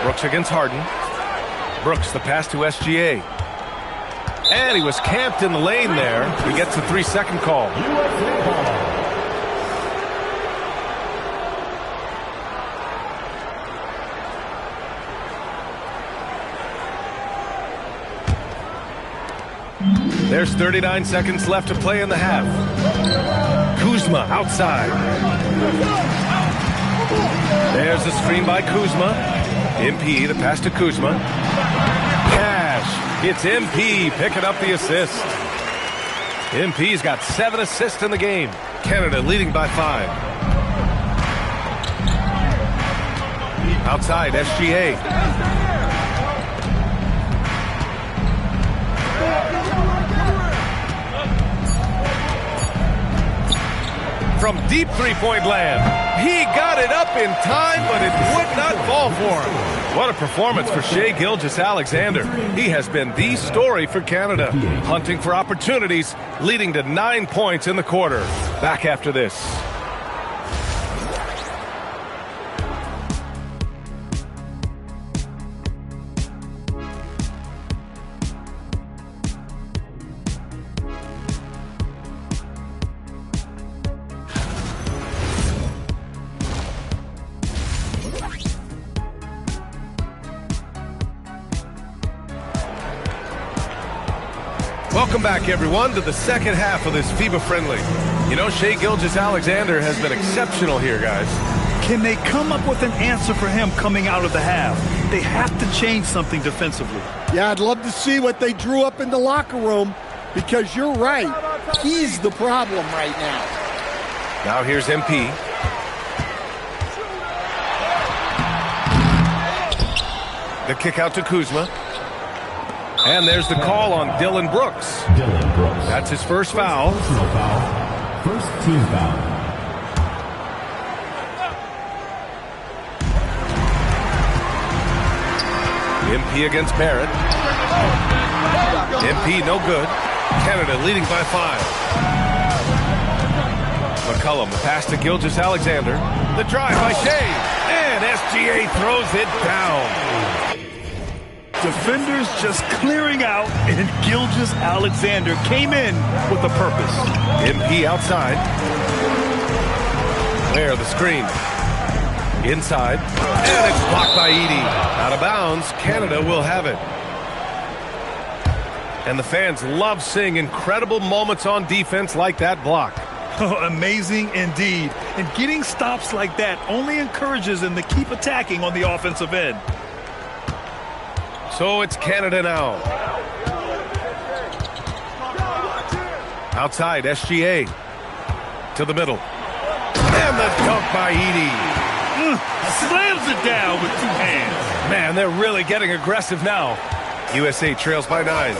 Brooks against Harden. Brooks, the pass to SGA. And he was camped in the lane there. He gets a 3-second call. There's 39 seconds left to play in the half. Kuzma outside. There's a screen by Kuzma. MP, the pass to Kuzma. Cash. It's MP picking up the assist. MP's got 7 assists in the game. Canada leading by 5. Outside, SGA. From deep three-point land. He got it up in time, but it would not fall for him. What a performance for Shai Gilgeous-Alexander. He has been the story for Canada, hunting for opportunities, leading to 9 points in the quarter. Back after this. Welcome back, everyone, to the second half of this FIBA friendly. You know, Shai Gilgeous-Alexander has been exceptional here, guys. Can they come up with an answer for him coming out of the half? They have to change something defensively. Yeah, I'd love to see what they drew up in the locker room, because you're right. He's the problem right now. Now here's MP. The kick out to Kuzma. And there's the call on Dillon Brooks. That's his first foul. First team foul. MP against Barrett. MP no good. Canada leading by 5. McCollum, the pass to Gilgeous-Alexander. The drive by Shai. And SGA throws it down. Defenders just clearing out, and Gilgeous-Alexander came in with a purpose. MP outside. There, the screen. Inside. And it's blocked by Edey. Out of bounds. Canada will have it. And the fans love seeing incredible moments on defense like that block. Oh, amazing indeed. And getting stops like that only encourages them to keep attacking on the offensive end. So it's Canada now. Outside, SGA. To the middle. And the dunk by Edey. Slams it down with 2 hands. Man, they're really getting aggressive now. USA trails by 9.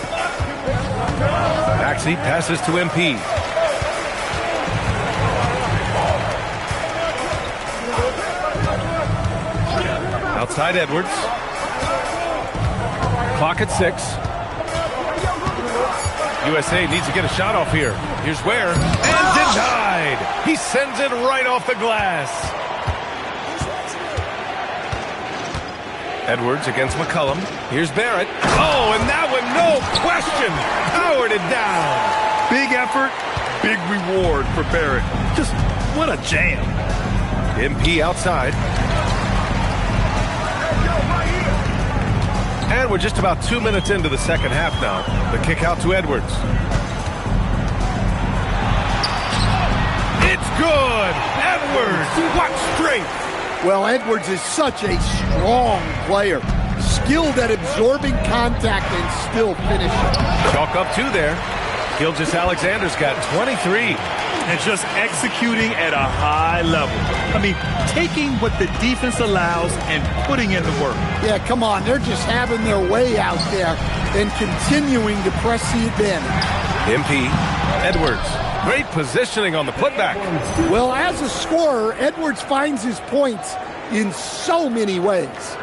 Maxey passes to MP. Outside Edwards. Clock at 6. USA needs to get a shot off here. Here's Ware. And denied. He sends it right off the glass. Edwards against McCollum. Here's Barrett. Oh, and that one, no question, powered it down. Big effort, big reward for Barrett. Just what a jam. MP outside. And we're just about 2 minutes into the second half now. The kick out to Edwards. It's good. Edwards, what strength. Well, Edwards is such a strong player. Skilled at absorbing contact and still finishing. Chalk up 2 there. Gilgeous-Alexander's got 23. And just executing at a high level. I mean, taking what the defense allows and putting in the work. Yeah, come on. They're just having their way out there and continuing to press the advantage. MP, Edwards. Great positioning on the putback. Well, as a scorer, Edwards finds his points in so many ways.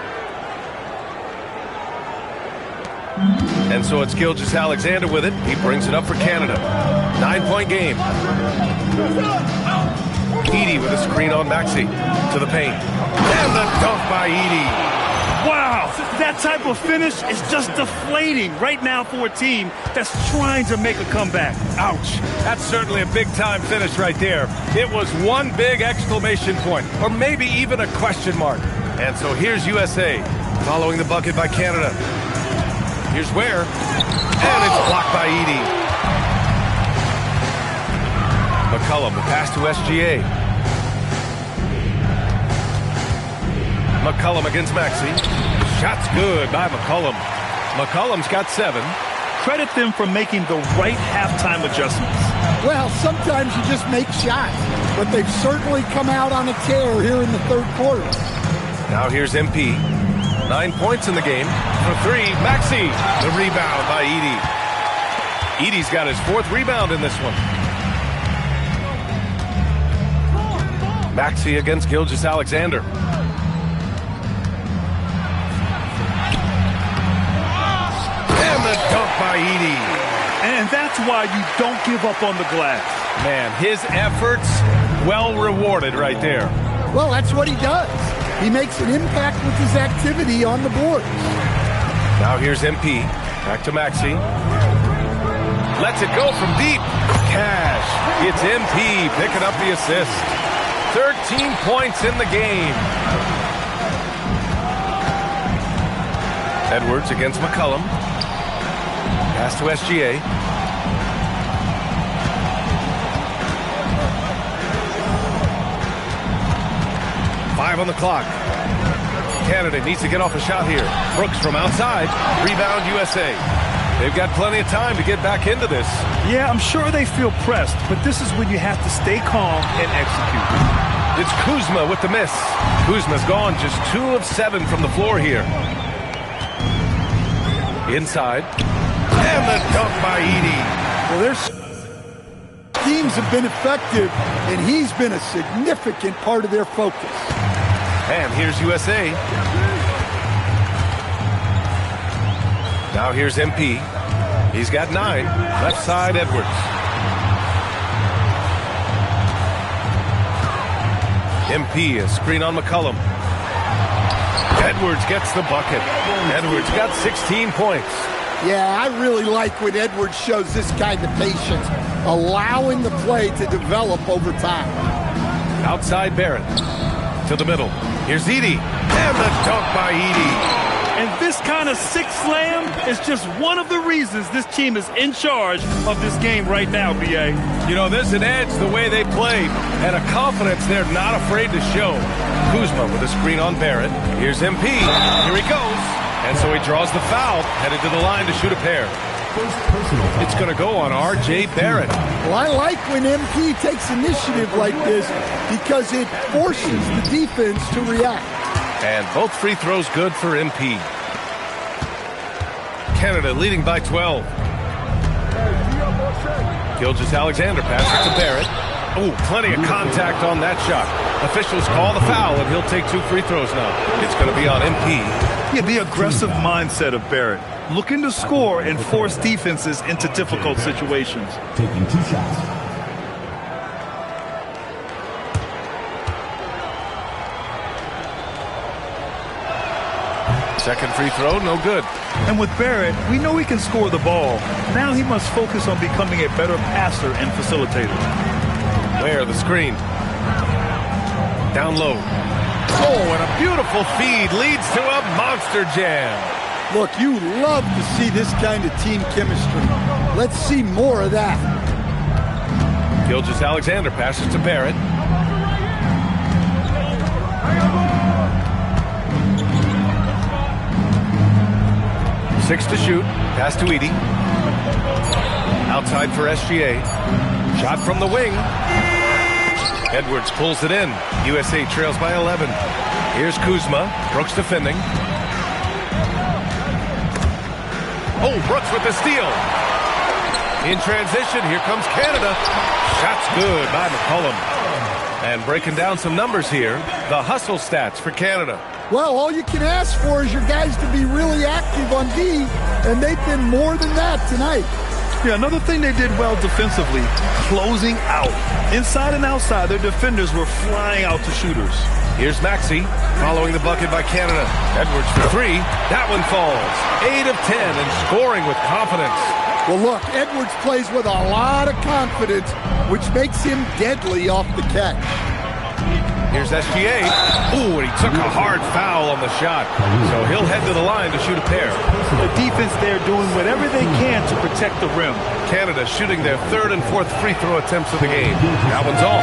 And so it's Gilgeous-Alexander with it. He brings it up for Canada. 9-point game. Edey with a screen on Maxey to the paint. And the dunk by Edey. Wow, that type of finish is just deflating right now for a team that's trying to make a comeback. Ouch. That's certainly a big-time finish right there. It was one big exclamation point, or maybe even a question mark. And so here's USA following the bucket by Canada. Here's Ware, and it's blocked by Edey. McCollum, the pass to SGA. McCollum against Maxey. Shot's good by McCollum. McCollum's got 7. Credit them for making the right halftime adjustments. Well, sometimes you just make shots, but they've certainly come out on a tear here in the third quarter. Now here's MP. 9 points in the game. For 3, Maxey. The rebound by Edey. Edey's got his 4th rebound in this one. Maxey against Gilgeous-Alexander. And the dunk by Edey. And that's why you don't give up on the glass. Man, his efforts well rewarded right there. Well, that's what he does. He makes an impact with his activity on the board. Now here's MP. Back to Maxey. Lets it go from deep. Cash. It's MP picking up the assist. 13 points in the game. Edwards against McCollum. Pass to SGA. Five on the clock. Canada needs to get off a shot here. Brooks from outside. Rebound USA. They've got plenty of time to get back into this. Yeah, I'm sure they feel pressed, but this is when you have to stay calm and execute. It's Kuzma with the miss. Kuzma's gone just 2 of 7 from the floor here. Inside. And the dunk by Edey. Well, their teams have been effective, and he's been a significant part of their focus. And here's USA. Now here's MP. He's got 9. Left side, Edwards. MP, a screen on McCollum. Edwards gets the bucket. Edwards got 16 points. Yeah, I really like when Edwards shows this kind of patience, allowing the play to develop over time. Outside Barrett. To the middle. Here's Edey. And the dunk by Edey. And this kind of six slam is just one of the reasons this team is in charge of this game right now, B.A. You know, there's an edge the way they played and a confidence they're not afraid to show. Kuzma with a screen on Barrett. Here's MP. Here he goes. And so he draws the foul, headed to the line to shoot a pair. It's going to go on R.J. Barrett. Well, I like when MP takes initiative like this because it forces the defense to react. And both free throws good for MP. Canada leading by 12. Gilgeous-Alexander passes to Barrett. Oh, plenty of contact on that shot. Officials call the foul, and he'll take 2 free throws now. It's going to be on MP. Yeah, the aggressive mindset of Barrett. Looking to score and force defenses into difficult situations. Taking 2 shots. Second free throw, no good. And with Barrett, we know he can score the ball. Now he must focus on becoming a better passer and facilitator. Where the screen. Down low. Oh, and a beautiful feed leads to a monster jam. Look, you love to see this kind of team chemistry. Let's see more of that. Gilgeous-Alexander passes to Barrett. Six to shoot. Pass to Edey. Outside for SGA. Shot from the wing. Edwards pulls it in. USA trails by 11. Here's Kuzma. Brooks defending. Oh, Brooks with the steal. In transition, here comes Canada. Shot's good by McCollum. And breaking down some numbers here, the hustle stats for Canada. Well, all you can ask for is your guys to be really active on D, and they've been more than that tonight. Yeah, another thing they did well defensively, closing out. Inside and outside, their defenders were flying out to shooters. Here's Maxey, following the bucket by Canada. Edwards for 3. That one falls. 8 of 10 and scoring with confidence. Well, look, Edwards plays with a lot of confidence, which makes him deadly off the catch. Here's SGA. Ooh, and he took a hard foul on the shot. So he'll head to the line to shoot a pair. The defense there doing whatever they can to protect the rim. Canada shooting their 3rd and 4th free throw attempts of the game. That one's off.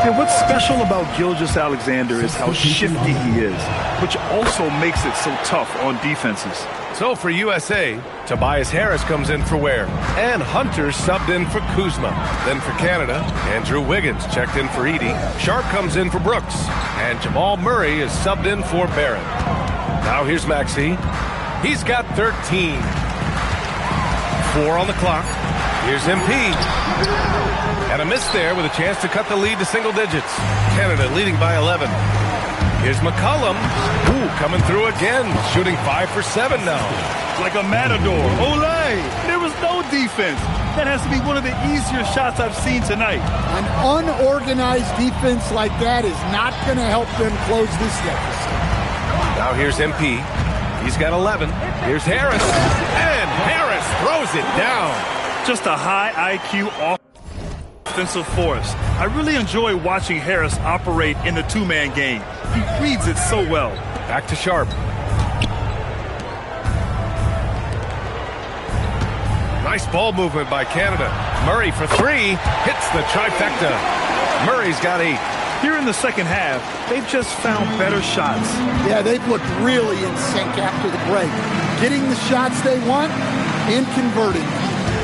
And what's special about Gilgeous-Alexander is how shifty he is, which also makes it so tough on defenses. So for USA, Tobias Harris comes in for Ware. And Hunter subbed in for Kuzma. Then for Canada, Andrew Wiggins checked in for Edey. Sharp comes in for Brooks. And Jamal Murray is subbed in for Barrett. Now here's Maxey. He's got 13. 4 on the clock. Here's MP. And a miss there with a chance to cut the lead to single digits. Canada leading by 11. Here's McCollum. Ooh, coming through again. Shooting 5 for 7 now. Like a matador. Olay! There was no defense. That has to be one of the easier shots I've seen tonight. An unorganized defense like that is not going to help them close this deficit. Now here's MP. He's got 11. Here's Harris. And Harris throws it down. Just a high IQ offensive force. I really enjoy watching Harris operate in the two-man game. He reads it so well. Back to Sharp. Nice ball movement by Canada. Murray for 3. Hits the trifecta. Murray's got 8. Here in the second half, they've just found better shots. Yeah, they've looked really in sync after the break. Getting the shots they want and converting.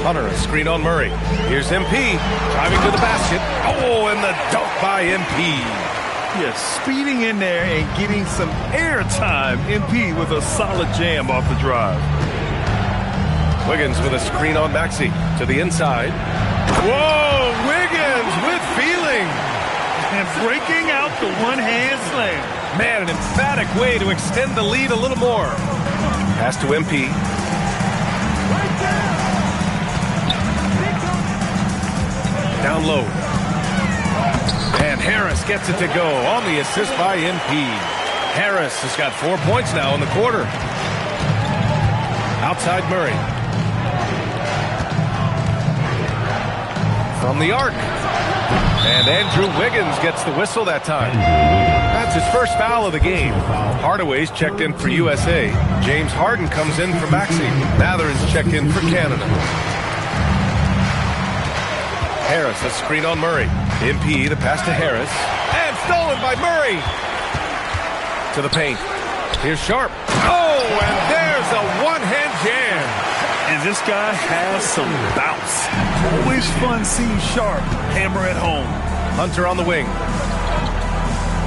Hunter, a screen on Murray. Here's MP, driving to the basket. Oh, and the dunk by MP. Yes, speeding in there and getting some air time. MP with a solid jam off the drive. Wiggins with a screen on Maxey to the inside. Whoa, Wiggins with feeling. And breaking out the one-hand slam. Man, an emphatic way to extend the lead a little more. Pass to MP. Down low. And Harris gets it to go on the assist by MP. Harris has got 4 points now in the quarter. Outside Murray. From the arc. And Andrew Wiggins gets the whistle that time. That's his first foul of the game. Hardaway's checked in for USA. James Harden comes in for Maxey. Mather's checked in for Canada. Harris, a screen on Murray. MP, the pass to Harris. And stolen by Murray. To the paint. Here's Sharp. Oh, and there's a one-hand jam. And this guy has some bounce. Always fun seeing Sharp hammer at home. Hunter on the wing.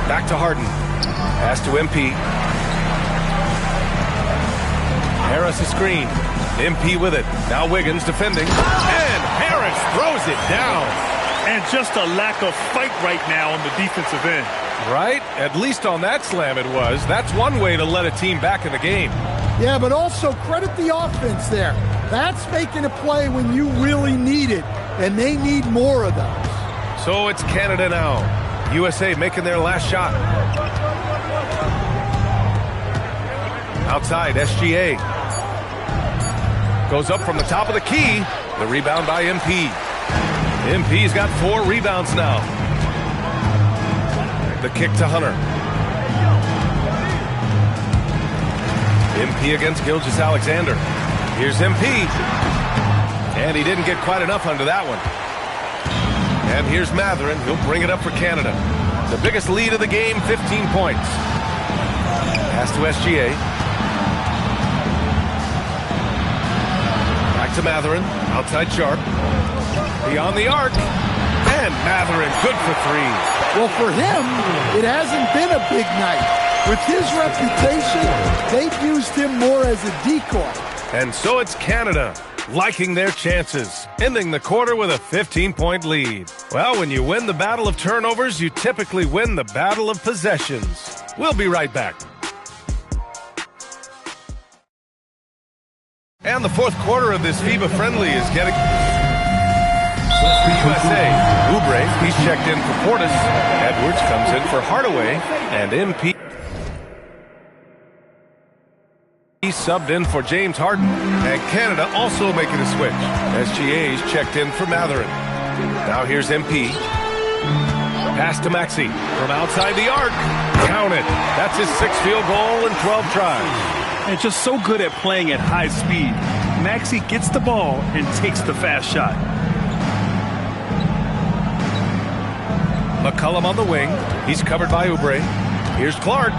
Back to Harden. Pass to MP. Harris a screen. MP with it. Now Wiggins defending. And Harris throws it down. And just a lack of fight right now on the defensive end. Right? At least on that slam it was. That's one way to let a team back in the game. Yeah, but also credit the offense there. That's making a play when you really need it, and they need more of those. So it's Canada now. USA making their last shot. Outside, SGA. Goes up from the top of the key. The rebound by MP. MP's got 4 rebounds now. The kick to Hunter. MP against Gilgeous-Alexander. Here's MP. And he didn't get quite enough under that one. And here's Mathurin. He'll bring it up for Canada. The biggest lead of the game, 15 points. Pass to SGA. Back to Mathurin. Outside Sharp. Beyond the arc. And Mathurin, good for 3. Well, for him, it hasn't been a big night. With his reputation, they've used him more as a decoy. And so it's Canada, liking their chances, ending the quarter with a 15-point lead. Well, when you win the battle of turnovers, you typically win the battle of possessions. We'll be right back. And the fourth quarter of this FIBA friendly is getting... USA. Oubre, he's checked in for Portis. Edwards comes in for Hardaway. And MP... He subbed in for James Harden. And Canada also making a switch. SGA's checked in for Mathurin. Now here's MP. Pass to Maxey. From outside the arc. Count it. That's his 6th field goal in 12 tries. And just so good at playing at high speed. Maxey gets the ball and takes the fast shot. McCollum on the wing. He's covered by Oubre. Here's Clark.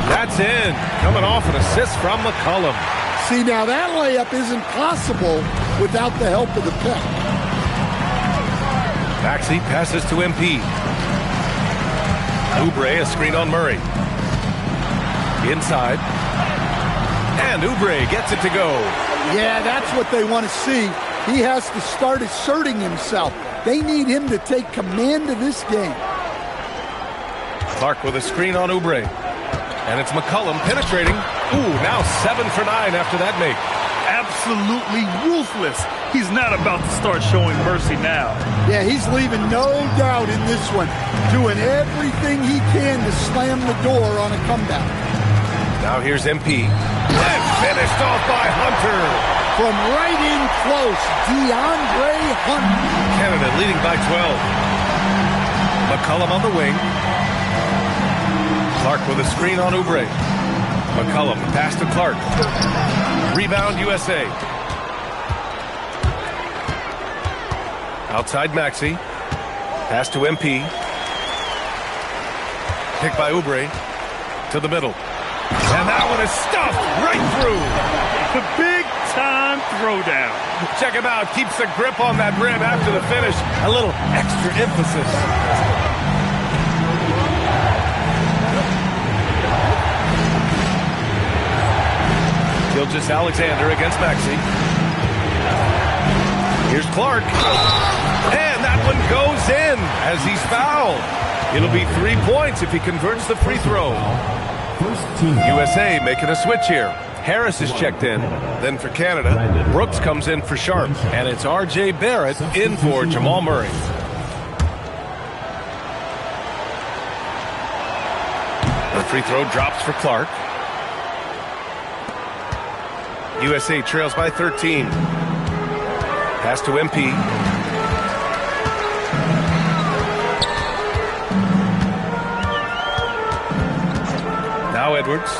That's in. Coming off an assist from McCollum. See, now that layup isn't possible without the help of the pick. Maxey passes to MP. Oubre, a screen on Murray. Inside. And Oubre gets it to go. Yeah, that's what they want to see. He has to start asserting himself. They need him to take command of this game. Clark with a screen on Oubre. And it's McCollum penetrating. Ooh, now 7 for 9 after that make. Absolutely ruthless. He's not about to start showing mercy now. Yeah, he's leaving no doubt in this one. Doing everything he can to slam the door on a comeback. Now here's MP. And finished off by Hunter. From right in close, DeAndre Hunter. Canada leading by 12. McCollum on the wing. Clark with a screen on Oubre. McCollum pass to Clark. Rebound USA. Outside Maxey. Pass to MP. Pick by Oubre. To the middle. And that one is stuffed right through. The big-time throwdown. Check him out. Keeps the grip on that rim after the finish. A little extra emphasis. Gilgeous-Alexander against Maxey. Here's Clark. And that one goes in as he's fouled. It'll be 3 points if he converts the free throw. USA making a switch here. Harris is checked in. Then for Canada, Brooks comes in for Sharp. And it's R.J. Barrett in for Jamal Murray. The free throw drops for Clark. USA trails by 13. Pass to MP. Now Edwards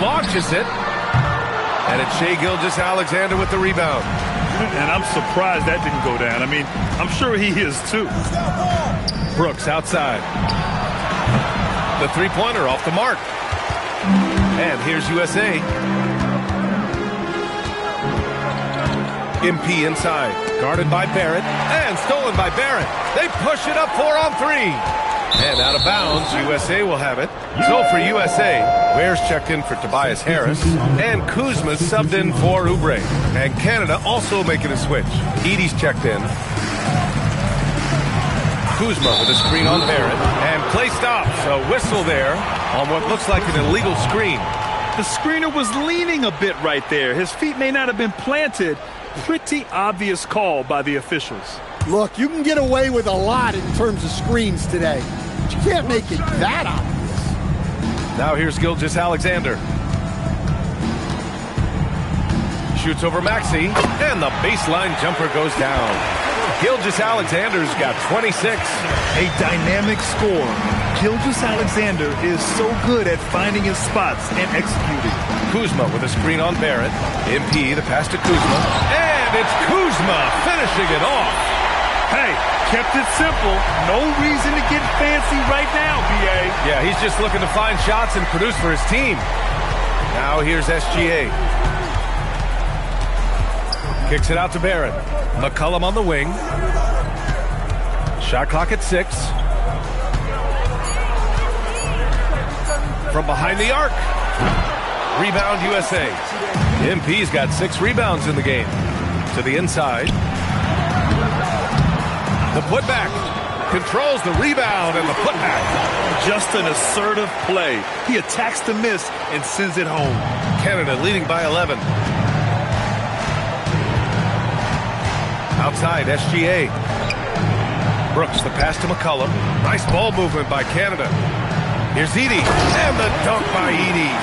launches it. And it's Shai Gilgeous-Alexander with the rebound. And I'm surprised that didn't go down. I mean, I'm sure he is too. Brooks outside. The three-pointer off the mark. And here's USA. MP inside, guarded by Barrett, and stolen by Barrett. They push it up 4 on 3. And out of bounds, USA will have it. So for USA, Ware's checked in for Tobias Harris, and Kuzma's subbed in for Oubre. And Canada also making a switch. Edie's checked in. Kuzma with a screen on Barrett, and play stops. A whistle there on what looks like an illegal screen. The screener was leaning a bit right there. His feet may not have been planted. Pretty obvious call by the officials. Look, you can get away with a lot in terms of screens today, but you can't make it that obvious. Now here's Gilgeous-Alexander. Shoots over Maxey, and the baseline jumper goes down. Gilgeous-Alexander's got 26. A dynamic score. Gilgeous-Alexander is so good at finding his spots and executing. Kuzma with a screen on Barrett. MP, the pass to Kuzma. And it's Kuzma finishing it off. Hey, kept it simple. No reason to get fancy right now, B.A. Yeah, he's just looking to find shots and produce for his team. Now here's SGA. Kicks it out to Barrett. McCollum on the wing. Shot clock at 6. From behind the arc. Rebound USA. MP's got 6 rebounds in the game. To the inside. The putback. Controls the rebound and the putback. Just an assertive play. He attacks the miss and sends it home. Canada leading by 11. Outside, SGA. Brooks, the pass to McCollum. Nice ball movement by Canada. Here's Edie, and the dunk by Edie.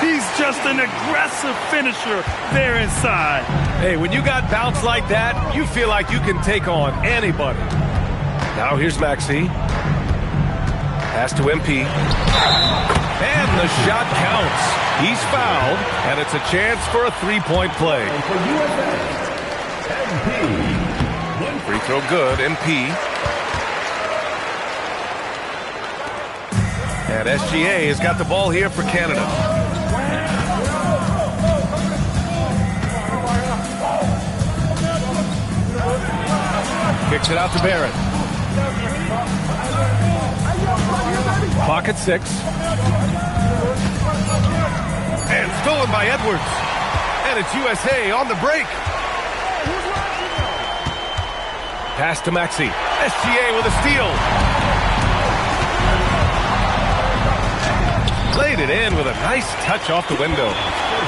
He's just an aggressive finisher there inside. Hey, when you got bounce like that, you feel like you can take on anybody. Now here's Maxey. Pass to MP. And the shot counts. He's fouled, and it's a chance for a three-point play. And for USA, MP. Free throw good, MP. And SGA has got the ball here for Canada. Kicks it out to Barrett. Clock at 6. And stolen by Edwards. And it's USA on the break. Pass to Maxey. SGA with a steal. Laid it in with a nice touch off the window.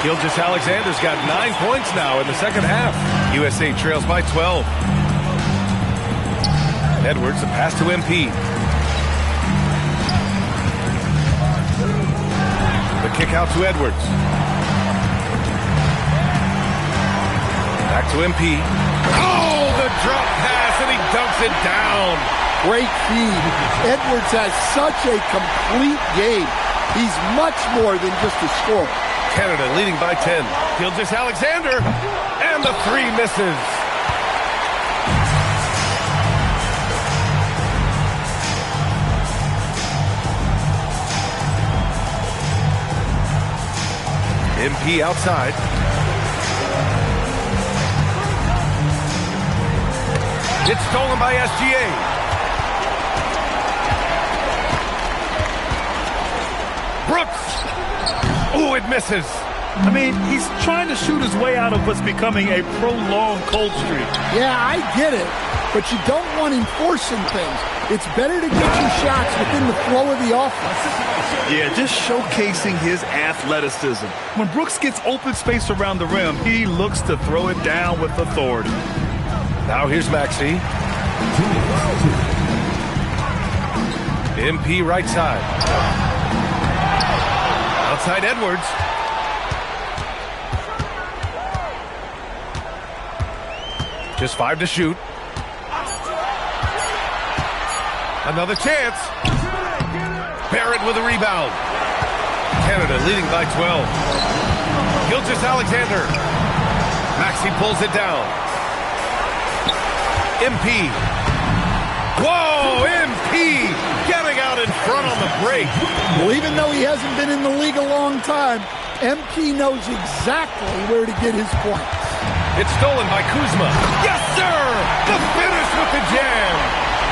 Gilgeous-Alexander's got 9 points now in the second half. USA trails by 12. Edwards, the pass to MP. The kick out to Edwards. Back to MP. Oh, the drop pass, and he dunks it down. Great feed. Edwards has such a complete game. He's much more than just a scorer. Canada leading by 10. Gilgeous-Alexander, and the 3 misses. MP outside. It's stolen by SGA. Brooks. Oh, it misses. I mean, he's trying to shoot his way out of what's becoming a prolonged cold streak. Yeah, I get it, but you don't want him forcing things. It's better to get your shots within the flow of the offense. Yeah, just showcasing his athleticism. When Brooks gets open space around the rim, he looks to throw it down with authority. Now here's Maxey. MP right side. Outside Edwards. Just 5 to shoot. Another chance. Barrett with a rebound. Canada leading by 12. Gilgeous-Alexander. Maxey pulls it down. MP. Whoa, MP getting out in front on the break. Well, even though he hasn't been in the league a long time, MP knows exactly where to get his points. It's stolen by Kuzma. Yes, sir! The finish with the jam.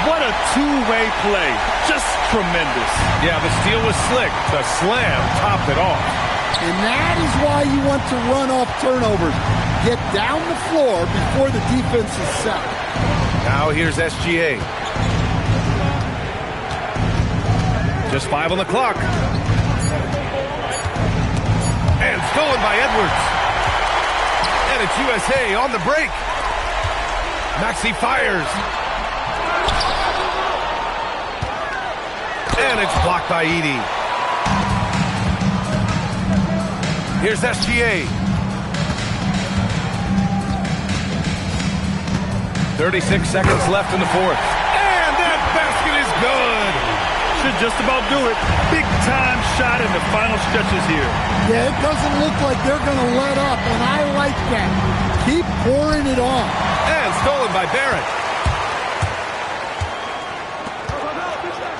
What a two-way play. Just tremendous. Yeah, the steal was slick. The slam topped it off. And that is why you want to run off turnovers. Get down the floor before the defense is set. Now here's SGA. Just 5 on the clock. And stolen by Edwards. And it's USA on the break. Maxey fires. And it's blocked by Edey. Here's SGA. 36 seconds left in the fourth. And that basket is good. Should just about do it. Big time shot in the final stretches here. Yeah, it doesn't look like they're going to let up, and I like that. Keep pouring it on. And stolen by Barrett.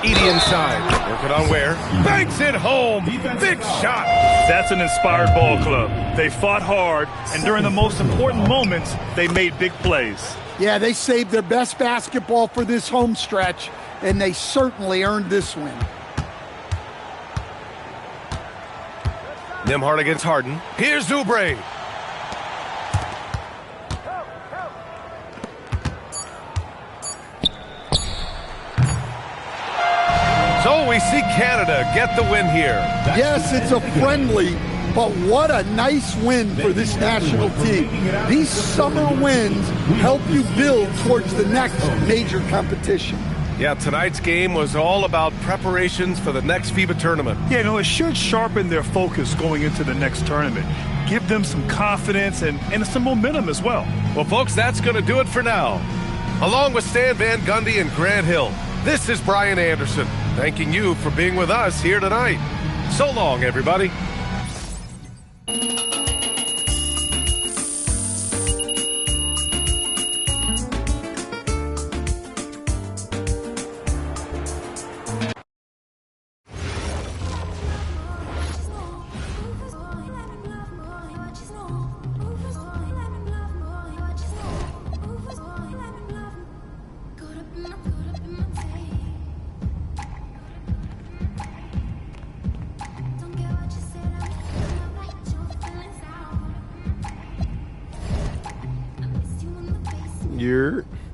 Edey inside. Working on Ware. Banks it home. Big shot. That's an inspired ball club. They fought hard, and during the most important moments, they made big plays. Yeah, they saved their best basketball for this home stretch, and they certainly earned this win. Nembhard against Harden. Here's Oubre. So we see Canada get the win here. Yes, it's a friendly, but what a nice win for this national team. These summer wins help you build towards the next major competition. Yeah, tonight's game was all about preparations for the next FIBA tournament. Yeah, it should sharpen their focus going into the next tournament. Give them some confidence and some momentum as well. Well, folks, that's going to do it for now. Along with Stan Van Gundy and Grant Hill, this is Brian Anderson, thanking you for being with us here tonight. So long, everybody.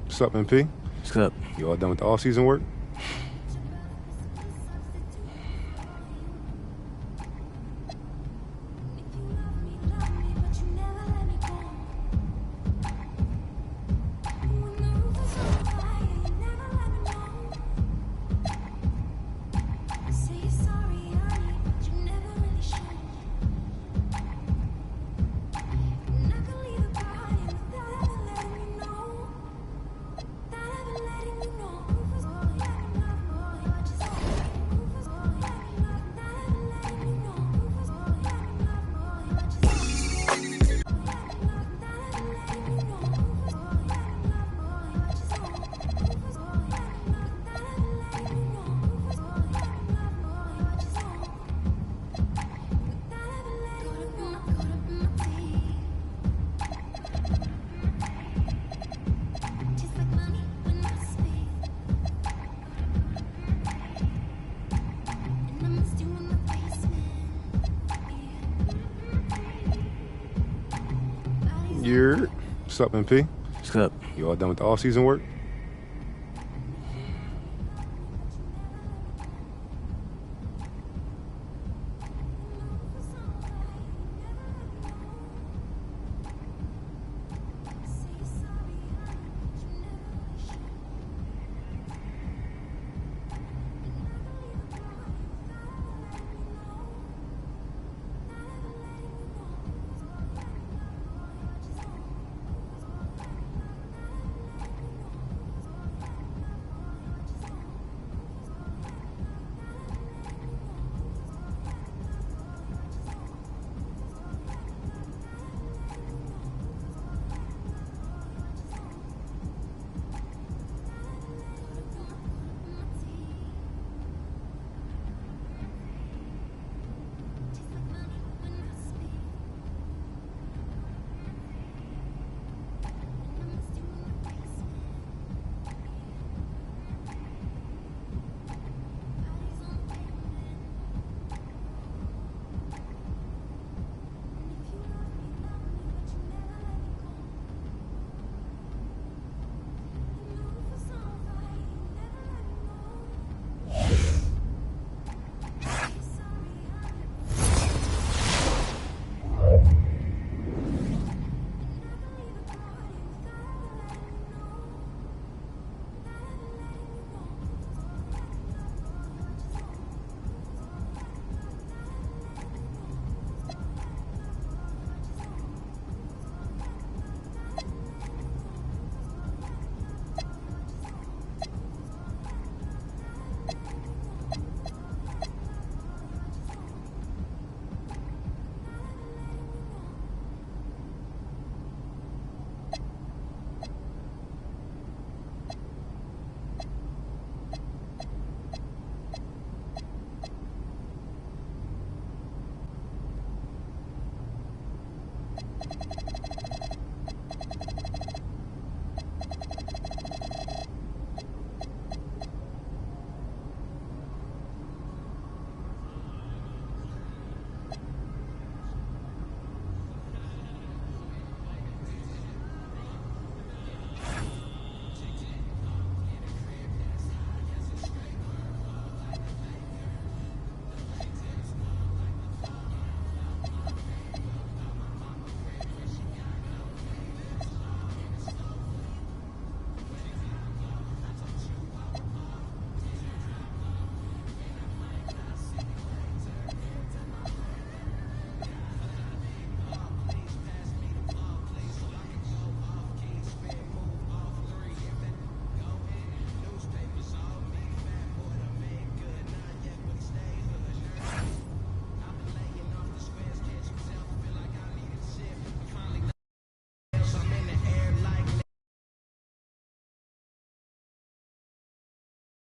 What's up, MP? What's up? You all done with the off-season work? What's up, MP? What's up? You all done with the off-season work?